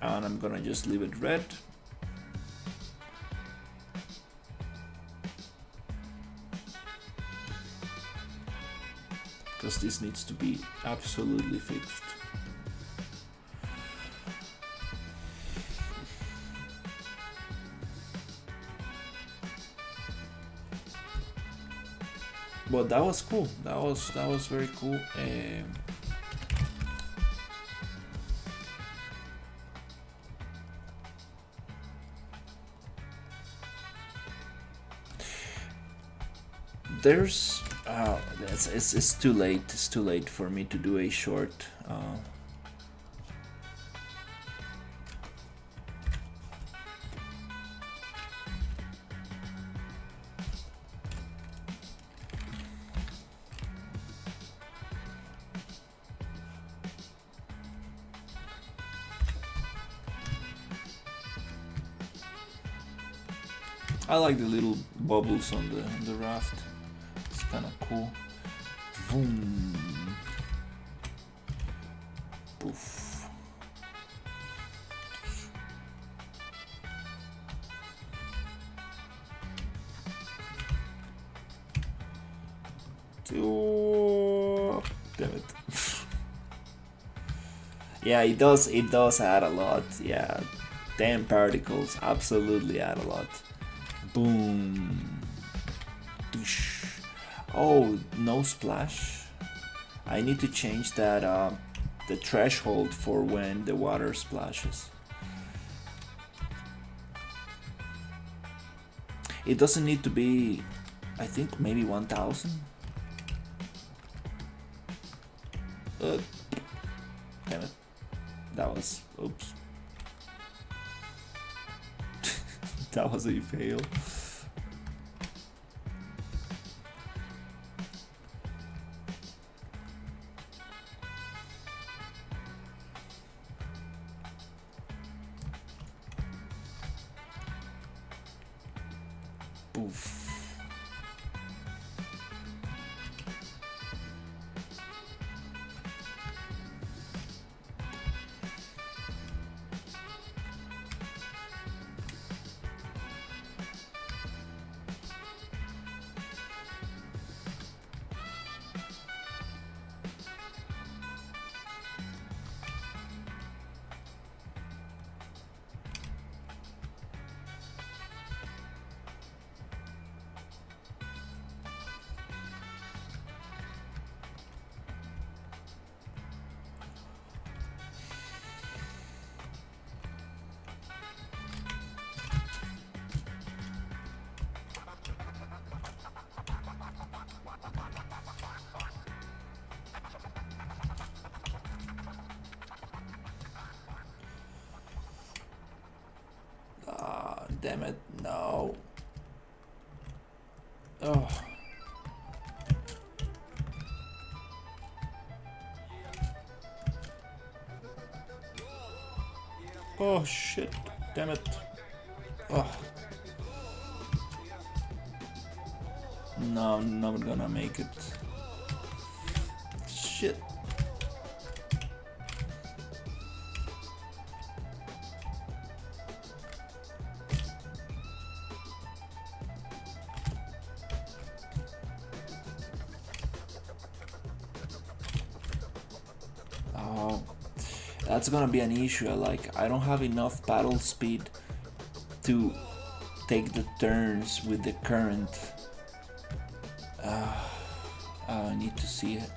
And I'm gonna just leave it red. Because this needs to be absolutely fixed. But that was cool. That was very cool. There's it's too late. It's too late for me to do a short. I like the little bubbles on the raft. It's kind of cool. Boom. Poof. Oh, damn it. Yeah, it does add a lot. Yeah, damn particles absolutely add a lot. Boom. Oh, no splash. I need to change that the threshold for when the water splashes. It doesn't need to be, I think maybe 1000. Damn it. That was, oops. That was a fail. Poof. Damn it, no. Oh. Oh shit, damn it. Oh. No, I'm not gonna make it. Shit. That's gonna be an issue. Like, I don't have enough paddle speed to take the turns with the current. I need to see it.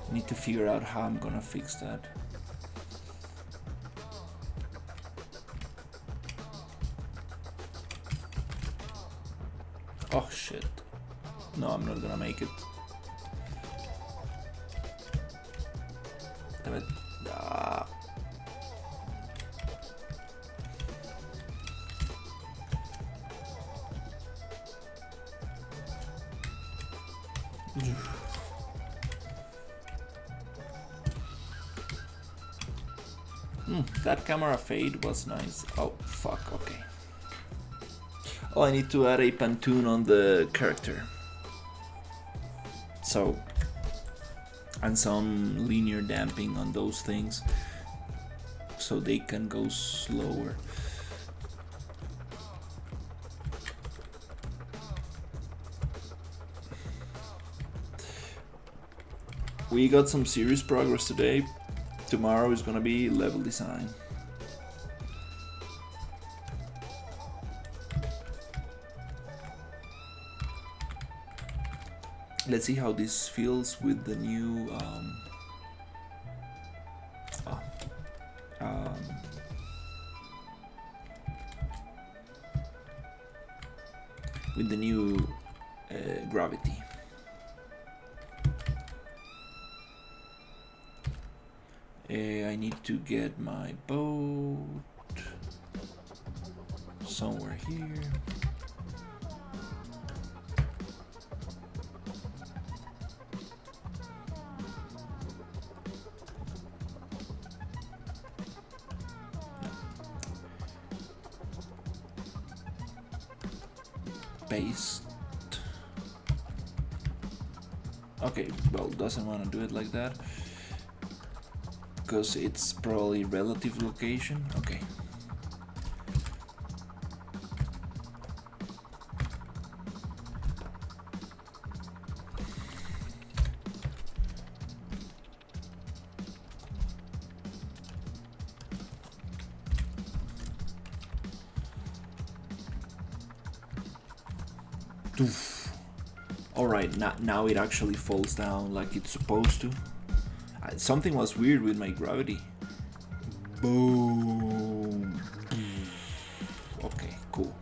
I need to figure out how I'm gonna fix that. Oh shit. No, I'm not gonna make it. Damn it. Ah. That camera fade was nice. Oh, fuck, okay. Oh, I need to add a pontoon on the character. So, and some linear damping on those things so they can go slower. We got some serious progress today. Tomorrow is gonna be level design. Let's see how this feels with the new with the new gravity. I need to get my boat somewhere here. Paste. Okay, well, doesn't want to do it like that because it's probably relative location. Okay. Alright, now it actually falls down like it's supposed to. Something was weird with my gravity. Boom. Okay, cool.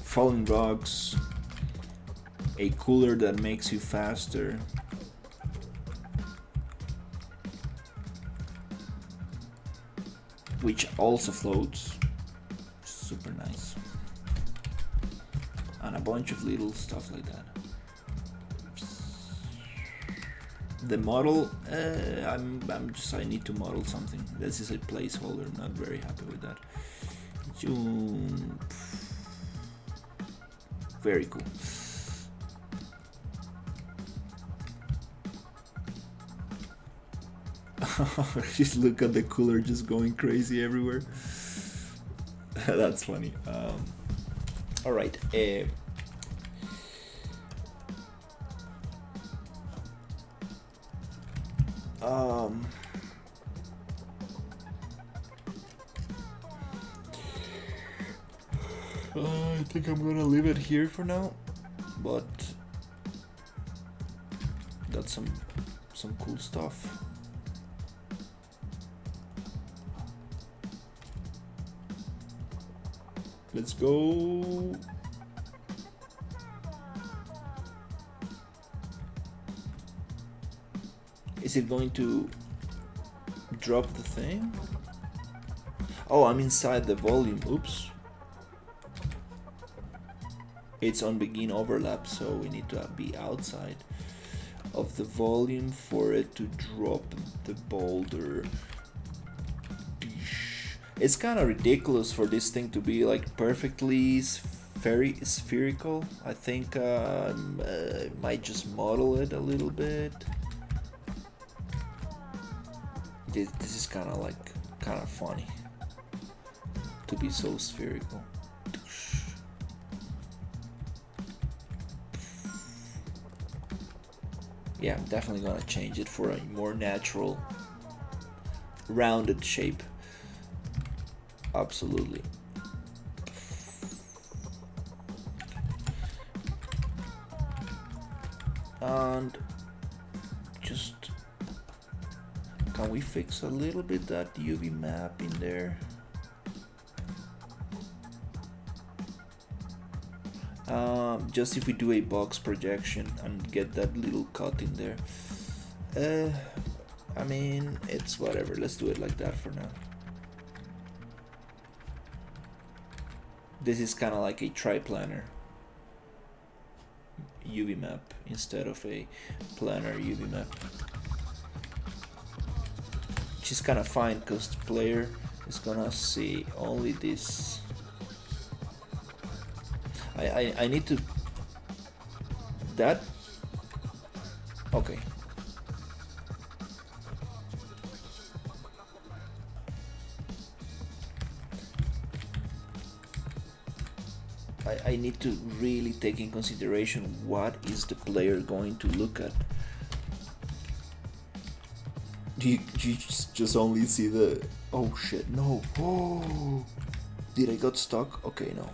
Falling rocks. A cooler that makes you faster. Which also floats. Super nice. And a bunch of little stuff like that. The model, I need to model something. This is a placeholder. I'm not very happy with that. Very cool. Just look at the cooler just going crazy everywhere. That's funny. All right. I think I'm gonna leave it here for now, but that's some cool stuff. Let's go. Is it going to drop the thing? Oh, I'm inside the volume. Oops. It's on begin overlap, so we need to be outside of the volume for it to drop the boulder. It's kind of ridiculous for this thing to be like perfectly spherical. I think I might just model it a little bit. This is kind of funny to be so spherical. Yeah, I'm definitely gonna change it for a more natural rounded shape. Absolutely. And just, can we fix a little bit that UV map in there? Just if we do a box projection and get that little cut in there. I mean, it's whatever. Let's do it like that for now. This is kind of like a triplanar UV map instead of a planar UV map, which is kind of fine because the player is gonna see only this. I need to that. Okay. I need to really take in consideration what is the player going to look at. You just only see the, oh shit, no. Oh, did I got stuck? Okay, no.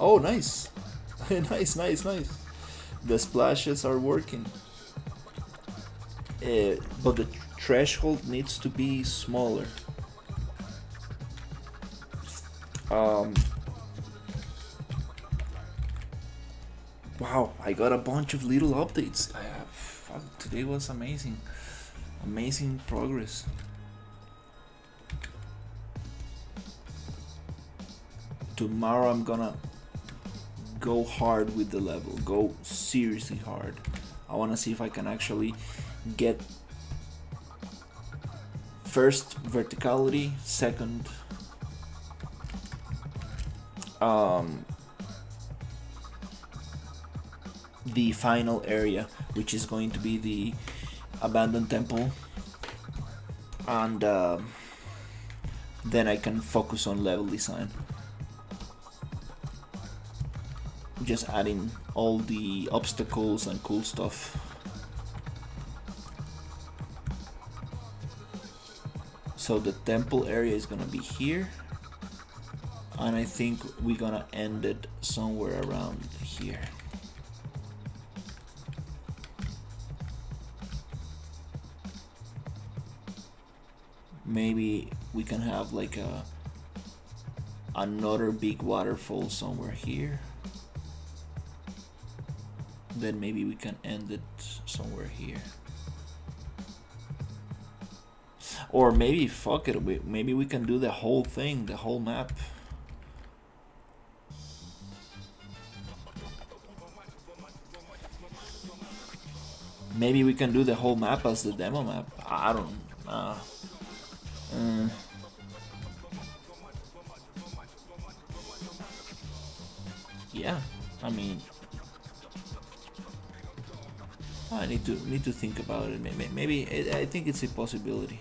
Oh, nice. Nice. The splashes are working. But the threshold needs to be smaller. Wow, I got a bunch of little updates. Fuck, today was amazing. Amazing progress. Tomorrow I'm gonna go hard with the level. Go seriously hard. I wanna see if I can actually get first verticality, second the final area, which is going to be the abandoned temple, and then I can focus on level design, just adding all the obstacles and cool stuff. So the temple area is gonna be here, and I think we're gonna end it somewhere around here. Maybe we can have like another big waterfall somewhere here. Then maybe we can end it somewhere here. Or maybe, fuck it, maybe we can do the whole thing, the whole map. Maybe we can do the whole map as the demo map. I don't know. Yeah, I mean, I need to think about it. Maybe I think it's a possibility.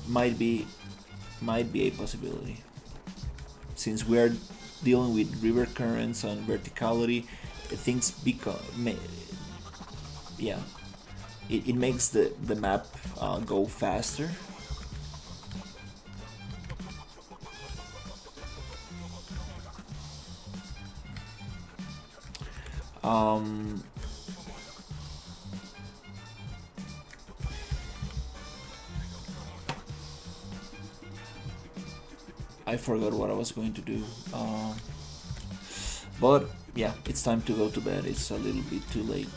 Might be a possibility, since we're dealing with river currents and verticality. Things become, yeah, it makes the map go faster. I forgot what I was going to do. But yeah, it's time to go to bed. It's a little bit too late.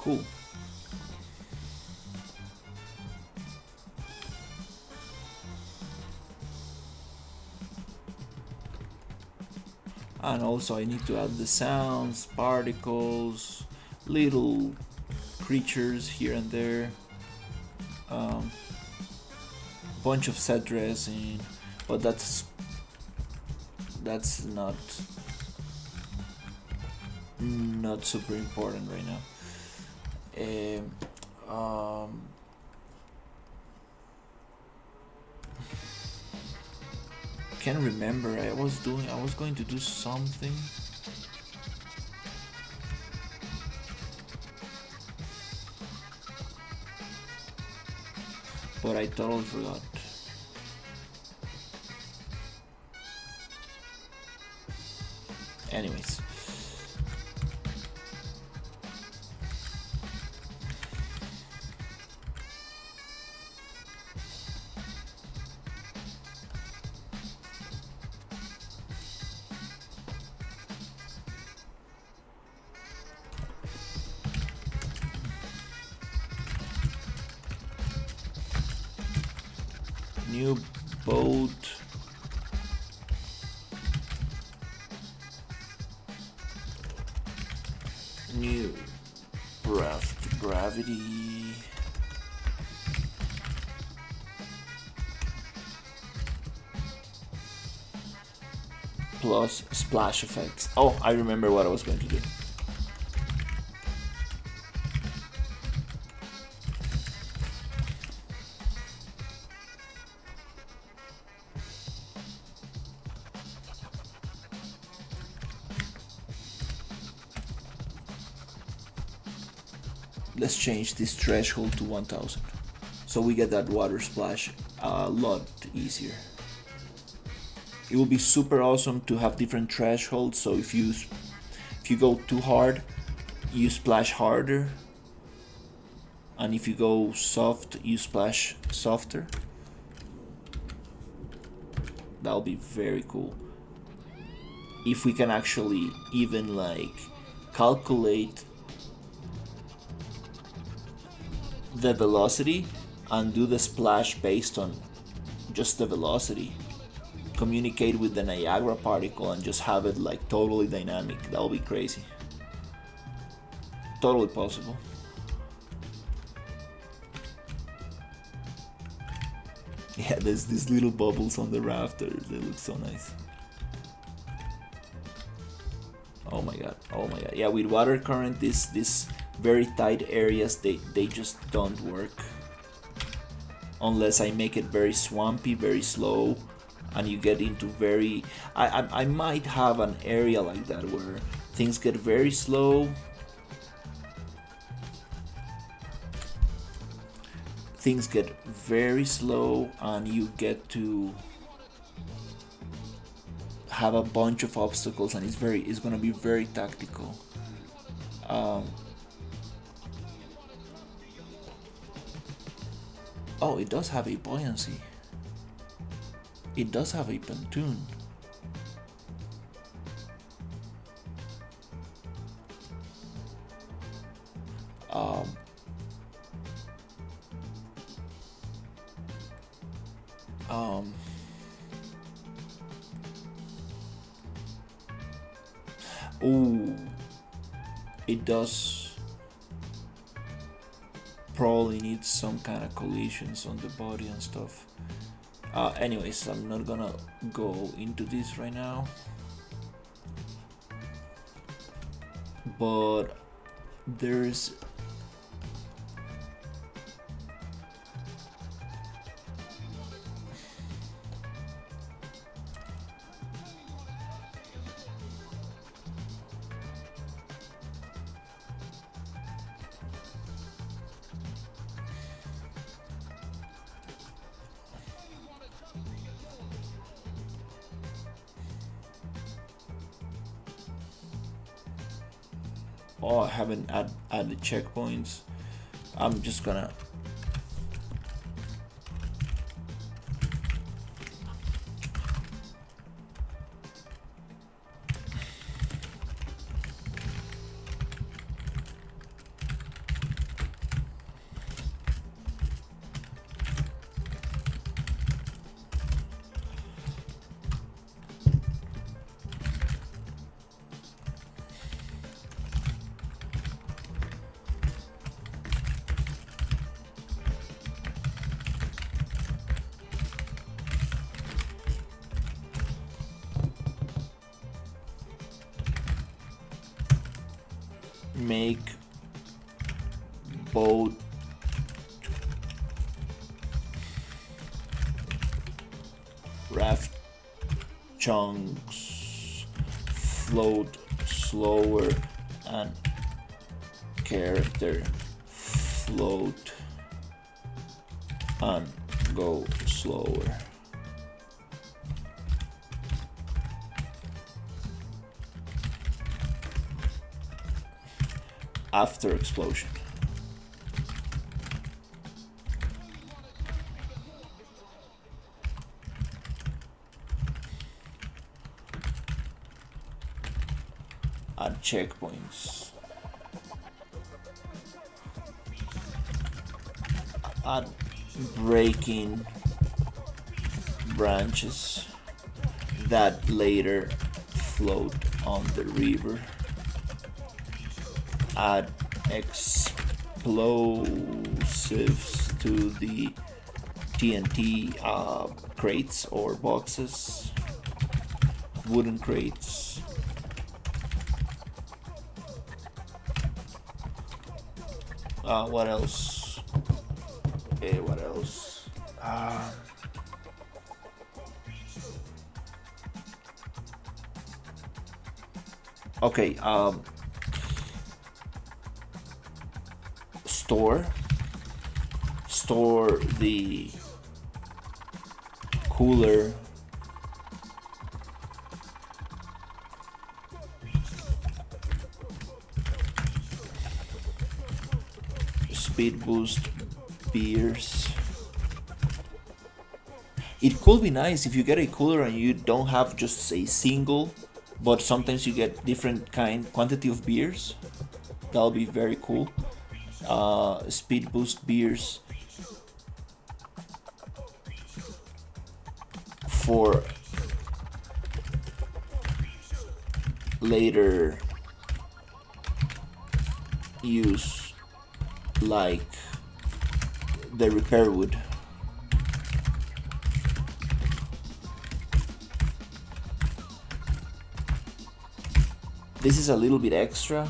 Cool. And also I need to add the sounds, particles, little creatures here and there, bunch of set dressing, but that's not super important right now. Can't remember. I was going to do something. But I totally forgot. Anyways. New boat. New raft gravity. Plus splash effects. Oh, I remember what I was going to do. Let's change this threshold to 1000 so we get that water splash a lot easier. It will be super awesome to have different thresholds, so if you go too hard, you splash harder, and if you go soft, you splash softer. That'll be very cool. If we can actually even like calculate the velocity and do the splash based on just the velocity, communicate with the Niagara particle and just have it like totally dynamic. That'll be crazy. Totally possible. Yeah, there's these little bubbles on the rafters. They look so nice. Oh my god, oh my god. Yeah, with water current, this very tight areas, they just don't work unless I make it very swampy, very slow, and you get into very I might have an area like that where things get very slow, and you get to have a bunch of obstacles, and it's gonna be very tactical. Oh, it does have a buoyancy. It does have a pontoon. Oh, it does probably needs some kind of collisions on the body and stuff. Anyways, I'm not gonna go into this right now, but there's I haven't added checkpoints. I'm just gonna make boat raft chunks float slower and character float and go slower. After explosion. Add checkpoints. Add breaking branches that later float on the river. Add explosives to the TNT crates or boxes, wooden crates. What else? What else? Okay. Store the cooler speed boost beers. It could be nice if you get a cooler and you don't have just a single, but sometimes you get different quantity of beers. That'll be very cool. Speed boost beers for later use, like the repair wood. This is a little bit extra,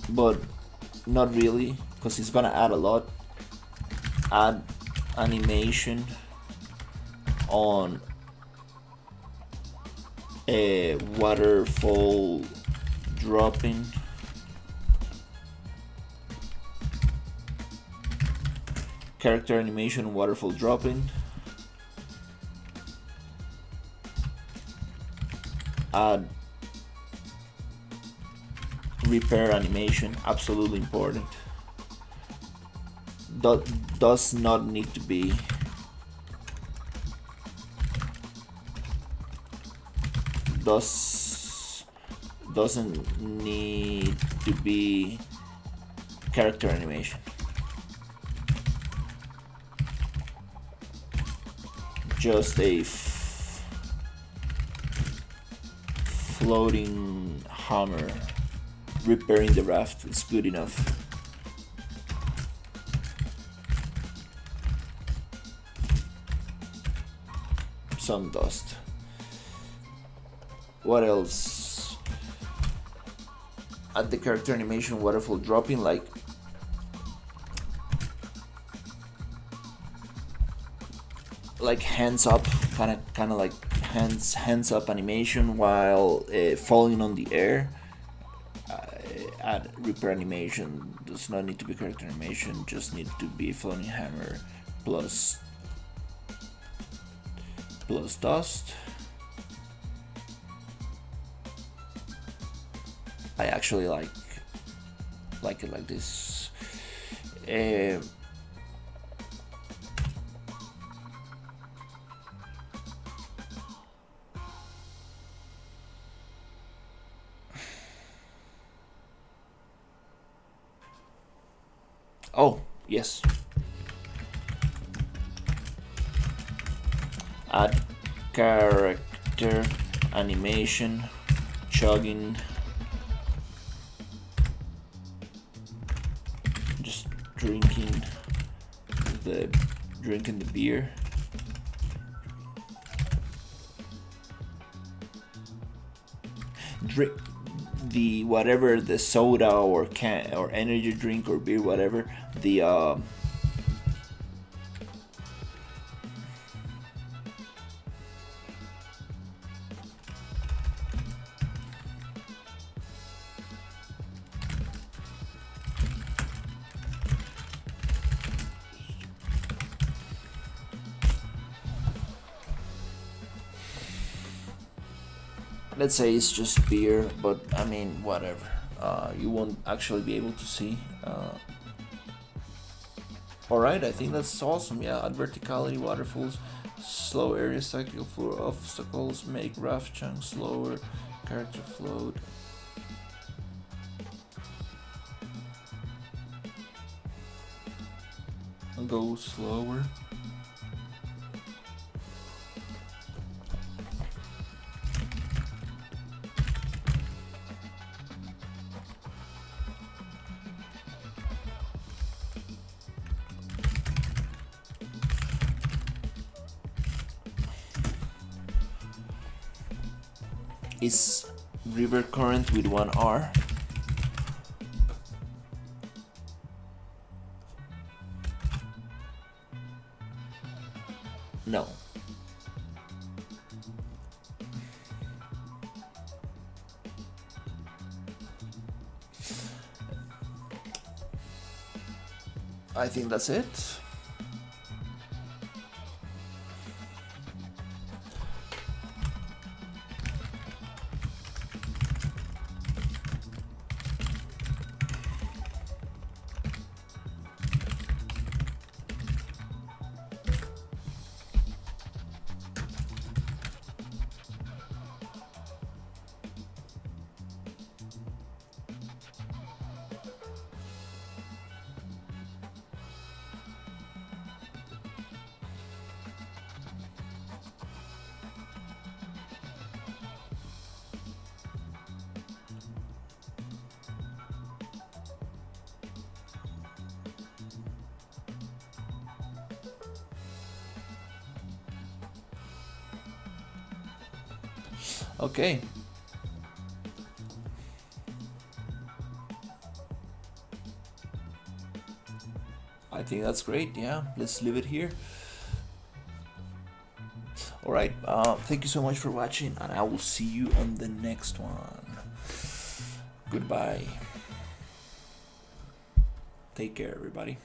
but not really, because it's gonna add a lot. Add animation on a waterfall dropping. Character animation waterfall dropping. Add repair animation, absolutely important. Does not need to be. Doesn't need to be character animation. Just a floating hammer repairing the raft is good enough. Some dust. What else? Add the character animation waterfall dropping, like hands up, kind of like hands up animation while falling on the air. Add repair animation. Does not need to be character animation. Just need to be floating hammer plus dust. I actually like it like this. Oh, yes. Add character animation, chugging, just drinking the beer. drink the whatever the soda or can or energy drink or beer, whatever the let's say it's just beer, but I mean whatever. You won't actually be able to see. Alright, I think that's awesome. Yeah, add verticality, waterfalls, slow area cycle for obstacles, make raft chunks slower, character float. Go slower. Is river current with one R? No. I think that's it. Okay. I think that's great. Yeah, let's leave it here. Alright, thank you so much for watching, and I will see you on the next one. Goodbye. Take care, everybody.